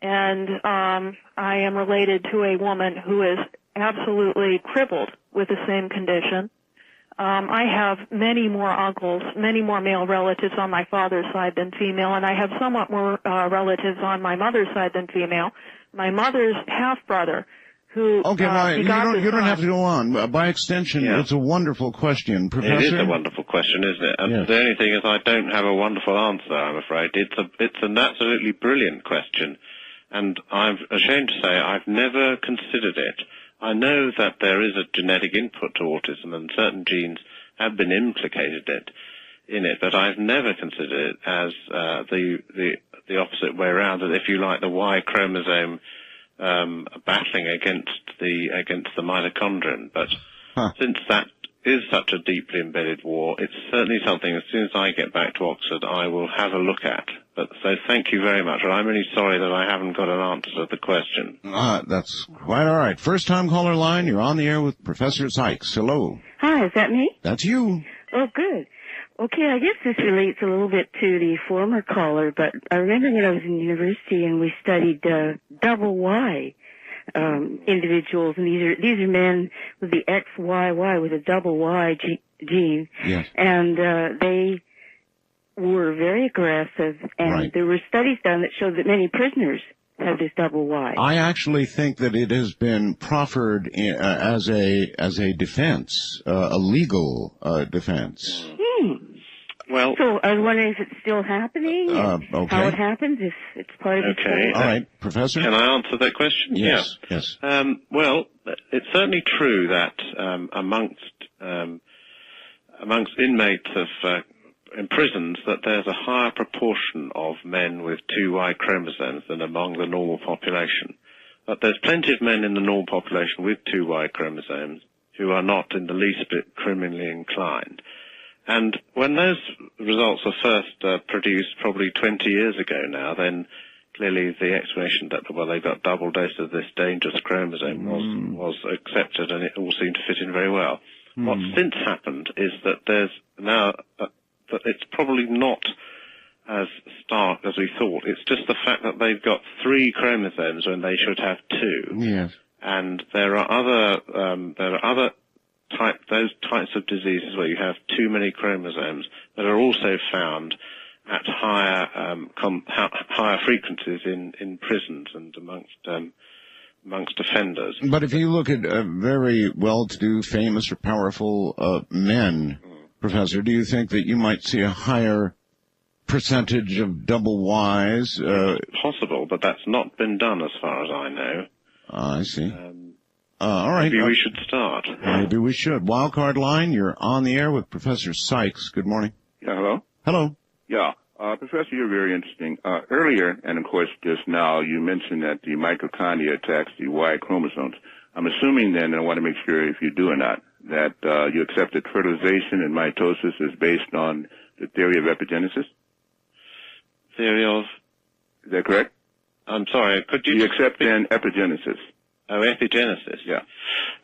and I am related to a woman who is absolutely crippled with the same condition. I have many more uncles, many more male relatives on my father's side than female, and I have somewhat more relatives on my mother's side than female. My mother's half-brother, who Okay, you don't have to go on. By extension, it's a wonderful question, Professor. It is a wonderful question, isn't it? And the only thing is I don't have a wonderful answer, I'm afraid. It's an absolutely brilliant question, and I'm ashamed to say I've never considered it. I know that there is a genetic input to autism, and certain genes have been implicated in it, but I've never considered it as the opposite way around. That if you like, the Y chromosome battling against the mitochondrian. But since that is such a deeply embedded war, it's certainly something, as soon as I get back to Oxford, I will have a look at. But so thank you very much. And I'm really sorry that I haven't got an answer to the question. That's quite all right. First time caller line, you're on the air with Professor Sykes. Hello. Hi, is that me? That's you. Oh, good. Okay, I guess this relates a little bit to the former caller, but I remember when I was in university and we studied double Y individuals, and these are men with the XYY with a double Y gene. Yes. And they were very aggressive, and there were studies done that showed that many prisoners have this double Y. I actually think that it has been proffered as a defense, a legal defense. Well, so I was wondering if it's still happening, okay. how it happens, if it's part of the story. All right, Professor. Can I answer that question? Yes. Yes. Well, it's certainly true that amongst inmates in prisons, that there's a higher proportion of men with two Y chromosomes than among the normal population. But there's plenty of men in the normal population with two Y chromosomes who are not in the least bit criminally inclined. And when those results were first produced probably 20 years ago now, then clearly the explanation that, well, they got double dose of this dangerous chromosome was accepted, and it all seemed to fit in very well. What's since happened is that there's now that it's probably not as stark as we thought. It's just the fact that they've got 3 chromosomes when they should have 2. Yes. And there are other those types of diseases where you have too many chromosomes that are also found at higher frequencies in prisons and amongst offenders. But if you look at very well-to-do, famous, or powerful men, Professor, do you think that you might see a higher percentage of double Ys? Possible, but that's not been done as far as I know. I see. All right. Maybe we should start. Maybe we should. Wildcard line, you're on the air with Professor Sykes. Good morning. Yeah, hello? Hello. Yeah. Professor, you're very interesting. Earlier, and of course just now, you mentioned that the mitochondria attacks the Y chromosomes. I'm assuming then, and I want to make sure if you do or not, that you accept that fertilization and mitosis is based on the theory of epigenesis? Theory of? Is that correct? I'm sorry, could you... You accept then epigenesis? Oh, epigenesis. Yeah.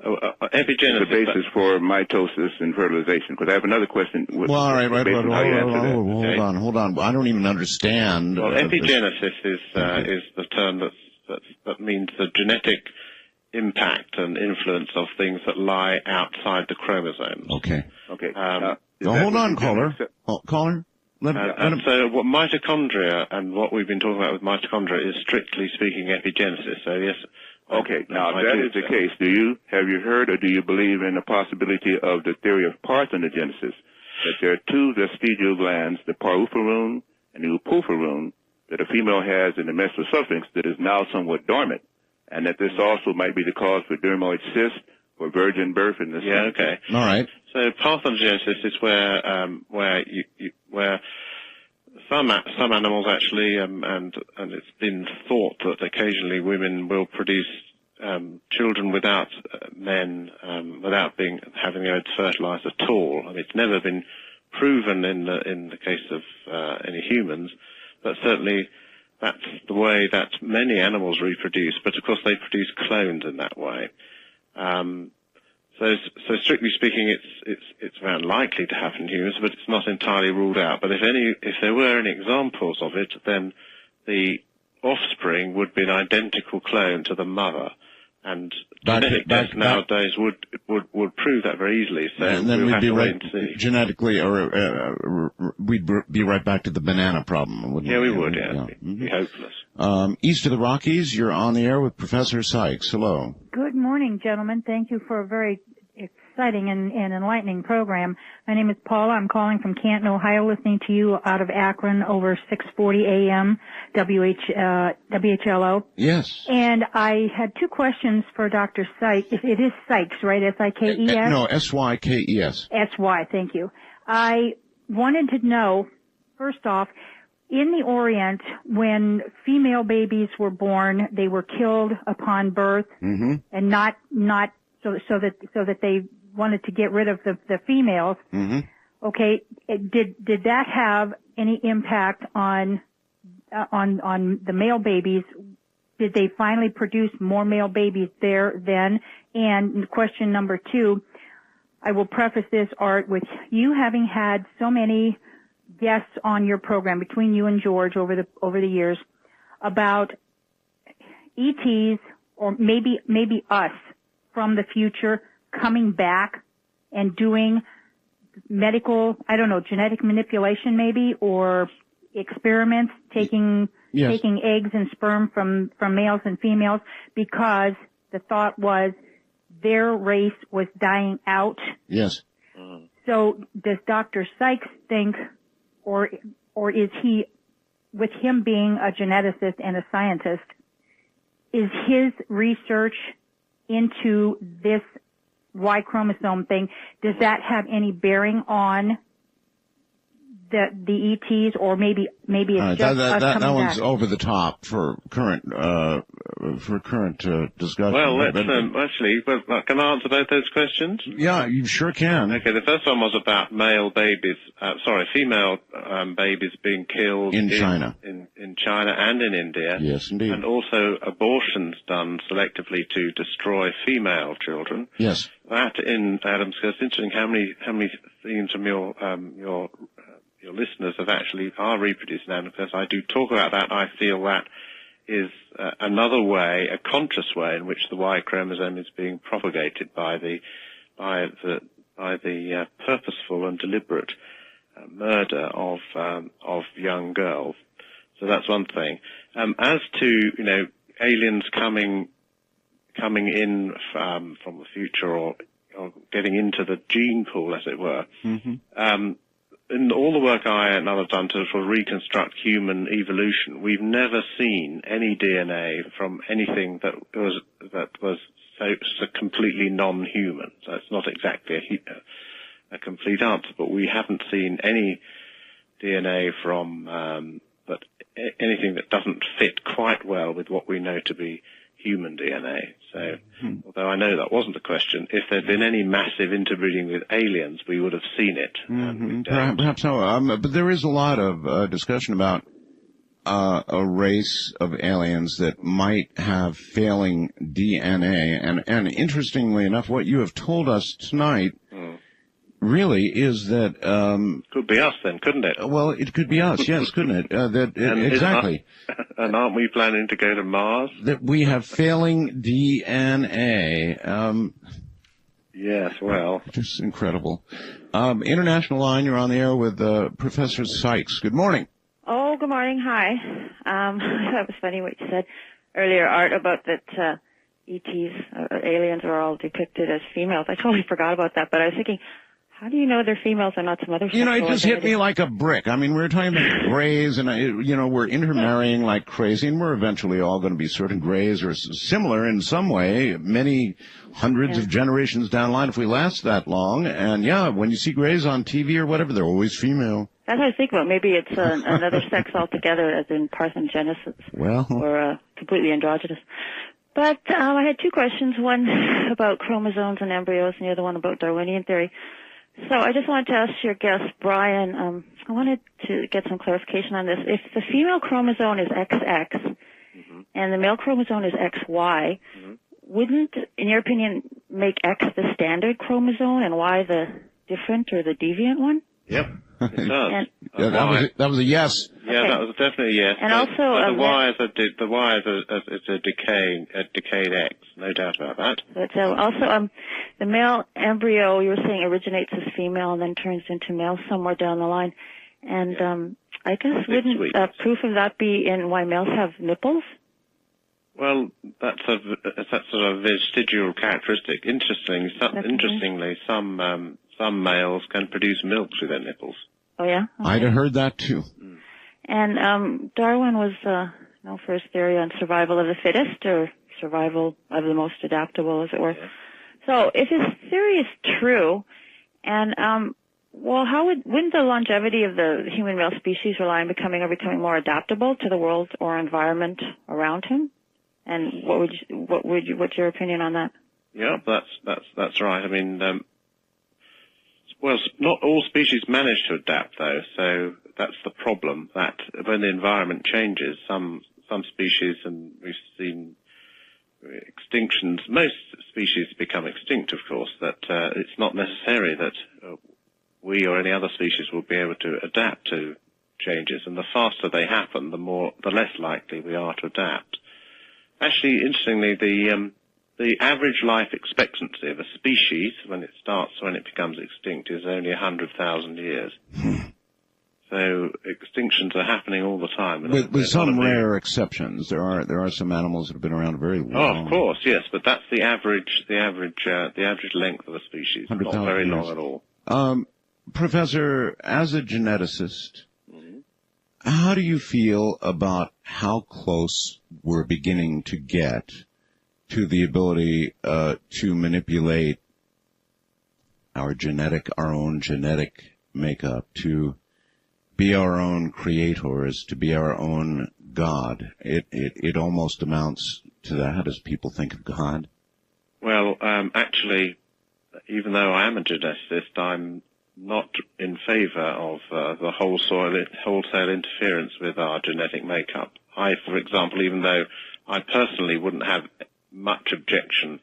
Epigenesis. The basis for mitosis and fertilization. Because I have another question. Well, all right. Hold on. I don't even understand. Well, epigenesis is the term that means the genetic impact and influence of things that lie outside the chromosomes. Okay. Okay. Hold on, caller. Caller. So what mitochondria and what we've been talking about with mitochondria is strictly speaking epigenesis. So yes. Okay. Now, if that is the case, have you heard or do you believe in the possibility of the theory of parthenogenesis? That there are 2 vestigial glands, the paruparum and the upulparum, that a female has in the menstrual suffix that is now somewhat dormant, and that this also might be the cause for dermoid cyst or virgin birth in this. Yeah. Okay. All right. So parthenogenesis is where some animals actually, and it's been thought that occasionally women will produce children without men, without having their eggs fertilized at all. I mean, it's never been proven in the case of any humans, but certainly that's the way that many animals reproduce. But of course, they produce clones in that way. So strictly speaking, it's very unlikely to happen in humans, but it's not entirely ruled out. But if there were any examples of it, then the offspring would be an identical clone to the mother. And genetic tests nowadays would prove that very easily. So and then we'll we'd have be to wait right and see. genetically, or we'd be right back to the banana problem, wouldn't we? Yeah, we would. Yeah, it'd be hopeless. East of the Rockies, you're on the air with Professor Sykes. Hello. Good morning, gentlemen. Thank you for a very exciting and enlightening program. My name is Paula. I'm calling from Canton, Ohio, listening to you out of Akron over 640 AM WHLO. Yes. And I had two questions for Dr. Sykes. It is Sykes, right? S-I-K-E-S? No, S-Y-K-E-S. S-Y, thank you. I wanted to know, first off, in the Orient, when female babies were born, they were killed upon birth, and not so that they wanted to get rid of the females. Okay, did that have any impact on the male babies? Did they finally produce more male babies there then? And question number two, I will preface this, Art, with you having had so many guests on your program between you and George over the years about ETs, or maybe us from the future coming back and doing medical, I don't know, genetic manipulation maybe, or experiments, taking eggs and sperm from males and females, because the thought was their race was dying out. Yes. So does Dr. Sykes think, or is he, with him being a geneticist and a scientist, is his research into this Y chromosome thing, does that have any bearing on the ETs, or maybe it's just us that coming one's back? over the top for current discussion. Well, let's actually, can I answer both those questions? Yeah, you sure can. Okay, the first one was about female babies being killed in China, in China and in India. Yes, indeed. And also abortions done selectively to destroy female children. Yes. That in Adam's case, it's interesting how many themes from your listeners are reproducing that. Because I do talk about that, I feel that is another way, a conscious way in which the Y chromosome is being propagated by the purposeful and deliberate murder of young girls. So that's one thing. As to aliens coming in from the future, or getting into the gene pool, as it were. In all the work I and others done to sort of reconstruct human evolution, we've never seen any DNA from anything that was so completely non-human. So it's not exactly a complete answer, but we haven't seen any DNA from but anything that doesn't fit quite well with what we know to be human DNA. So, although I know that wasn't the question, if there'd been any massive interbreeding with aliens, we would have seen it. Perhaps so. But there is a lot of discussion about a race of aliens that might have failing DNA. And interestingly enough, what you have told us tonight really is that could be us then, couldn't it? Well, it could be us, yes, couldn't it? Exactly. And aren't we planning to go to Mars? That we have failing DNA. Yes, well, just incredible. International line, you're on the air with Professor Sykes. Good morning. Oh, good morning. Hi. That was funny what you said earlier, Art, about that ETs, aliens, are all depicted as females. I totally forgot about that, but I was thinking, how do you know they're females and not some other sexual it just hit identity? me like a brick. I mean, we're talking about grays, and, we're intermarrying like crazy, and we're eventually all going to be certain grays or similar in some way, many hundreds of generations down the line if we last that long. And, when you see grays on TV or whatever, they're always female. That's what I was thinking about. Maybe it's another sex altogether, as in parthenogenesis, or completely androgynous. But I had two questions, one about chromosomes and embryos, and the other one about Darwinian theory. So I just wanted to ask your guest, Bryan, I wanted to get some clarification on this. If the female chromosome is XX and the male chromosome is XY, wouldn't, in your opinion, make X the standard chromosome and Y the different or the deviant one? Yep, it does. That was a yes. Yeah, that was definitely yes. And also, the Y is a decayed X, no doubt about that. But also, the male embryo, you were saying, originates as female and then turns into male somewhere down the line. And I guess wouldn't proof of that be in why males have nipples? Well, that's a sort of vestigial characteristic. Interestingly, some males can produce milk through their nipples. Oh yeah, okay. I'd have heard that too. And Darwin was known for his theory on survival of the fittest, or survival of the most adaptable, as it were. Yeah. So, if his theory is true, and well, wouldn't the longevity of the human male species rely on becoming more adaptable to the world or environment around him? And what's your opinion on that? Yeah, that's right. I mean, well, not all species manage to adapt, though. So that's the problem. That when the environment changes, some species, and we've seen extinctions. Most species become extinct, of course. That it's not necessary that we or any other species will be able to adapt to changes, and the faster they happen, the less likely we are to adapt. Actually, interestingly, the average life expectancy of a species when it becomes extinct is only 100,000 years. So extinctions are happening all the time. With some rare exceptions, there are some animals that have been around very long. Oh, of course, yes, but that's the average length of a species. Not very long at all. Professor, as a geneticist, how do you feel about how close we're beginning to get to the ability to manipulate our own genetic makeup, to be our own creators, to be our own God? It almost amounts to that as people think of God. Well, actually, even though I am a geneticist, I'm not in favor of the wholesale interference with our genetic makeup. I, for example, even though I personally wouldn't have much objection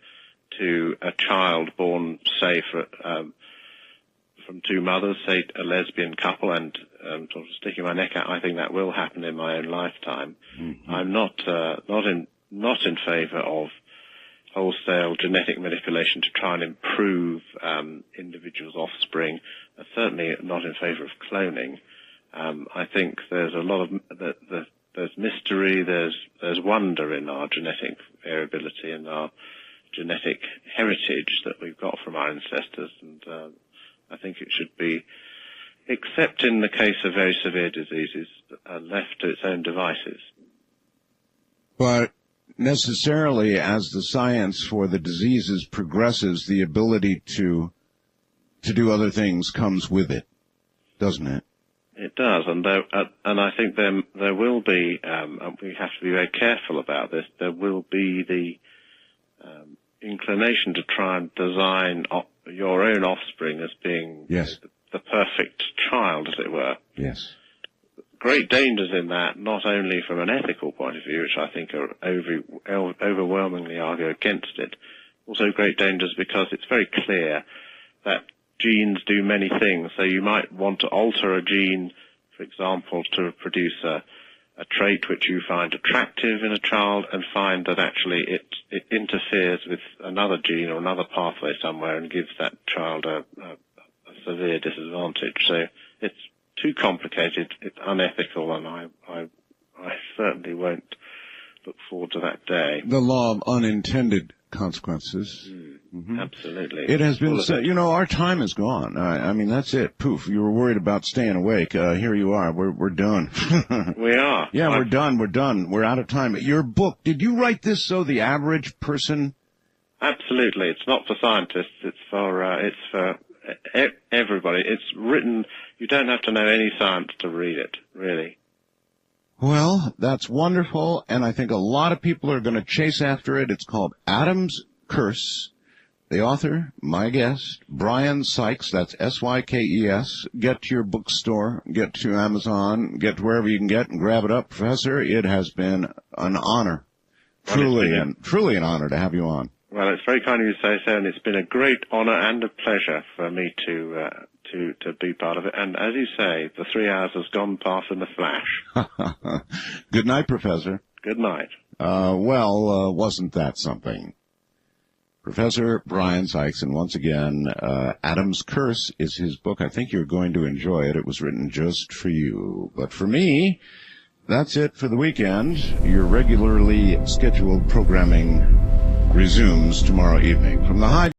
to a child born, say, from two mothers, say a lesbian couple, and sort of sticking my neck out, I think that will happen in my own lifetime. Mm-hmm. I'm not in favor of wholesale genetic manipulation to try and improve individuals' offspring. Certainly not in favor of cloning. I think there's a lot of there's mystery, there's wonder in our genetic variability and our genetic heritage that we've got from our ancestors, and I think it should be, except in the case of very severe diseases, left to its own devices. But necessarily, as the science for the diseases progresses, the ability to do other things comes with it, doesn't it? It does, and I think there will be, and we have to be very careful about this, there will be the inclination to try and design your own offspring as being the perfect child, as it were. Yes. Great dangers in that, not only from an ethical point of view, which I think are overwhelmingly argue against it, also great dangers because it's very clear that genes do many things. So you might want to alter a gene, for example, to produce a trait which you find attractive in a child, and find that actually it interferes with another gene or another pathway somewhere and gives that child a severe disadvantage. So it's too complicated, it's unethical, and I certainly won't look forward to that day. The law of unintended consequences. Mm-hmm. Absolutely. It has been said, our time is gone. I mean, that's it. Poof. You were worried about staying awake. Here you are. We're done. We are. Yeah, we're done. We're out of time. Your book, did you write this so the average person? Absolutely. It's not for scientists. It's for everybody. It's written, you don't have to know any science to read it, really. Well, that's wonderful, and I think a lot of people are going to chase after it. It's called Adam's Curse. The author, my guest, Bryan Sykes, that's Sykes. Get to your bookstore, get to Amazon, get to wherever you can get and grab it up. Professor, it has been an honor. Truly an honor to have you on. Well, it's very kind of you to say so, and it's been a great honor and a pleasure for me to to be part of it. And as you say, the 3 hours has gone past in a flash. Good night, Professor. Good night. Wasn't that something? Professor Bryan Sykes, and once again, Adam's Curse is his book. I think you're going to enjoy it. It was written just for you. But for me, that's it for the weekend. Your regularly scheduled programming resumes tomorrow evening. From the high